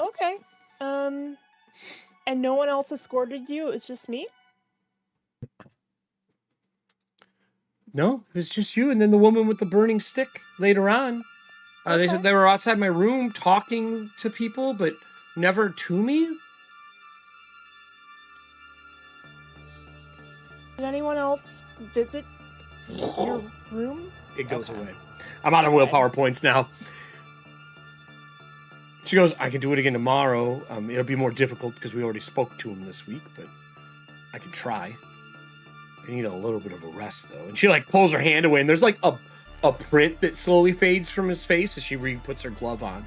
Okay. And no one else escorted you? It's just me? No, it was just you and then the woman with the burning stick later on. They said they were outside my room talking to people, but never to me. Did anyone else visit your room? It goes away. I'm out of willpower points now. She goes, I can do it again tomorrow. It'll be more difficult because we already spoke to him this week, but I can try. I need a little bit of a rest, though. And she, like, pulls her hand away, and there's, like, a print that slowly fades from his face as she puts her glove on.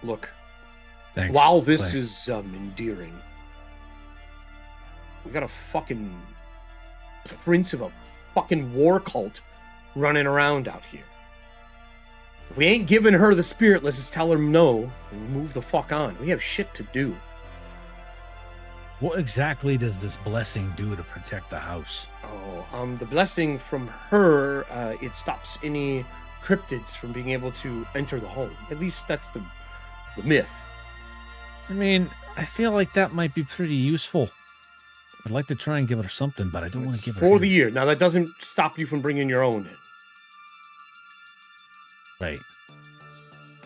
Look, Thanks. while this is endearing, we got a fucking prince of a fucking war cult running around out here. If we ain't giving her the spirit, let's just tell her no and move the fuck on. We have shit to do. What exactly does this blessing do to protect the house? Oh, the blessing from her, it stops any cryptids from being able to enter the home. At least that's the myth. I mean, I feel like that might be pretty useful. I'd like to try and give her something, but I don't want to give her for the year. Now, that doesn't stop you from bringing your own in. Right.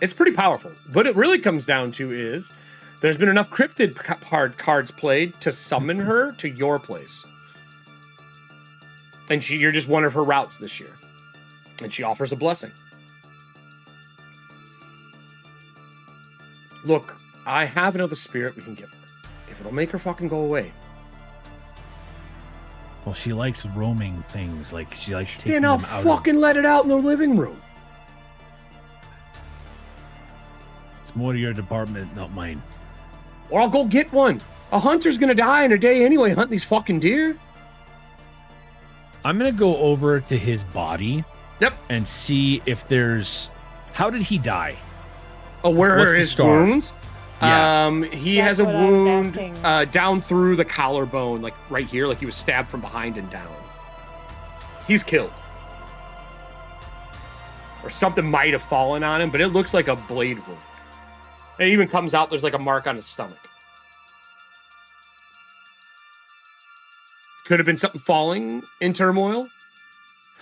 It's pretty powerful. What it really comes down to is there's been enough cryptid cards played to summon her to your place. And you're just one of her routes this year. And she offers a blessing. Look, I have another spirit we can give her. If it'll make her fucking go away. Well, she likes roaming things. Like, she likes taking Then I'll them out. fucking let it out in the living room. It's more your department, not mine. Or I'll go get one. A hunter's gonna die in a day anyway, hunting these fucking deer. I'm going to go over to his body. Yep. And see if there's... How did he die? Oh, where What's are the his scar? wounds? Yeah. He That's has a what I was wound asking. down through the collarbone, like right here, like he was stabbed from behind and down. He's killed. Or something might have fallen on him, but it looks like a blade wound. It even comes out, there's like a mark on his stomach. Could have been something falling in turmoil.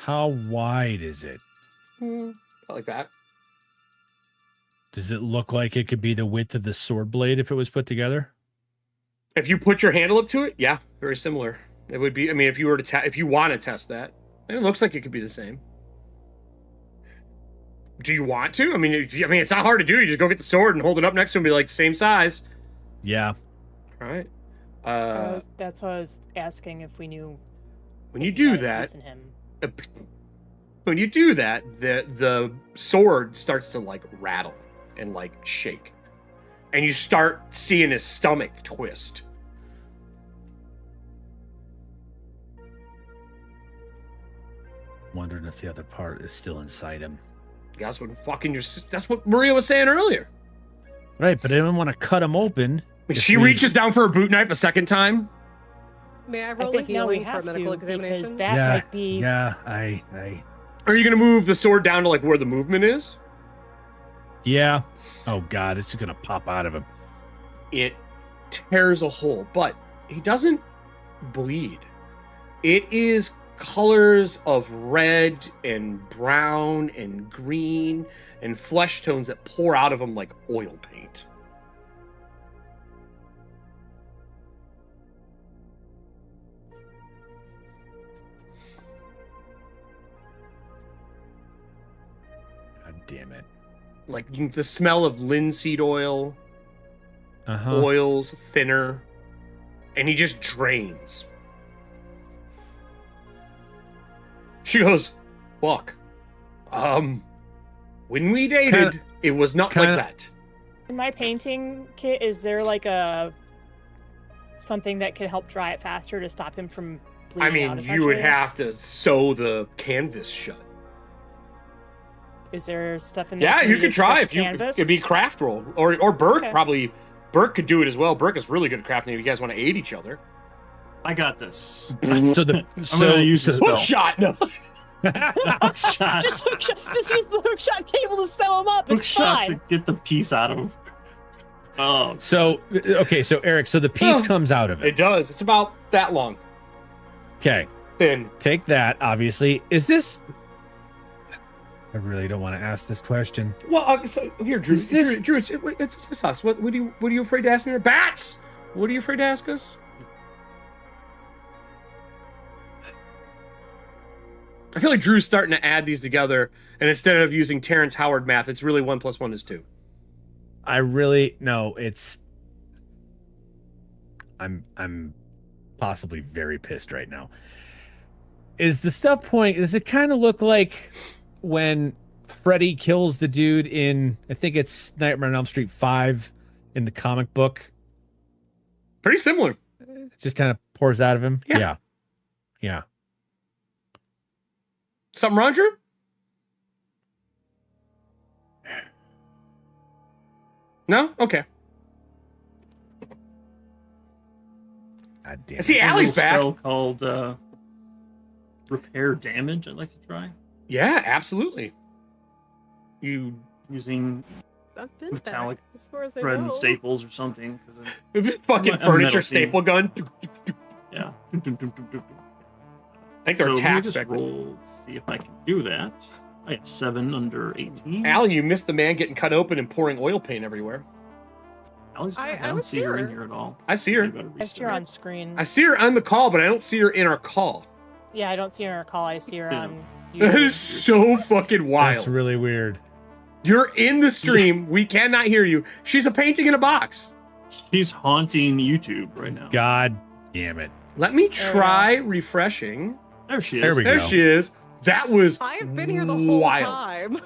How wide is it? Like that. Does it look like it could be the width of the sword blade if it was put together? If you put your handle up to it, yeah, very similar. It would be, I mean, if you were to if you want to test that, it looks like it could be the same. Do you want to? I mean, it's not hard to do. You just go get the sword and hold it up next to him and be like, same size. Yeah. All right. That's why I was asking if we knew. When you do that, Him. when you do that, the sword starts to like rattle and like shake, and you start seeing his stomach twist. Wondering if the other part is still inside him. That's what Maria was saying earlier. Right, but I didn't want to cut him open. She reaches down for a boot knife a second time. May I I roll a think now we healing for have medical to because examination? that might be. Yeah, I. Are you gonna move the sword down to like where the movement is? Yeah. Oh God, it's just gonna pop out of him. It tears a hole, but he doesn't bleed. It is colors of red and brown and green and flesh tones that pour out of him like oil paint. God damn it. Like the smell of linseed oil, oils, thinner, and he just drains. She goes, fuck. When we dated, it was not like that. In my painting kit, is there like something that could help dry it faster to stop him from bleeding I mean, out, you would essentially? have to sew the canvas shut. Is there stuff in there? Yeah, for me you to could try stretch if you. canvas? It'd be craft roll, or Burke Okay. probably. Burke could do it as well. Burke is really good at crafting. If you guys want to aid each other. I got this. So the I'm gonna use this Hook spell. shot. No. Shot. Just use the hook shot cable to sew him up. Hook It's shot fine. to get the piece out of. Oh, so okay, so Eric, so the piece Oh. comes out of It it. does. It's about that long. Okay, Thin. take that. Obviously, is this? I really don't want to ask this question. Well, so here, Drew. Is this- Drew, it's us. What are you afraid to ask me? Bats. What are you afraid to ask us? I feel like Drew's starting to add these together, and instead of using Terrence Howard math, it's really 1 + 1 is 2. I really no. It's. I'm possibly very pissed right now. Is the stuff point? Does it kind of look like when Freddy kills the dude in? I think it's Nightmare on Elm Street 5 in the comic book. Pretty similar. It just kind of pours out of him. Yeah. Yeah. Something wrong, Drew? No? Okay. God damn I see it. there's a Allie's little back. spell called repair damage. I'd like to try Yeah, absolutely. You using I've been Metallic back, as far as I thread know. and staples or something. 'Cause fucking I'm a furniture metal staple gun. yeah. I think they're so let me tax just back. roll, see if I can do that. I got 7 under 18. Allie, you missed the man getting cut open and pouring oil paint everywhere. Allie's I back. I don't was see her in here. here at all. I see her. You better I see her on restart. screen. I see her on the call, but I don't see her in our call. Yeah, I don't see her on her call. I see her Yeah. on. That is YouTube. so fucking wild. That's really weird. You're in the stream. We cannot hear you. She's a painting in a box. She's haunting YouTube right now. God damn it. Let me try refreshing. There she is. There we There go. she is. That was I've been here the whole wild. time.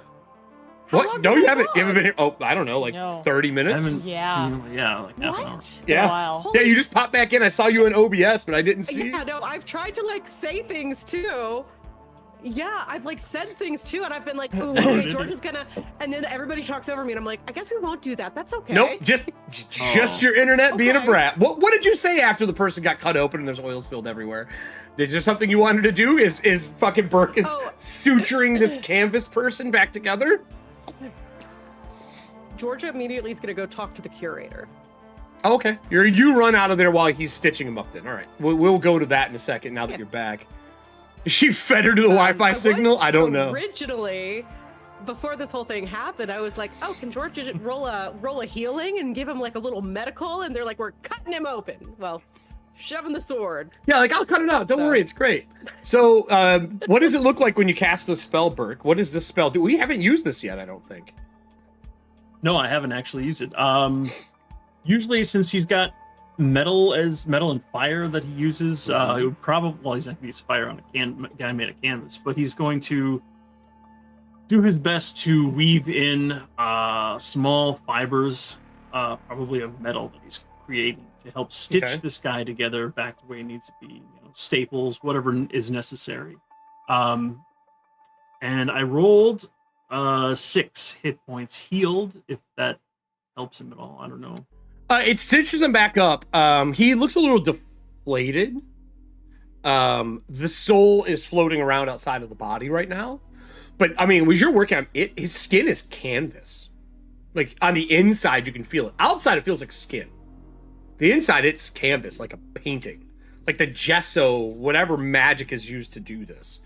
How What? long No, has you it haven't. You haven't been gone? here. Oh, I don't know, like No. 30 I minutes. haven't- Yeah. Yeah, like half an hour. What? It's been Yeah. a while. Yeah, you just popped back in. I saw you in OBS, but I didn't see. Yeah, no, I've tried to like say things too. Yeah, I've like said things too, and I've been like, "Ooh, okay, George is gonna," and then everybody talks over me, and I'm like, "I guess we won't do that. That's okay." Nope, just Oh. your internet being a Okay. brat. What did you say after the person got cut open and there's oil spilled everywhere? Is there something you wanted to do? Is fucking Burke is Oh. suturing this canvas person back together? Georgia immediately is gonna go talk to the curator. Oh, okay, you run out of there while he's stitching him up. Then all right, we'll go to that in a second. Now that you're back, is she fed her to the Wi-Fi was signal? I don't know. Originally, before this whole thing happened, I was like, "Oh, can George just roll a healing and give him like a little medical?" And they're like, "We're cutting him open." Well, shoving the sword. Yeah, like I'll cut it out. Don't So- worry, it's great. So, what does it look like when you cast the spell, Burke? What does this spell do? We haven't used this yet, I don't think. No, I haven't actually used it. Usually, since he's got metal and fire that he uses, it would probably, well, he's not going to use fire on a guy made of canvas, but he's going to do his best to weave in small fibers, probably of metal that he's creating to help stitch Okay. this guy together back to where he needs to be. Staples, whatever is necessary. And I rolled 6 hit points healed, if that helps him at all. I don't know. It stitches him back up. He looks a little deflated. The soul is floating around outside of the body right now. But I mean, as you're working on it, his skin is canvas. Like on the inside, you can feel it. Outside, it feels like skin. The inside, it's canvas, like a painting, like the gesso, whatever magic is used to do this.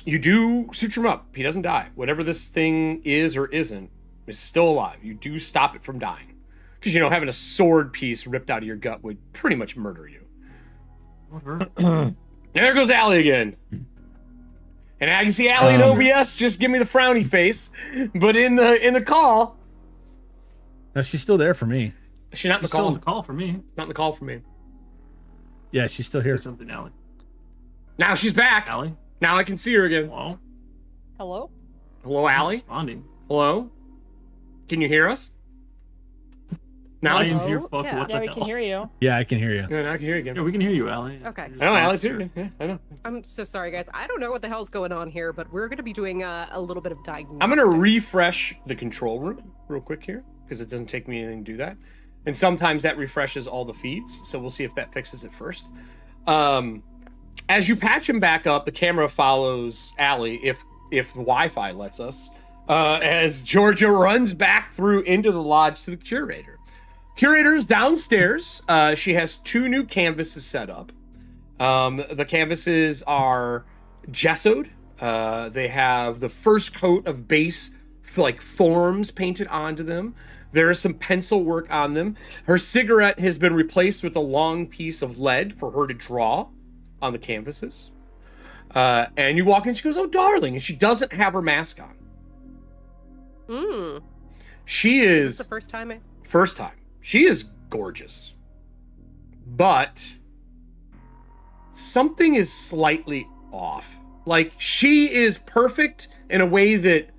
You do suture him up. He doesn't die. Whatever this thing is or isn't is still alive. You do stop it from dying. Because, having a sword piece ripped out of your gut would pretty much murder you. And there goes Allie again. And I can see Allie in OBS just give me the frowny face. But in the call, No, she's still there for me. she's not in the He's still call. on the call for me. Not in the call for me. Yeah, she's still here. Say something, Allie. Now she's back. Allie? Now I can see her again. Hello? Hello? Hello, Allie? Responding. Hello? Can you hear us? Now Lions Hello? here, fuck, Yeah. what Yeah, the we hell? can hear you. Yeah, I can hear you. Good, I can hear you again. Yeah, we can hear you, Allie. Okay. You're just I know, not Alice here. here. Yeah, I know. I'm so sorry, guys. I don't know what the hell's going on here, but we're going to be doing a little bit of diagnostics. I'm gonna refresh the control room real quick here because it doesn't take me anything to do that, and sometimes that refreshes all the feeds. So we'll see if that fixes it first. As you patch him back up, the camera follows Allie if the Wi-Fi lets us. As Georgia runs back through into the lodge to the curator. Curator's downstairs. She has 2 new canvases set up. The canvases are gessoed. They have the first coat of base forms painted onto them. There is some pencil work on them. Her cigarette has been replaced with a long piece of lead for her to draw on the canvases. And you walk in, she goes, "Oh, darling," and she doesn't have her mask on. She is the first time. First time. She is gorgeous. But something is slightly off. Like, she is perfect in a way that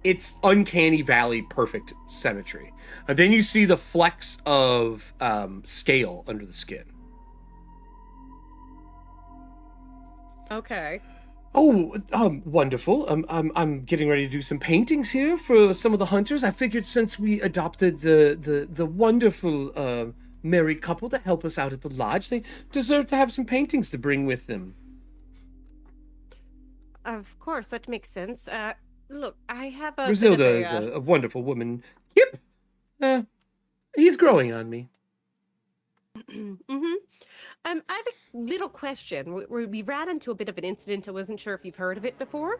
it's uncanny valley perfect symmetry. And then you see the flecks of scale under the skin. Okay. Oh, wonderful. I'm getting ready to do some paintings here for some of the hunters. I figured since we adopted the wonderful married couple to help us out at the lodge, they deserve to have some paintings to bring with them. Of course, that makes sense. Look, I have a Griselda bit is of a wonderful woman. Yep. He's growing on me. Mm-hmm. I have a little question. We ran into a bit of an incident. I wasn't sure if you've heard of it before.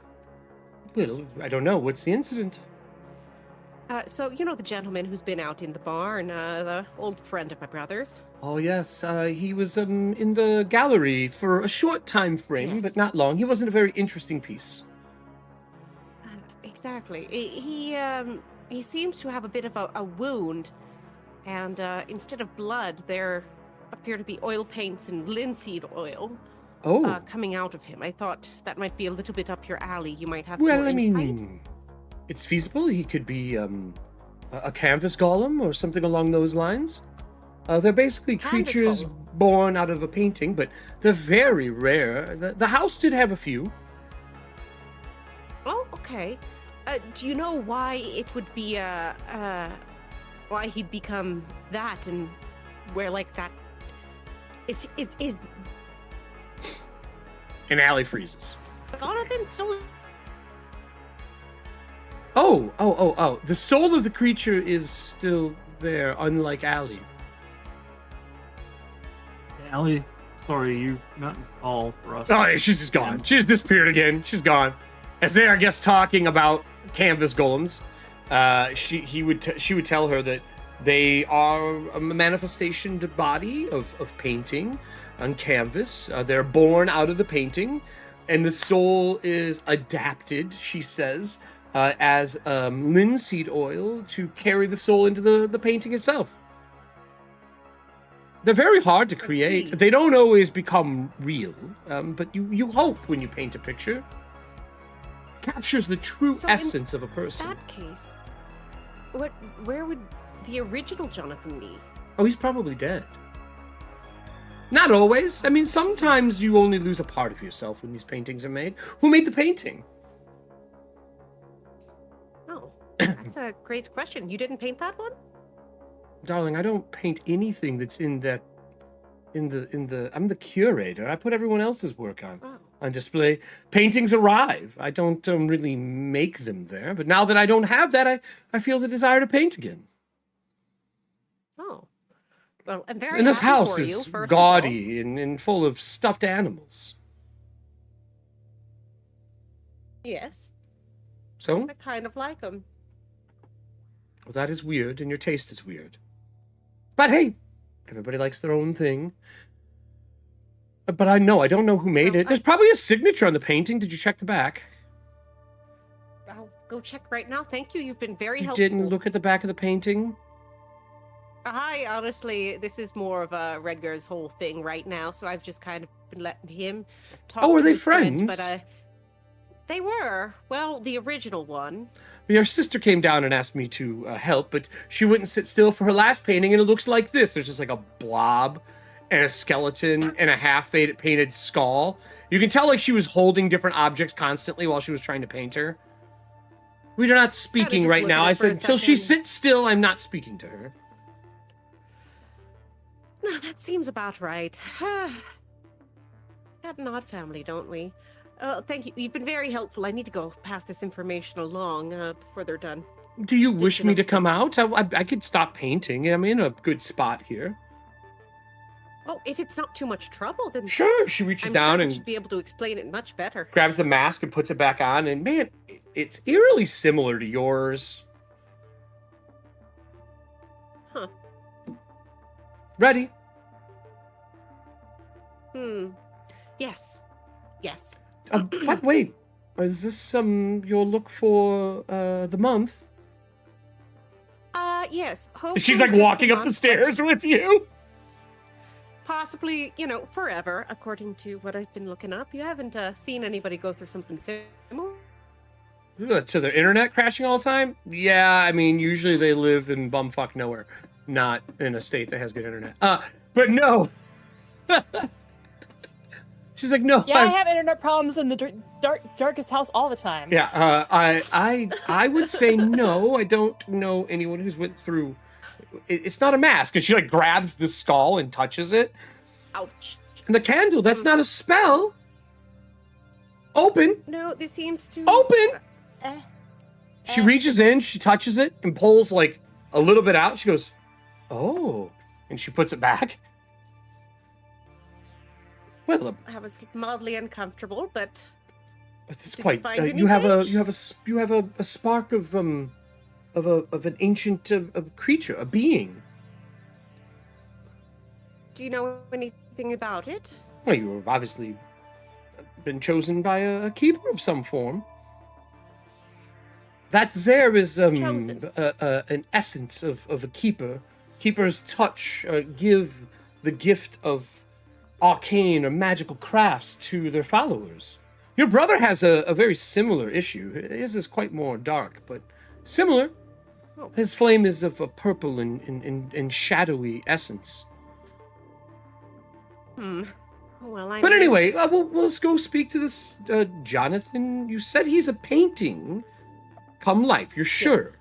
Well, I don't know. What's the incident? So, you know the gentleman who's been out in the barn, the old friend of my brother's? Oh, yes. He was in the gallery for a short time frame, Yes. but not long. He wasn't a very interesting piece. Exactly. He seems to have a bit of a wound, and instead of blood, there appear to be oil paints and linseed oil coming out of him. I thought that might be a little bit up your alley. You might have some Well, more I insight. mean, it's feasible. He could be a canvas golem or something along those lines. They're basically Canvas creatures golem. born out of a painting, but they're very rare. The house did have a few. Oh, okay. Do you know why it would be why he'd become that, and where like that is And Allie freezes. Jonathan still? Oh. The soul of the creature is still there, unlike Allie. Allie, sorry, you're not in call for us. Oh, she's just gone. She's disappeared again. She's gone. As they are, I guess, talking about canvas golems, she would tell her that they are a manifestation body of painting on canvas. They're born out of the painting, and the soul is adapted, she says, as linseed oil to carry the soul into the painting itself. They're very hard to create. They don't always become real, but you hope when you paint a picture. Captures the true So in essence of a person. That case, where would the original Jonathan be? Oh, he's probably dead. Not always. I mean, sometimes you only lose a part of yourself when these paintings are made. Who made the painting? Oh, that's a great question. You didn't paint that one? Darling, I don't paint anything that's in the I'm the curator. I put everyone else's work on display. Paintings arrive. I don't really make them there. But now that I don't have that, I feel the desire to paint again. Oh. Well, I'm very And this happy house for you, is first of all. gaudy and full of stuffed animals. Yes, So, I kind of like them. well, that is weird, and your taste is weird. But hey, everybody likes their own thing. But I don't know who made Well, it. There's probably a signature on the painting. Did you check the back? I'll go check right now. Thank you. You've been very You helpful. didn't look at the back of the painting? Hi, honestly, this is more of a Redgar's whole thing right now, so I've just kind of been letting him talk. Oh, are to they his friend, friends? But They were. Well, the original one. Your sister came down and asked me to help, but she wouldn't sit still for her last painting, and it looks like this. There's just like a blob and a skeleton and a half-painted skull. You can tell like she was holding different objects constantly while she was trying to paint her. We are not speaking just right look now. at I it for a said, until she second. sits still, I'm not speaking to her. No, that seems about right. Got an odd family, don't we? Thank you. You've been very helpful. I need to go pass this information along before they're done. Do you wish Stitching me up to the- come out? I could stop painting. I'm in a good spot here. Oh, if it's not too much trouble, then Sure. She reaches I'm down sure they and should be able to explain it much better. grabs the mask and puts it back on. And man, it's eerily similar to yours. Huh. Ready? Yes. Yes. But wait, is this your look for the month? Yes. She's hopefully like just walking up not- the stairs with you. Possibly, forever, according to what I've been looking up. You haven't seen anybody go through something similar? To their internet crashing all the time? Yeah, I mean, usually they live in bumfuck nowhere, not in a state that has good internet. But no. She's like, no. Yeah, I have internet problems in the darkest house all the time. Yeah, I would say no. I don't know anyone who's went through. It's not a mask. And she like grabs the skull and touches it. Ouch. And the candle, that's not a spell. Open. No, this seems to... Open. Eh. She reaches in, she touches it, and pulls like a little bit out. She goes, oh. And she puts it back. Well, I was mildly uncomfortable, but it's Did you quite. find You have anything? a spark of an ancient creature, a being. do you know anything about it? Well, you have obviously been chosen by a keeper of some form. That there is Chosen. an essence of a keeper. Keepers touch give the gift of arcane or magical crafts to their followers. Your brother has a very similar issue. His is quite more dark, but similar. Oh. His flame is of a purple and shadowy essence. Well, I But mean, anyway, let's go speak to this Jonathan. You said he's a painting. Come life, you're sure?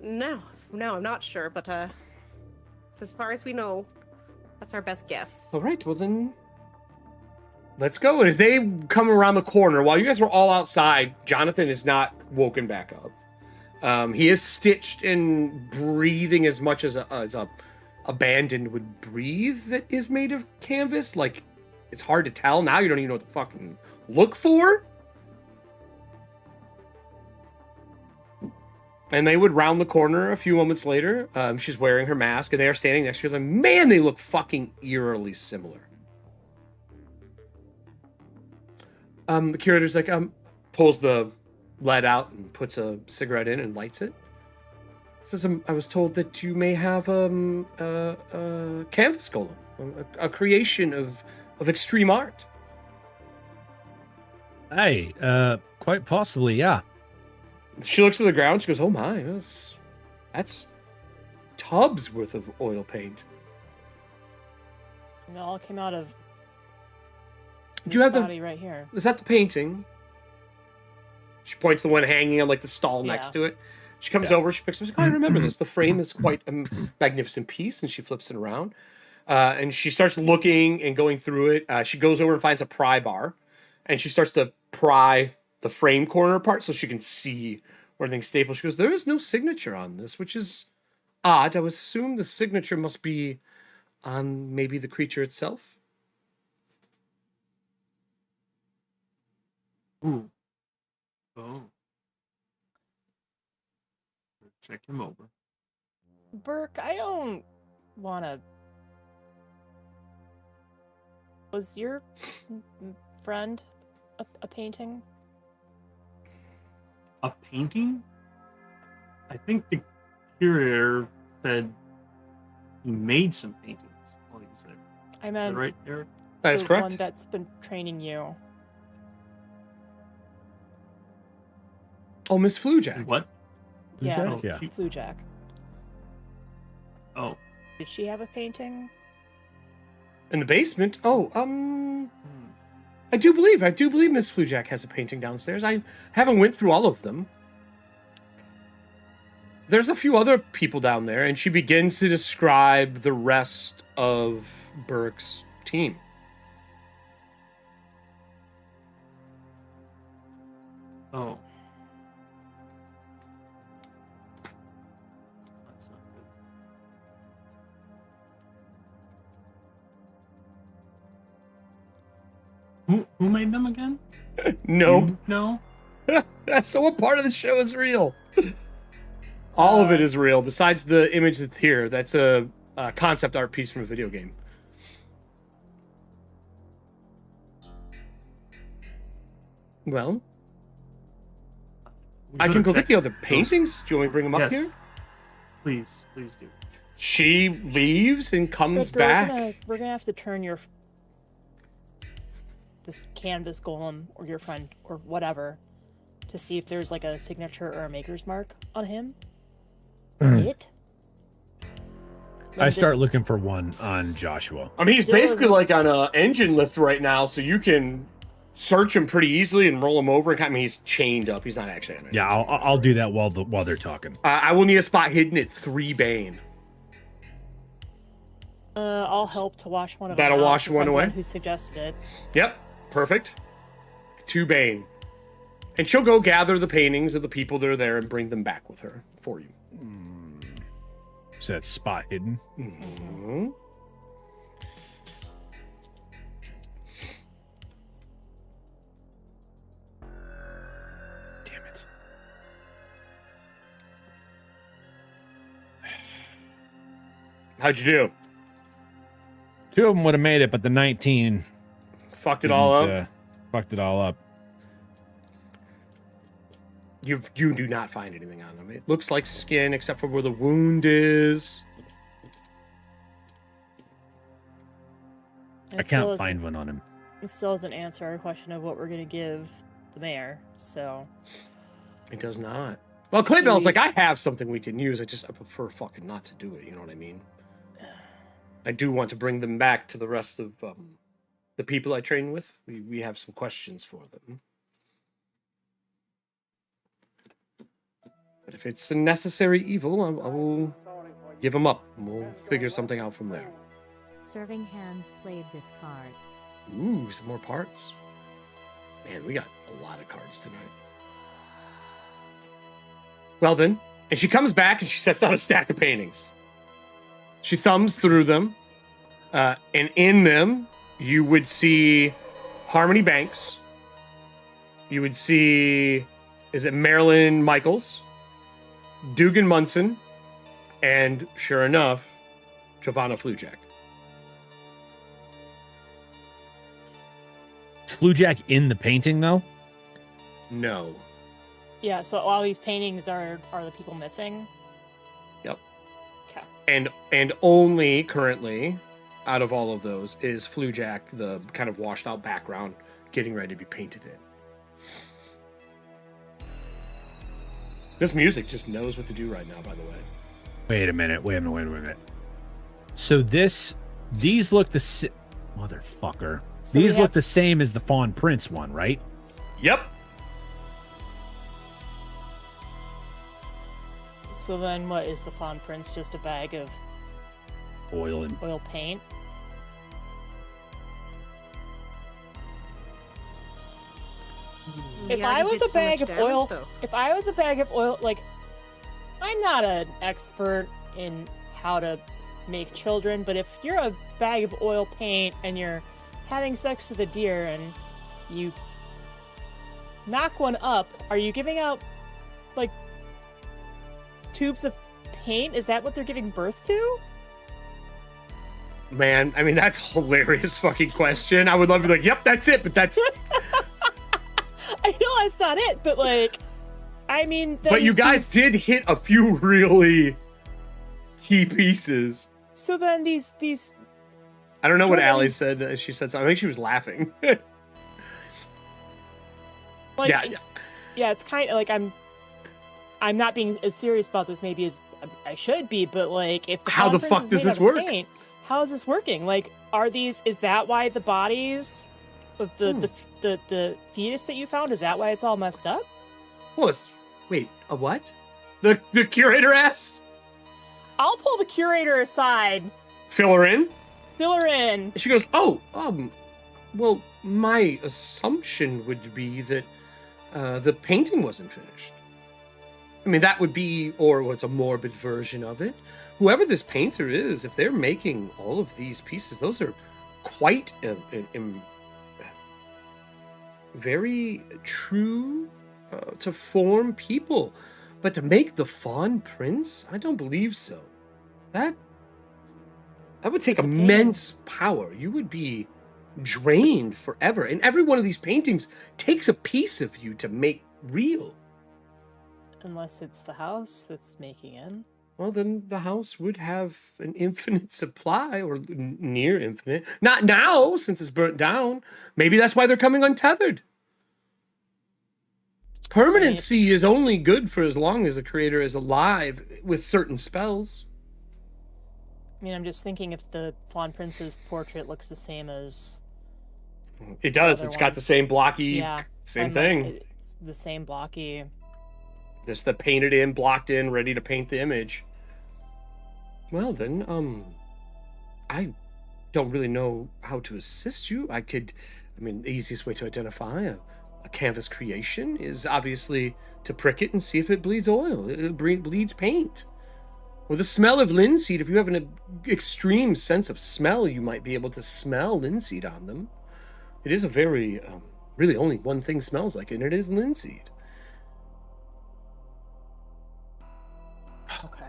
No, I'm not sure, but as far as we know, that's our best guess. All right, well then, let's go. And as they come around the corner, while you guys were all outside, Jonathan is not woken back up. He is stitched and breathing as much as a abandoned would breathe that is made of canvas. Like, it's hard to tell. Now you don't even know what to fucking look for. And they would round the corner a few moments later. She's wearing her mask, and they are standing next to her. Man, they look fucking eerily similar. The curator's like, pulls the lead out and puts a cigarette in and lights it. Says, I was told that you may have a canvas golem, a creation of extreme art. Hey, quite possibly, yeah. She looks at the ground. She goes, "Oh my, that's tubs worth of oil paint." And it all came out of Do you have this the? body right here. Is that the painting? She points to the one hanging on like the stall Yeah. next to it. She comes over. She picks it up. She's like, "Oh, I remember this. The frame is quite a magnificent piece." And she flips it around, and she starts looking and going through it. She goes over and finds a pry bar, and she starts to pry the frame corner apart so she can see where everything's stapled. She goes, "There is no signature on this, which is odd. I would assume the signature must be on maybe the creature itself." Ooh. Oh. Check him over. Burke, I don't want to. Was your friend a painting? A painting? I think the curator said he made some paintings while he was there. I Is that meant right, Eric? That is the correct. one that's been training you. Oh, Miss Flujack. What? Yeah, Flujack? Miss Yeah. Flujack. Oh. Did she have a painting? In the basement? Oh, I do believe Miss Flujack has a painting downstairs. I haven't went through all of them. There's a few other people down there, and she begins to describe the rest of Burke's team. Oh. That's not good. Who made them again? Nope. No. So what part of the show is real? All of it is real, besides the image that's here. That's a concept art piece from a video game. Well, I can go get the other paintings. Do you want me to bring them up Yes. here? Please do. She leaves and comes Victor, back. we're gonna have to turn this canvas golem or your friend or whatever to see if there's like a signature or a maker's mark on him. It. I start looking for one on Joshua. I mean, he's Still basically isn't- like on a engine lift right now, so you can search him pretty easily and roll him over. I mean, he's chained up. He's not actually on it. Yeah, I'll do that while they're talking. I will need a spot hidden at 3 Bane. I'll help to wash one of That'll them out wash since one I'm the away? one who suggested it. Yep, perfect. 2 Bane. And she'll go gather the paintings of the people that are there and bring them back with her for you. So that's spot hidden. Mhm. Damn it. How'd you do? 2 of them would have made it, but the 19 Fucked it all up? didn't, fucked it all up. You do not find anything on them. It looks like skin, except for where the wound is. And I it still can't isn't- find one on him. It still doesn't answer our question of what we're gonna give the mayor. So It does not. Well, Claybell's like, I have something we can use. I prefer fucking not to do it. You know what I mean? I do want to bring them back to the rest of the people I train with. We have some questions for them. But if it's a necessary evil, I will give them up. And we'll figure something out from there. Serving hands played this card. Ooh, some more parts. Man, we got a lot of cards tonight. Well then, and she comes back and she sets down a stack of paintings. She thumbs through them, and in them, you would see Harmony Banks. You would see, is it Marilyn Michaels, Dugan Munson, and sure enough, Giovanna Flujack. Is Flujack in the painting, though? No. yeah, so all these paintings are the people missing. Yep. Okay. And only currently, out of all of those, is Flujack, the kind of washed out background, getting ready to be painted in. This music just knows what to do right now, by the way. Wait a minute. So these look the motherfucker. So we These look have- the same as the Fawn Prince one, right? Yep. So then, what is the Fawn Prince? Just a bag of Oil and oil paint? If Yeah, I he was did a so much bag of damage, oil, though. if I was a bag of oil, like, I'm not an expert in how to make children, but if you're a bag of oil paint and you're having sex with a deer and you knock one up, are you giving out, like, tubes of paint? Is that what they're giving birth to? Man, I mean, that's a hilarious fucking question. I would love to be like, yep, that's it, but that's... I know that's not it, but, like, I mean... But you guys did hit a few really key pieces. So then these I don't know what Jordan- Allie said. She said something. I think she was laughing. like Yeah. yeah, it's kind of like I'm I'm not being as serious about this maybe as I should be, but like, if the How the Fawn fuck Prince does is made this out of work? paint, how is this working? Like, is that why the bodies of the fetus that you found, is that why it's all messed up? Well, wait, a what? The curator asked? I'll pull the curator aside. Fill her in? Fill her in. She goes, well, my assumption would be that the painting wasn't finished. I mean, that would be, or what's a morbid version of it. Whoever this painter is, if they're making all of these pieces, those are quite very true to form people. But to make the Fawn Prince, I don't believe so. That would take immense power. You would be drained forever. And every one of these paintings takes a piece of you to make real. Unless it's the house that's making it. Well, then the house would have an infinite supply, or near infinite. Not now, since it's burnt down. Maybe that's why they're coming untethered. Permanency is only good for as long as the creator is alive with certain spells. I mean, I'm just thinking if the Fawn Prince's portrait looks the same as... It does. It's got the same blocky, same thing. Like, it's the same blocky... Just the painted in, blocked in, ready to paint the image. Well then, I don't really know how to assist you. The easiest way to identify a canvas creation is obviously to prick it and see if it bleeds oil. It bleeds paint. Or the smell of linseed. If you have an extreme sense of smell, you might be able to smell linseed on them. It is a very, really only one thing smells like it, and it is linseed. Okay.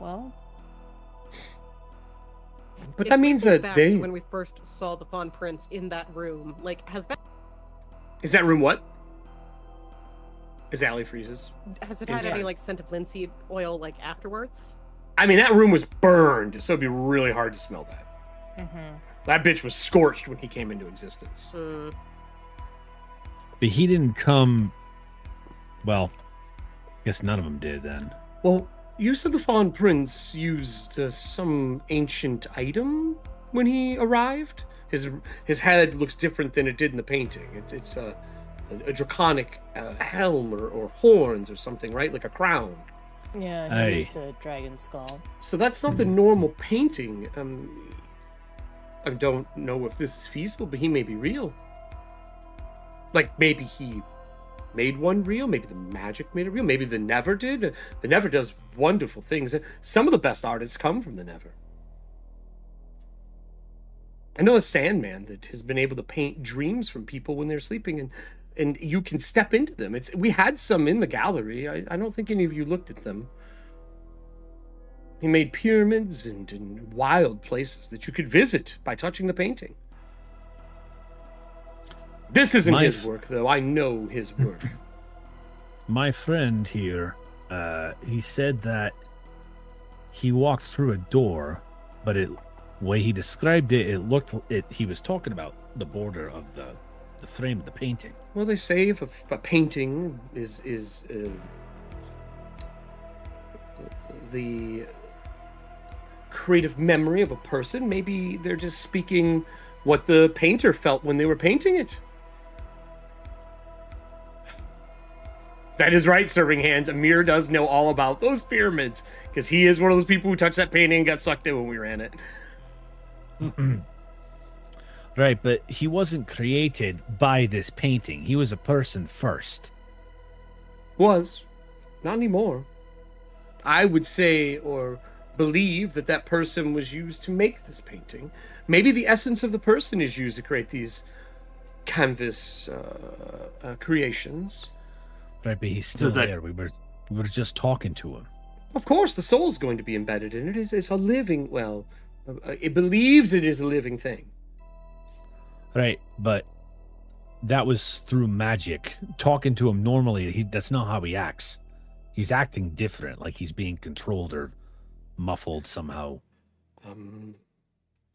Well... But that means that back to when we first saw the Fawn Prince in that room, like, Is that room what? As Allie freezes. Has it had any, like, scent of linseed oil, like, afterwards? I mean, that room was burned, so it'd be really hard to smell that. Mm-hmm. That bitch was scorched when he came into existence. But he didn't come... Well, I guess none of them did then. Well, you said the Fawn Prince used some ancient item when he arrived? His head looks different than it did in the painting. It's a draconic helm or horns or something, right? Like a crown. Yeah, he used a dragon skull. So that's not the normal painting. I don't know if this is feasible, but he may be real. Like, maybe he made one real, maybe the magic made it real, maybe the Never did. The Never does wonderful things. Some of the best artists come from the Never. I know a Sandman that has been able to paint dreams from people when they're sleeping, and you can step into them. We had some in the gallery. I don't think any of you looked at them. He made pyramids and wild places that you could visit by touching the painting. This isn't his work, though. I know his work. My friend here, he said that he walked through a door, but the way he described it, he was talking about the border of the frame of the painting. Well, they say if a painting is the creative memory of a person, maybe they're just speaking what the painter felt when they were painting it. That is right, Serving Hands. Amir does know all about those pyramids, because he is one of those people who touched that painting and got sucked in when we ran it. Right, but he wasn't created by this painting. He was a person first. Was. Not anymore. I would say or believe that person was used to make this painting. Maybe the essence of the person is used to create these canvas creations. Right, but he's still there. We were just talking to him. Of course, the soul is going to be embedded in it. It's a living, it believes it is a living thing. Right, but that was through magic. Talking to him normally, that's not how he acts. He's acting different, like he's being controlled or muffled somehow.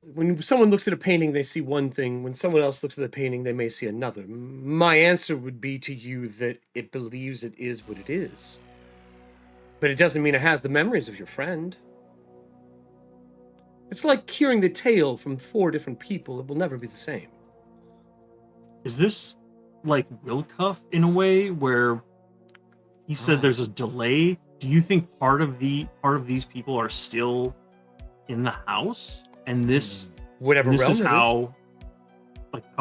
when someone looks at a painting, they see one thing. When someone else looks at the painting, they may see another. My answer would be to you that it believes it is what it is. But it doesn't mean it has the memories of your friend. It's like hearing the tale from 4 different people. It will never be the same. Is this like Wilcuff in a way where he said there's a delay? Do you think part of these people are still in the house, and this is how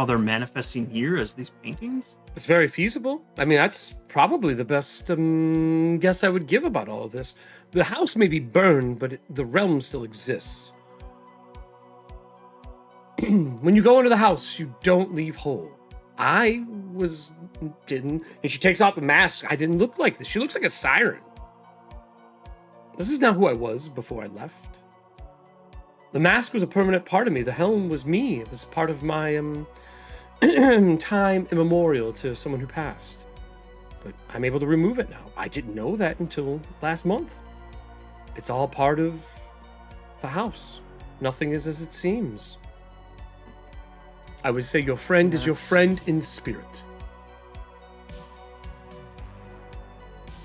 they're manifesting here as these paintings? It's very feasible. I mean, that's probably the best guess I would give about all of this. The house may be burned, but the realm still exists. When you go into the house, you don't leave whole. I didn't, and she takes off the mask. I didn't look like this. She looks like a siren. This is not who I was before I left. The mask was a permanent part of me. The helm was me. It was part of my time immemorial to someone who passed. But I'm able to remove it now. I didn't know that until last month. It's all part of the house. Nothing is as it seems. I would say your friend is your friend in spirit.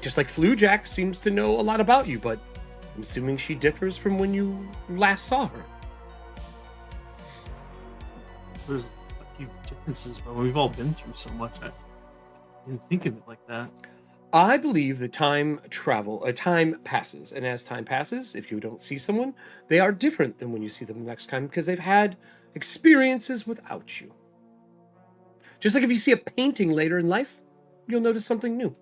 Just like Flujack seems to know a lot about you, but I'm assuming she differs from when you last saw her. There's a few differences, but we've all been through so much. I didn't think of it like that. I believe that time passes, and as time passes, if you don't see someone, they are different than when you see them next time because they've had experiences without you. Just like if you see a painting later in life, you'll notice something new.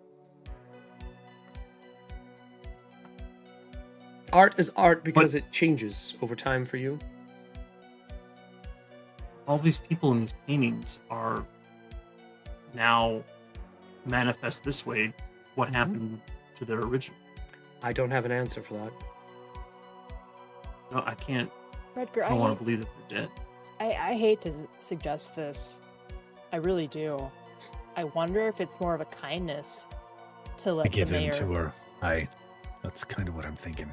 Art is art because it changes over time for you. All these people in these paintings are now manifest this way. What happened to their original? I don't have an answer for that. No, I can't. Redger, I don't want to believe that they're dead. I hate to suggest this. I really do. I wonder if it's more of a kindness to let the mayor... to her. That's kind of what I'm thinking.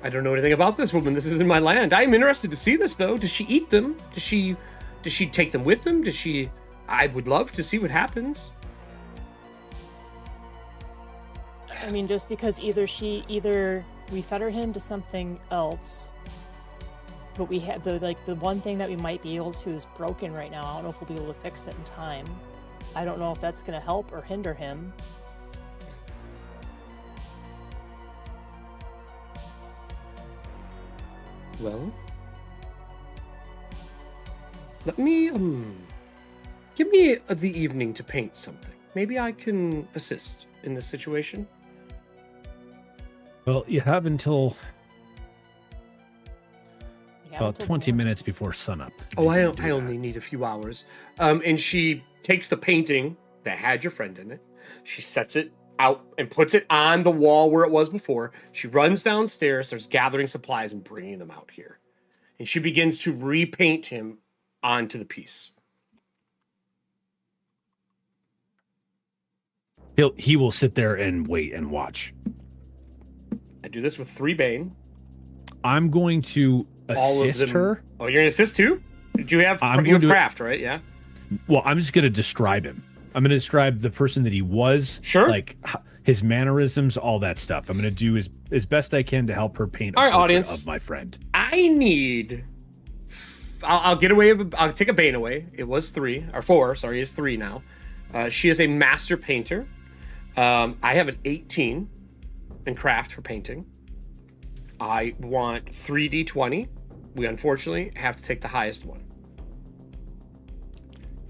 I don't know anything about this woman. This is in my land. I'm interested to see this, though. Does she eat them? Does she take them with them? I would love to see what happens. I mean, just because either we fetter him to something else, but we have the one thing that we might be able to is broken right now. I don't know if we'll be able to fix it in time. I don't know if that's going to help or hinder him. Well, let me give me the evening to paint something. Maybe I can assist in this situation. Well, you have until Yeah, about 20 minutes before sunup. Oh, I only need a few hours. And she takes the painting that had your friend in it. She sets it out and puts it on the wall where it was before. She runs downstairs, starts gathering supplies and bringing them out here. And she begins to repaint him onto the piece. He will sit there and wait and watch. I do this with 3 Bane. I'm going to assist her. Oh, you're going to assist too? Did you have craft, right? Yeah. Well, I'm just going to describe him. I'm going to describe the person that he was. Sure. Like his mannerisms, all that stuff. I'm going to do as best I can to help her paint a portrait audience, of my friend. I need... I'll take a Bane away. It was 3, or 4, sorry, it's 3 now. She is a master painter. I have an 18 in craft for painting. I want 3d20. We unfortunately have to take the highest one.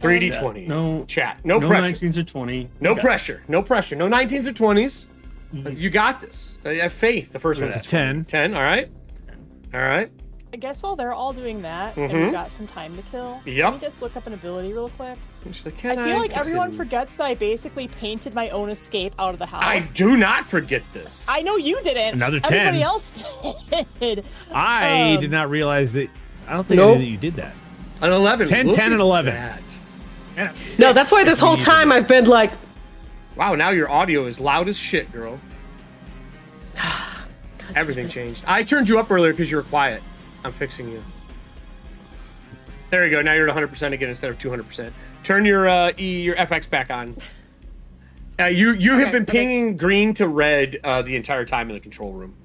3d20. No chat. No pressure. 19s or 20. No pressure. No pressure. No 19s or 20s. You got this. I have faith. The first one's a 10. 10. All right. All right. I guess while they're all doing that, and we've got some time to kill, Yep. let me just look up an ability real quick. I feel like fix everyone it? forgets that I basically painted my own escape out of the house. I do not forget this. I know you didn't. Another 10. Everybody else did. I did not realize that. I don't think I knew that you did that. An 11. 10, Look 10, and at 11. that. And a No, that's 6 why if this we whole needed time it. I've been like, Wow, now your audio is loud as shit, girl. Everything changed. I turned you up earlier because you were quiet. I'm fixing you. There you go. Now you're at 100% again instead of 200%. Turn your your FX back on. You have been pinging green to red the entire time in the control room.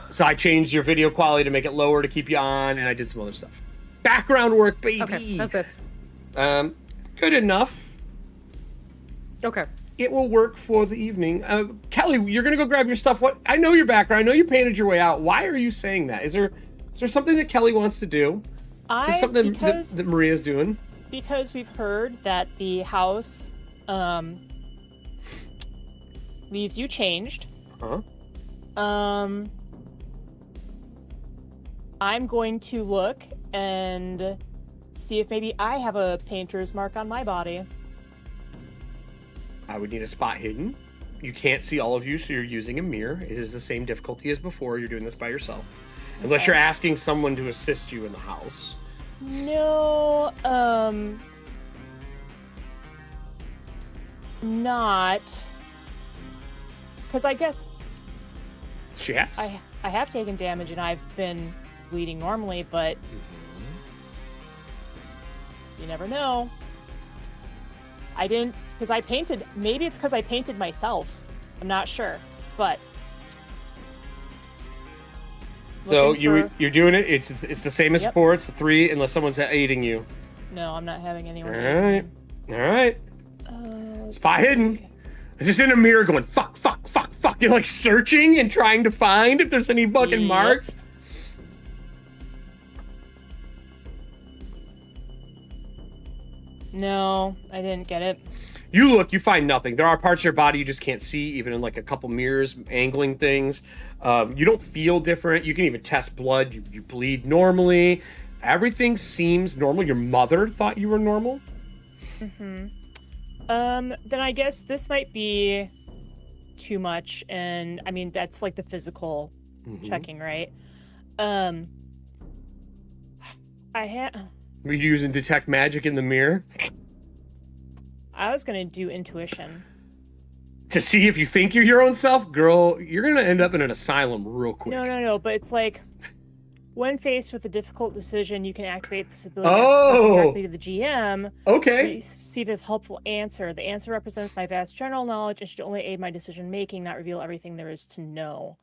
So I changed your video quality to make it lower to keep you on, and I did some other stuff. Background work, baby. Okay, how's this? Good enough. Okay. It will work for the evening. Kelly, you're gonna go grab your stuff. What? I know your background. I know you painted your way out. Why are you saying that? Is there something that Kelly wants to do? Something that Maria's doing? Because we've heard that the house leaves you changed. Huh? I'm going to look and see if maybe I have a painter's mark on my body. I would need a spot hidden. You can't see all of you, so you're using a mirror. It is the same difficulty as before. You're doing this by yourself. Unless you're asking someone to assist you in the house. No, not. Because I guess... She has. I have taken damage and I've been bleeding normally, but... You never know. I didn't... Because I painted... Maybe it's because I painted myself. I'm not sure, but... So you're doing it. It's the same as before. It's the 3 unless someone's aiding you. No, I'm not having anyone. All right. Spot hidden. It's just in a mirror going fuck. You're like searching and trying to find if there's any fucking marks. No, I didn't get it. You look, you find nothing. There are parts of your body you just can't see, even in like a couple mirrors, angling things. You don't feel different. You can even test blood. You bleed normally. Everything seems normal. Your mother thought you were normal. Then I guess this might be too much, and I mean that's like the physical checking, right? Were you using detect magic in the mirror? I was gonna do intuition. To see if you think you're your own self? Girl, you're gonna end up in an asylum real quick. No, but it's like, when faced with a difficult decision, you can activate this ability directly to the GM. Okay. Receive a helpful answer. The answer represents my vast general knowledge and should only aid my decision making, not reveal everything there is to know.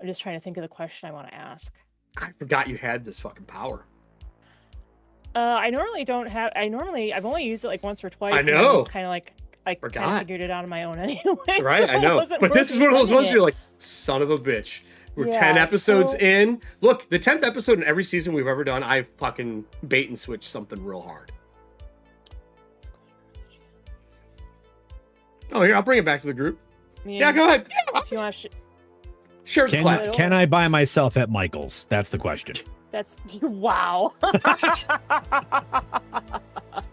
I'm just trying to think of the question I want to ask. I forgot you had this fucking power. I normally don't have. I've only used it like once or twice. I know. And kind of like I kind of figured it out on my own anyway. Right, so I know. But this is one of those ones you're like, son of a bitch. We're 10 episodes in. Look, the 10th episode in every season we've ever done, I've fucking bait and switched something real hard. Oh, here, I'll bring it back to the group. Yeah, go ahead. Yeah, if you want to share the class. Can I buy myself at Michael's? That's the question. That's wow.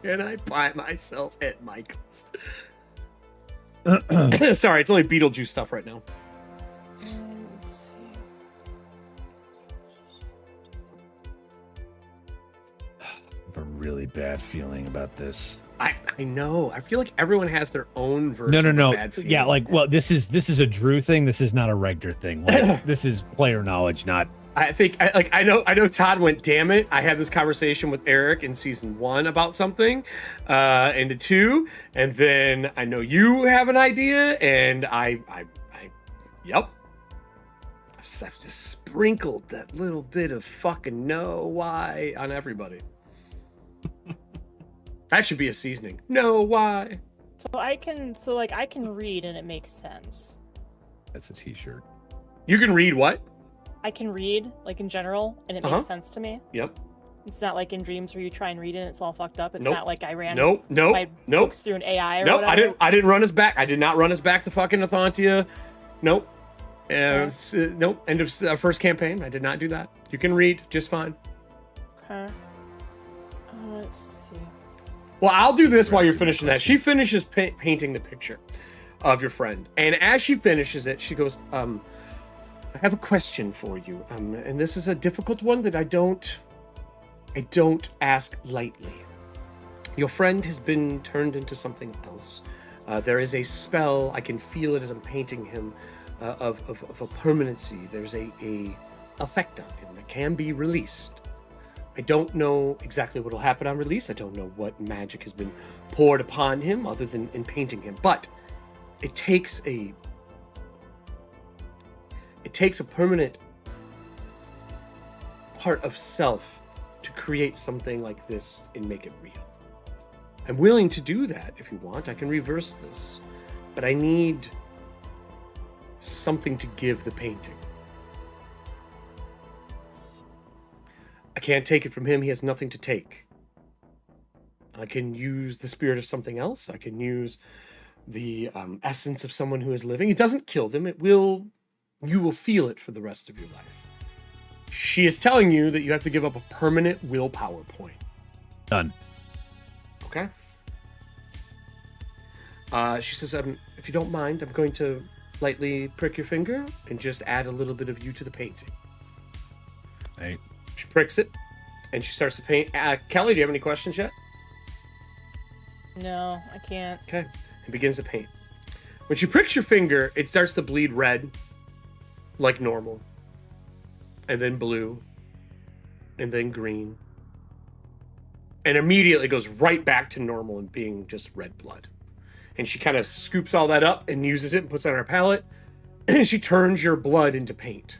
Can I buy myself at Michael's? Sorry, it's only Beetlejuice stuff right now. Let's see. I have a really bad feeling about this. I know. I feel like everyone has their own version. No. Of bad feeling. Yeah, like, well, this is a Drew thing. This is not a Regner thing. Like, this is player knowledge, not. I think I know Todd went, damn it. I had this conversation with Erik in season 1 about something, into 2, and then I know you have an idea, and yep. I've just sprinkled that little bit of fucking know why on everybody. That should be a seasoning. Know why. So I can read and it makes sense. That's a t-shirt. You can read what? I can read, like in general, and it makes sense to me. Yep. It's not like in dreams where you try and read it and it's all fucked up. It's Nope. not like I ran my books through an AI or Nope, whatever. I didn't run us back. I did not run us back to fucking Ethauntia. Nope. Nope. End of first campaign. I did not do that. You can read just fine. Okay. Let's see. Well, I'll do this while you're finishing that. She finishes painting the picture of your friend. And as she finishes it, she goes, I have a question for you. And this is a difficult one that I don't ask lightly. Your friend has been turned into something else. There is a spell, I can feel it as I'm painting him, of a permanency. There's a effect on him that can be released. I don't know exactly what will happen on release. I don't know what magic has been poured upon him other than in painting him. But it takes a permanent part of self to create something like this and make it real. I'm willing to do that if you want. I can reverse this. But I need something to give the painting. I can't take it from him. He has nothing to take. I can use the spirit of something else. I can use the essence of someone who is living. It doesn't kill them. You will feel it for the rest of your life. She is telling you that you have to give up a permanent willpower point. Done. Okay. She says, if you don't mind, I'm going to lightly prick your finger and just add a little bit of you to the painting. Right. She pricks it, and she starts to paint. Kelly, do you have any questions yet? No, I can't. Okay. And begins to paint. When she pricks your finger, it starts to bleed red, like normal. And then blue. And then green. And immediately goes right back to normal and being just red blood. And she kind of scoops all that up and uses it and puts it on her palette. And she turns your blood into paint.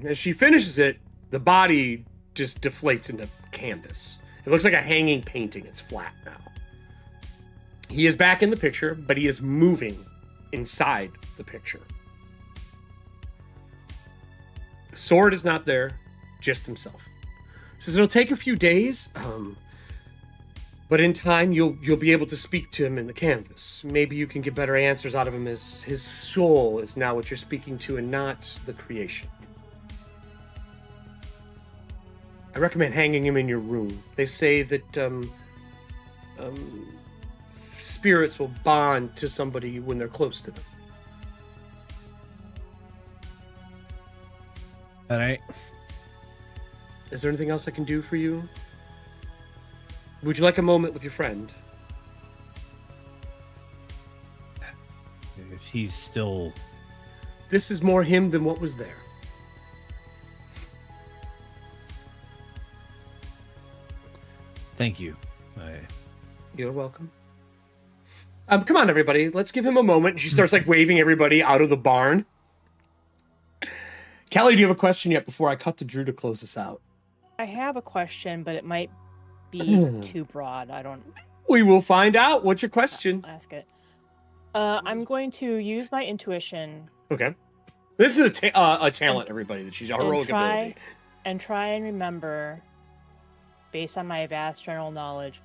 As she finishes it, the body just deflates into canvas. It looks like a hanging painting. It's flat now. He is back in the picture, but he is moving inside the picture. The sword is not there, just himself. Says it'll take a few days, but in time you'll be able to speak to him in the canvas. Maybe you can get better answers out of him as his soul is now what you're speaking to and not the creation. I recommend hanging him in your room. They say that spirits will bond to somebody when they're close to them. All right. Is there anything else I can do for you? Would you like a moment with your friend? If he's still... This is more him than what was there. Thank you. You're welcome. Come on, everybody. Let's give him a moment. She starts like waving everybody out of the barn. Kelly, do you have a question yet before I cut to Drew to close this out? I have a question, but it might be too broad. I don't... We will find out. What's your question? I'll ask it. I'm going to use my intuition. Okay. This is a talent, everybody, that she's a heroic ability. And try and remember, based on my vast general knowledge.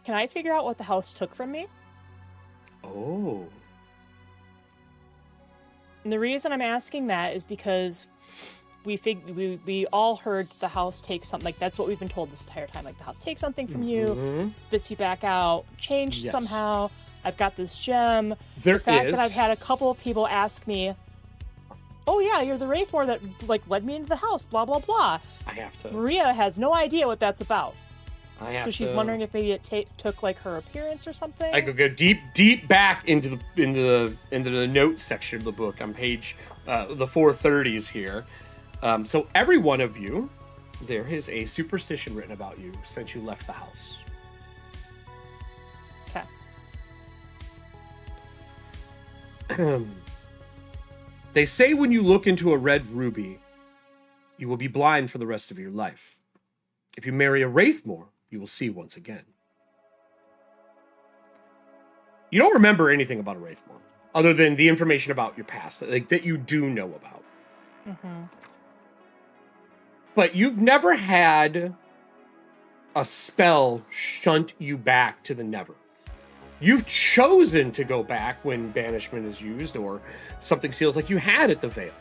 Can I figure out what the house took from me? Oh. And the reason I'm asking that is because we all heard the house take something. Like, that's what we've been told this entire time. Like, the house takes something from you, spits you back out, changed somehow. I've got this gem. The fact that I've had a couple of people ask me, oh yeah, you're the Wraithmore that like led me into the house, blah blah blah. I have to. Maria has no idea what that's about. So she's wondering if maybe it took like her appearance or something. I could go deep back into the notes section of the book on page the 430s here. So every one of you, there is a superstition written about you since you left the house. Okay. They say when you look into a red ruby, you will be blind for the rest of your life. If you marry a Wraithmore, you will see once again. You don't remember anything about a Wraithmore, other than the information about your past, that you do know about. Mm-hmm. But you've never had a spell shunt you back to the Never. You've chosen to go back when banishment is used or something seals like you had at the Veil.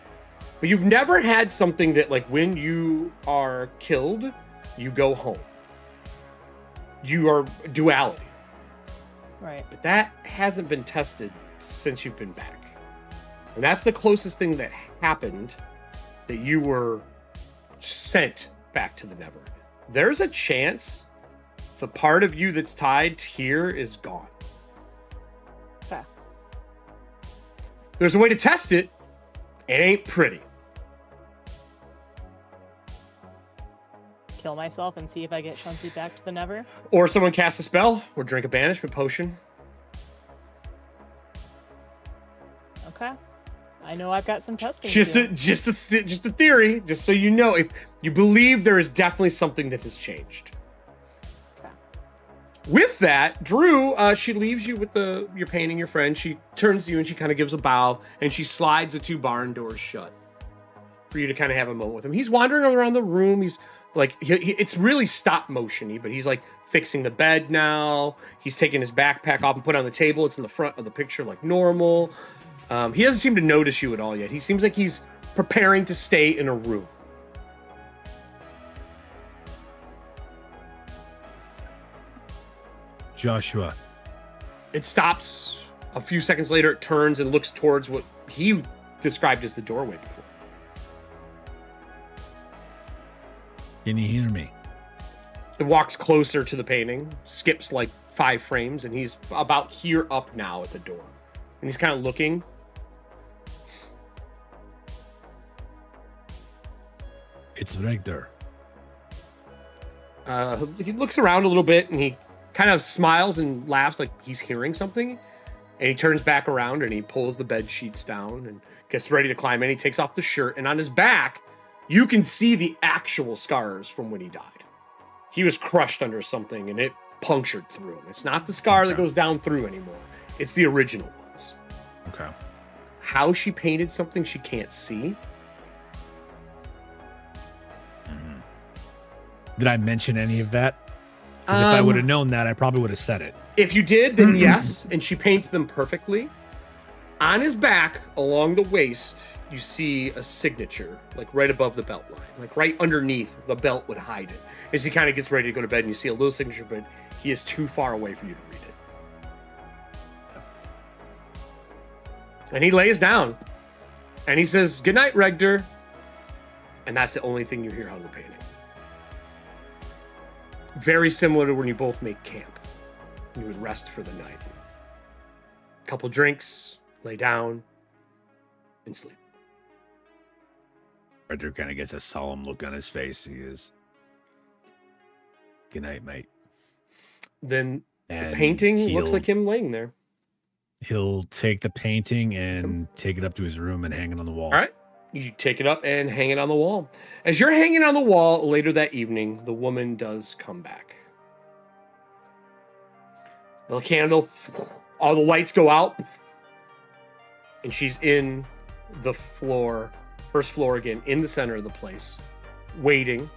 But you've never had something that, like, when you are killed, you go home. You are duality. Right. But that hasn't been tested since you've been back. And that's the closest thing that happened, that you were sent back to the Never. There's a chance the part of you that's tied here is gone. Okay. there's a way to test it. It ain't pretty. Kill myself and see if I get Shunsy back to the Never. Or someone cast a spell, or drink a banishment potion. Okay. I know I've got some testing. Just a theory, just so you know, if you believe there is definitely something that has changed. Okay. With that, Drew, she leaves you with your painting, your friend. She turns to you and she kind of gives a bow, and she slides the 2 barn doors shut for you to kind of have a moment with him. He's wandering around the room. He's like, it's really stop motion-y, but he's like fixing the bed now. He's taking his backpack off and put it on the table. It's in the front of the picture like normal. He doesn't seem to notice you at all yet. He seems like he's preparing to stay in a room. Joshua. It stops. A few seconds later, it turns and looks towards what he described as the doorway before. Can you hear me? It walks closer to the painting, skips like 5 frames, and he's about here up now at the door. And he's kind of looking. It's Regder. He looks around a little bit and he kind of smiles and laughs like he's hearing something. And he turns back around and he pulls the bed sheets down and gets ready to climb in. He takes off the shirt, and on his back, you can see the actual scars from when he died. He was crushed under something and it punctured through him. It's not the scar that goes down through anymore. It's the original ones. Okay. How she painted something she can't see. Did I mention any of that? Because if I would have known that, I probably would have said it. If you did, then yes. And she paints them perfectly. On his back, along the waist, you see a signature, like right above the belt line, like right underneath the belt would hide it. As he kind of gets ready to go to bed, and you see a little signature, but he is too far away for you to read it. And he lays down, and he says, "Good night, Regder." And that's the only thing you hear out of the painting. Very similar to when you both make camp. You would rest for the night. Couple drinks, lay down, and sleep. Regder kind of gets a solemn look on his face. He is, "Good night, mate." Then And the painting looks he'll- like him laying there. He'll take the painting and take it up to his room and hang it on the wall. All right. You take it up and hang it on the wall. As you're hanging on the wall later that evening, the woman does come back. The candle, all the lights go out, and she's in the first floor again, in the center of the place, waiting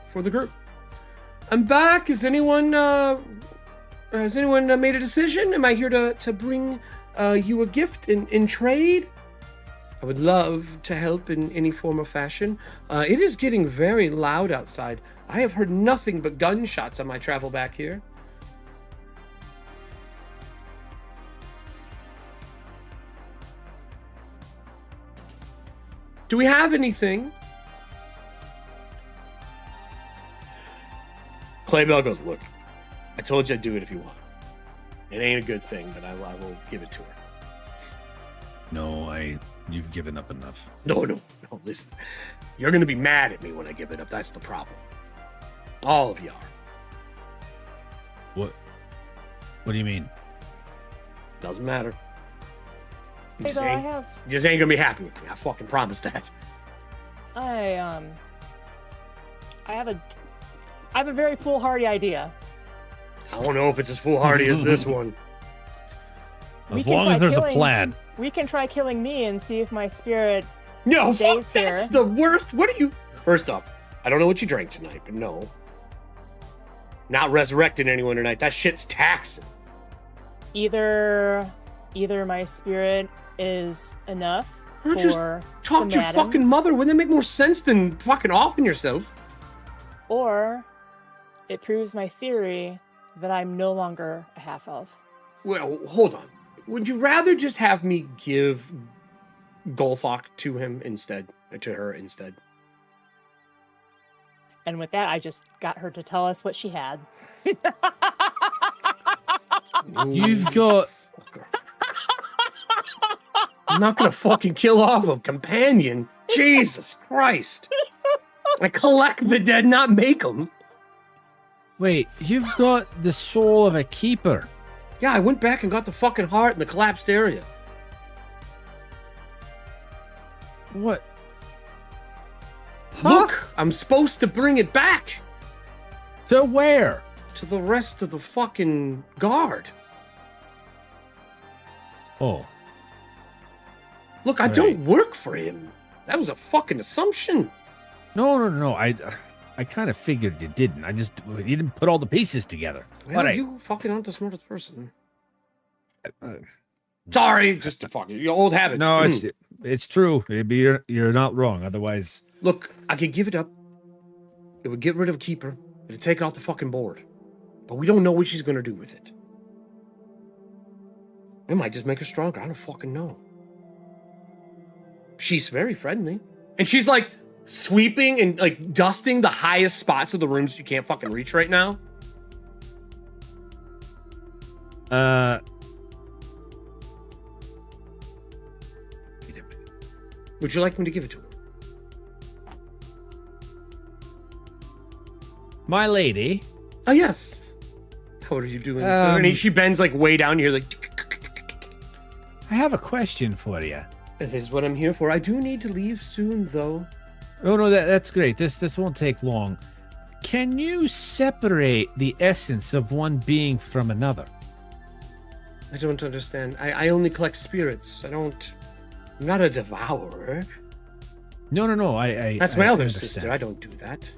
for the group. "I'm back. Has anyone made a decision? Am I here to bring you a gift in trade? I would love to help in any form or fashion. It is getting very loud outside. I have heard nothing but gunshots on my travel back here." Do we have anything? Claybell goes, "Look, I told you I'd do it if you want. It ain't a good thing, but I will give it to her." No, you've given up enough. No, listen. You're going to be mad at me when I give it up. That's the problem. All of you are. What do you mean? Doesn't matter. You Hey, just though, I ain't have gonna be happy with me. I fucking promise that. I have a very foolhardy idea. I don't know if it's as foolhardy as this one. We As can long try as there's a killing- plan. We can try killing me and see if my spirit No, fuck, stays here. that's the worst. What are you? First off, I don't know what you drank tonight, but no. Not resurrecting anyone tonight. That shit's taxing. Either my spirit is enough Why don't you for Talk the to your madam, fucking mother. Wouldn't that make more sense than fucking offing yourself? or it proves my theory that I'm no longer a half elf. Well, hold on. Would you rather just have me give Golthok to her instead? And with that, I just got her to tell us what she had. You've got I'm not gonna fucking kill off a companion. Jesus Christ. I collect the dead, not make them. Wait, you've got the soul of a keeper. Yeah, I went back and got the fucking heart in the collapsed area. What? Huh? Look, I'm supposed to bring it back To where? to the rest of the fucking guard. Oh. Look, I don't work for him. That was a fucking assumption. No. I kind of figured you didn't. You didn't put all the pieces together. Well, But you fucking aren't the smartest person. Sorry, just a fucking your old habits. No, it's true. Maybe you're not wrong. Otherwise, Look, I could give it up. It would get rid of a keeper. It'd take it off the fucking board. But we don't know what she's gonna do with it. It might just make her stronger. I don't fucking know. She's very friendly. And she's like sweeping and like dusting the highest spots of the rooms you can't fucking reach right now. Would you like me to give it to her? my lady. Oh, yes. How are you doing, sir? And she bends like way down here, like. I have a question for you. This is what I'm here for. I do need to leave soon, though. Oh no, that's great. This won't take long. Can you separate the essence of one being from another? I don't understand. I only collect spirits. I'm not a devourer. No. I That's my I other understand. sister. I don't do that.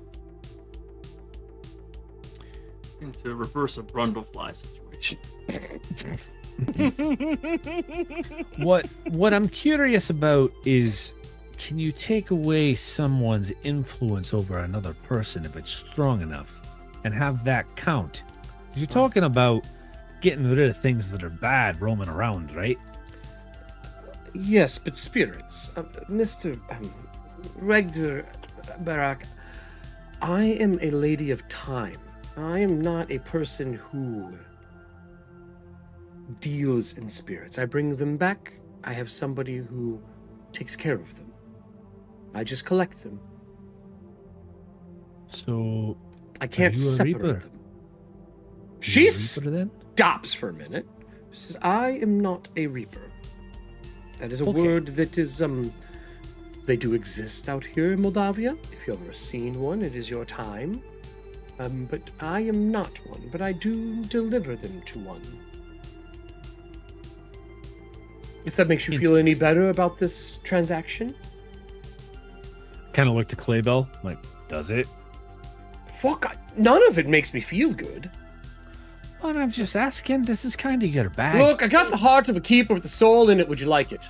Into reverse a Brundlefly situation. What I'm curious about is, can you take away someone's influence over another person if it's strong enough, and have that count? 'Cause you're talking about getting rid of things that are bad roaming around, right? Yes, but spirits. Mr. Regdur Barak, I am a lady of time. I am not a person who deals in spirits. I bring them back. I have somebody who takes care of them. I just collect them. So I can't you a separate reaper? them. you She a reaper then? stops for a minute. She says, I am not a reaper. That is a Okay. word that is, they do exist out here in Moldavia. If you've ever seen one, it is your time. But I am not one, but I do deliver them to one. If that makes you feel any better about this transaction. Kind of looked at Claybell, like, does it? Fuck, none of it makes me feel good. Well, I'm just asking. This is kind of your bag. Look, I got the heart of a keeper with the soul in it. Would you like it?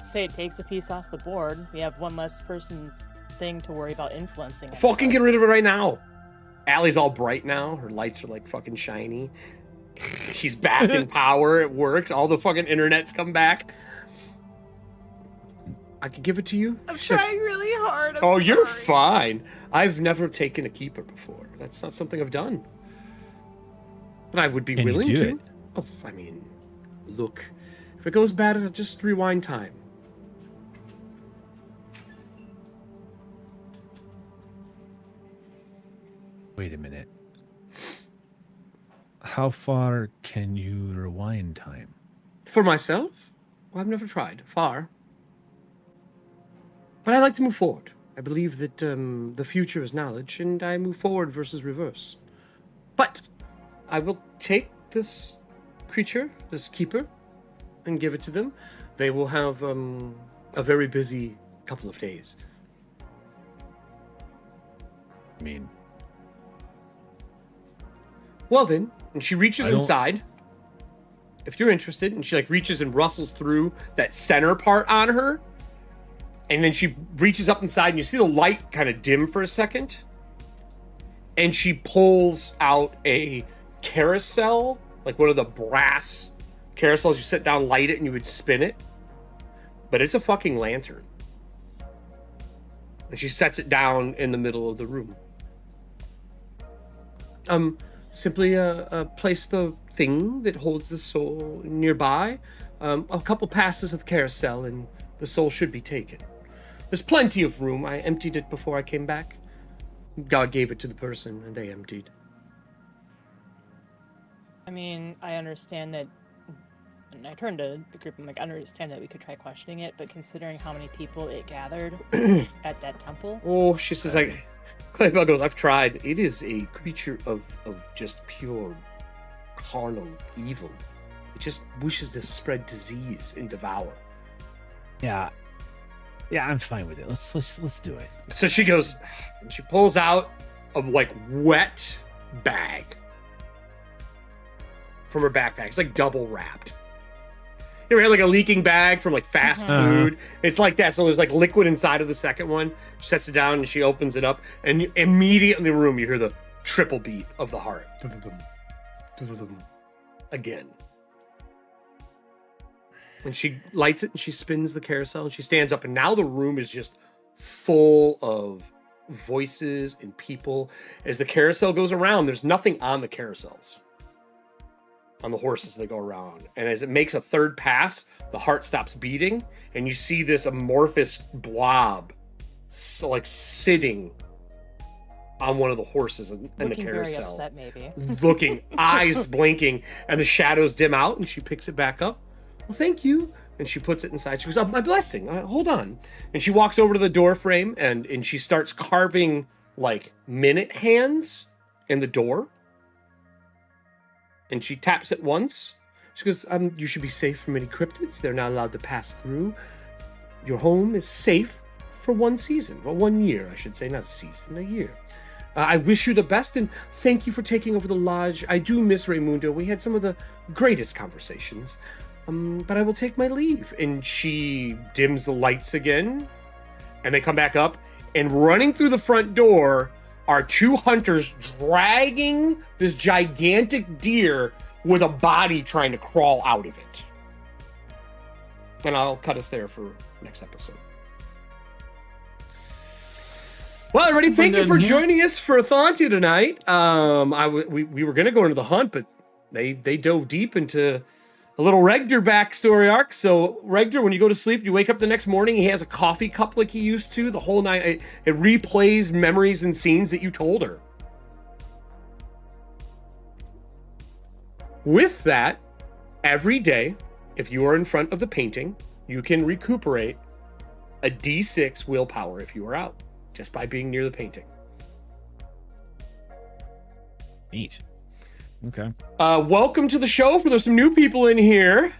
Say it takes a piece off the board. We have one less person thing to worry about influencing. Fucking get rid of it right now. Allie's all bright now. Her lights are like fucking shiny. She's back in power. It works. All the fucking internet's come back. I could give it to you. I'm trying really hard. Oh, you're fine. I've never taken a keeper before. That's not something I've done. But I would be Can you willing do to. it? Oh, I mean, look. If it goes bad, I'll just rewind time. Wait a minute. How far can you rewind time? For myself? Well, I've never tried. Far. But I like to move forward. I believe that the future is knowledge, and I move forward versus reverse. But I will take this creature, this keeper, and give it to them. They will have a very busy couple of days. I mean, Well then, and she reaches I don't- inside. If you're interested, and she like reaches and rustles through that center part on her, and then she reaches up inside, and you see the light kind of dim for a second, and she pulls out a carousel, like one of the brass carousels you sit down, light it, and you would spin it, but it's a fucking lantern, and she sets it down in the middle of the room. Simply place the thing that holds the soul nearby. A couple passes of the carousel and the soul should be taken. There's plenty of room. I emptied it before I came back. God gave it to the person, and they emptied. I mean, I understand that, and I turned to the group, I'm like, I understand that we could try questioning it, but considering how many people it gathered at that temple... Oh, she says, Claybell goes, I've tried. It is a creature of just pure carnal evil. It just wishes to spread disease and devour. Yeah, I'm fine with it. Let's do it. So she goes, and she pulls out a wet bag from her backpack. It's double wrapped. You ever had a leaking bag from fast food? It's like that. So there's liquid inside of the second one. She sets it down and she opens it up, and immediately in the room you hear the triple beat of the heart. Again. And she lights it and she spins the carousel and she stands up, and now the room is just full of voices and people. As the carousel goes around, there's nothing on the carousels, on the horses that go around. And as it makes a third pass, the heart stops beating and you see this amorphous blob sitting on one of the horses in the carousel. Very upset, maybe. Looking, eyes blinking, and the shadows dim out, and she picks it back up. Well, thank you. And she puts it inside. She goes, oh, my blessing. Hold on. And she walks over to the door frame and she starts carving minute hands in the door. And she taps it once. She goes, you should be safe from any cryptids. They're not allowed to pass through. Your home is safe for 1 season. Well, 1 year, I should say. Not a season, a year. I wish you the best, and thank you for taking over the lodge. I do miss Raymundo. We had some of the greatest conversations. But I will take my leave. And she dims the lights again, and they come back up, and running through the front door are 2 hunters dragging this gigantic deer with a body trying to crawl out of it. And I'll cut us there for next episode. Well, everybody, thank you for joining us for Ethauntia tonight. We were going to go into the hunt, but they dove deep into a little Regdor backstory arc. So Regdor, when you go to sleep, you wake up the next morning, he has a coffee cup like he used to. The whole night, it replays memories and scenes that you told her. With that, every day, if you are in front of the painting, you can recuperate a D6 willpower if you are out, just by being near the painting. Neat. Okay. Welcome to the show. For there's some new people in here.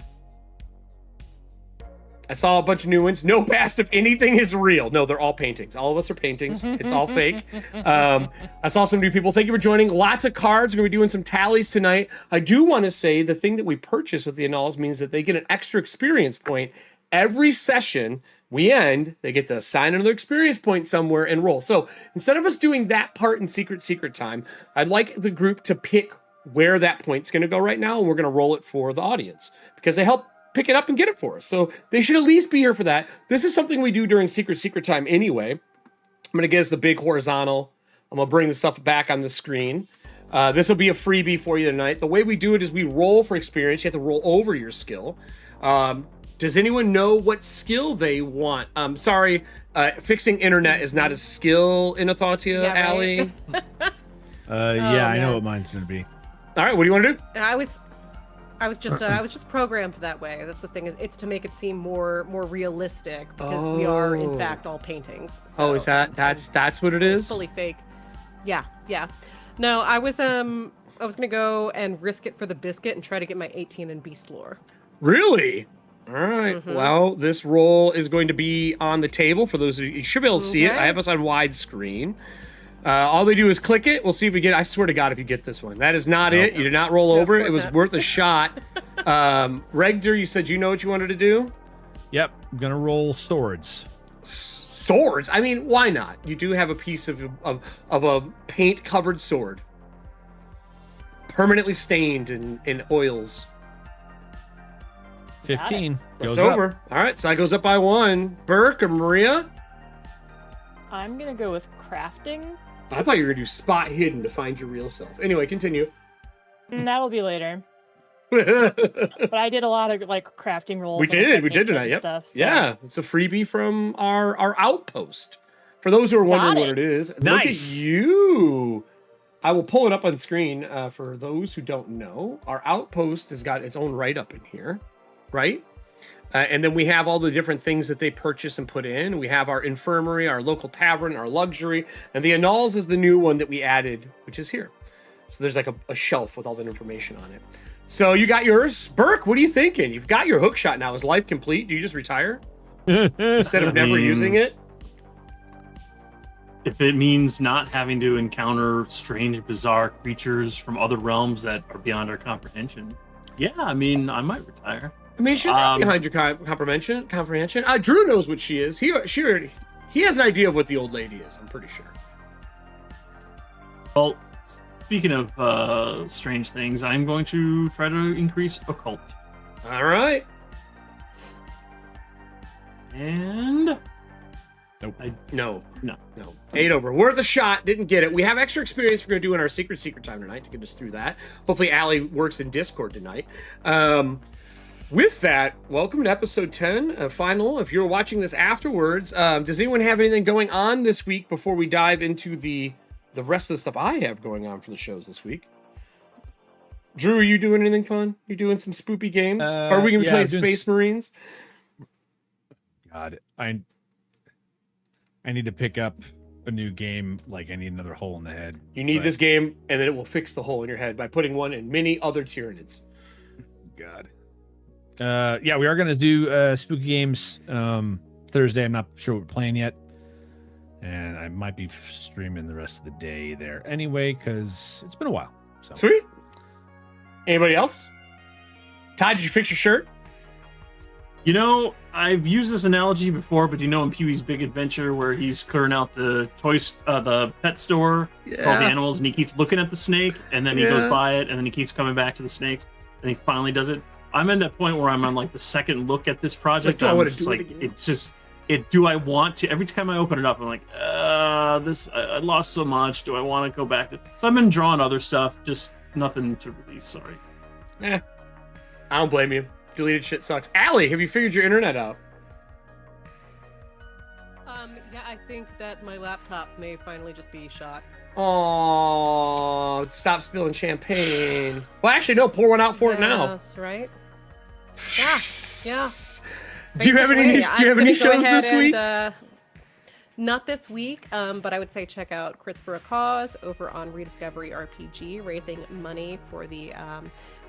I saw a bunch of new ones. No past if anything is real. No, they're all paintings. All of us are paintings. It's all fake. I saw some new people. Thank you for joining. Lots of cards. We're going to be doing some tallies tonight. I do want to say the thing that we purchase with the Annals means that they get an extra experience point. Every session we end, they get to assign another experience point somewhere and roll. So instead of us doing that part in secret time, I'd like the group to pick where that point's going to go right now, and we're going to roll it for the audience because they help pick it up and get it for us. So they should at least be here for that. This is something we do during secret time anyway. I'm going to get us the big horizontal. I'm going to bring the stuff back on the screen. This will be a freebie for you tonight. The way we do it is we roll for experience. You have to roll over your skill. Does anyone know what skill they want? Sorry, fixing internet is not a skill in Ethauntia, Yeah, Allie. Yeah, I know what mine's going to be. All right, what do you want to do? I was just programmed that way. That's the thing, is it's to make it seem more realistic because we are in fact all paintings. So is that's what it is? Fully fake. Yeah. No, I was gonna go and risk it for the biscuit and try to get my 18 in beast lore. Really? All right. Mm-hmm. Well, this roll is going to be on the table for those of you should be able to see it. I have us on widescreen. All they do is click it. We'll see if we get. I swear to God, if you get this one, that is not it. You did not roll over it. It was worth a shot. Regdor, you said you know what you wanted to do. Yep, I'm gonna roll swords. Swords? I mean, why not? You do have a piece of a paint-covered sword, permanently stained in oils. 15. It's over. Up. All right, so that goes up by 1. Burke or Maria? I'm gonna go with crafting. I thought you were gonna do spot hidden to find your real self. Anyway, continue. That'll be later. But I did a lot of like crafting rolls. We did tonight. And Yep. stuff, so. Yeah, it's a freebie from our outpost. For those who are wondering what it is, Nice. Look at you. I will pull it up on screen for those who don't know. Our outpost has got its own write-up in here, right? And then we have all the different things that they purchase and put in. We have our infirmary, our local tavern, our luxury, and the annals is the new one that we added, which is here. So there's like a shelf with all that information on it. So you got yours. Burke, what are you thinking? You've got your hook shot now. Is life complete? Do you just retire instead of never using it? If it means not having to encounter strange, bizarre creatures from other realms that are beyond our comprehension, yeah, I mean, I might retire. I mean, she's not behind your comprehension. Drew knows what she is. He has an idea of what the old lady is. I'm pretty sure. Well, speaking of strange things, I'm going to try to increase occult. All right. And Nope. No. No. 8 over. Worth a shot. Didn't get it. We have extra experience we're going to do in our secret time tonight to get us through that. Hopefully, Allie works in Discord tonight. With that, welcome to episode 10, final. If you're watching this afterwards, does anyone have anything going on this week before we dive into the rest of the stuff I have going on for the shows this week? Drew, are you doing anything fun? You doing some spoopy games? Or are we going to be playing Space Marines? God, I need to pick up a new game. Like, I need another hole in the head. You need this game, and then it will fix the hole in your head by putting one in many other Tyranids. God. Yeah, we are going to do spooky games Thursday. I'm not sure what we're playing yet. And I might be streaming the rest of the day there anyway, because it's been a while. So. Sweet. Anybody else? Todd, did you fix your shirt? You know, I've used this analogy before, but you know in Pee-wee's Big Adventure where he's clearing out the the pet store for all the animals, and he keeps looking at the snake, and then he goes by it, and then he keeps coming back to the snakes, and he finally does it. I'm at that point where I'm on like the second look at this project. Like, I'm just like, do I want to? Every time I open it up, I'm like, I lost so much. Do I want to go back to? So I've been drawing other stuff, just nothing to release. Sorry. I don't blame you. Deleted shit sucks. Allie, have you figured your internet out? Yeah, I think that my laptop may finally just be shot. Oh, stop spilling champagne. Well, actually, no, pour one out for it now. Yes, right? Yeah. Do you have any shows this week? Not this week, but I would say check out Crits for a Cause over on Rediscovery RPG, raising money for the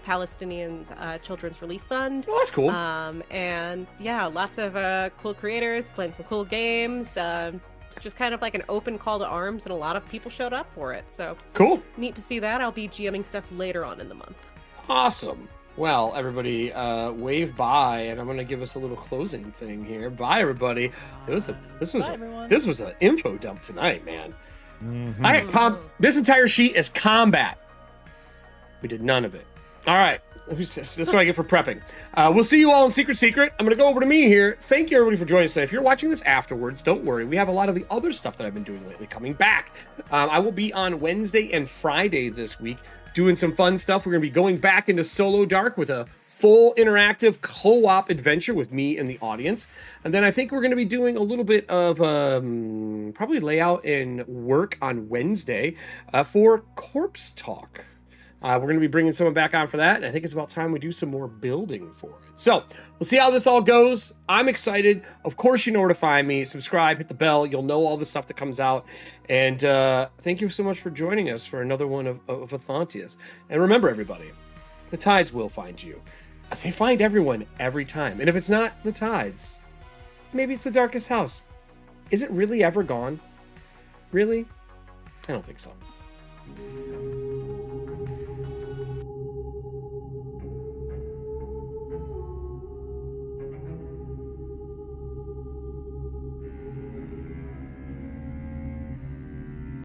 Palestinians Children's Relief Fund. Oh, that's cool. And yeah, lots of cool creators playing some cool games. It's just kind of like an open call to arms, and a lot of people showed up for it. So cool. Neat to see that. I'll be GMing stuff later on in the month. Awesome. Well, everybody, wave bye, and I'm gonna give us a little closing thing here. Bye, everybody. This was an info dump tonight, man. Mm-hmm. All right, this entire sheet is combat. We did none of it. All right, this is what I get for prepping. We'll see you all in Secret. I'm gonna go over to me here. Thank you, everybody, for joining us today. If you're watching this afterwards, don't worry. We have a lot of the other stuff that I've been doing lately coming back. I will be on Wednesday and Friday this week doing some fun stuff. We're gonna be going back into Solo Dark with a full interactive co-op adventure with me and the audience. And then I think we're going to be doing a little bit of probably layout and work on Wednesday for Corpse Talk. We're going to be bringing someone back on for that, and I think it's about time we do some more building for it. So we'll see how this all goes. I'm excited. Of course, you know where to find me. Subscribe, hit the bell. You'll know all the stuff that comes out. And thank you so much for joining us for another one of Ethauntias. And remember, everybody, the tides will find you. They find everyone every time. And if it's not the tides, maybe it's the darkest house. Is it really ever gone? Really? I don't think so.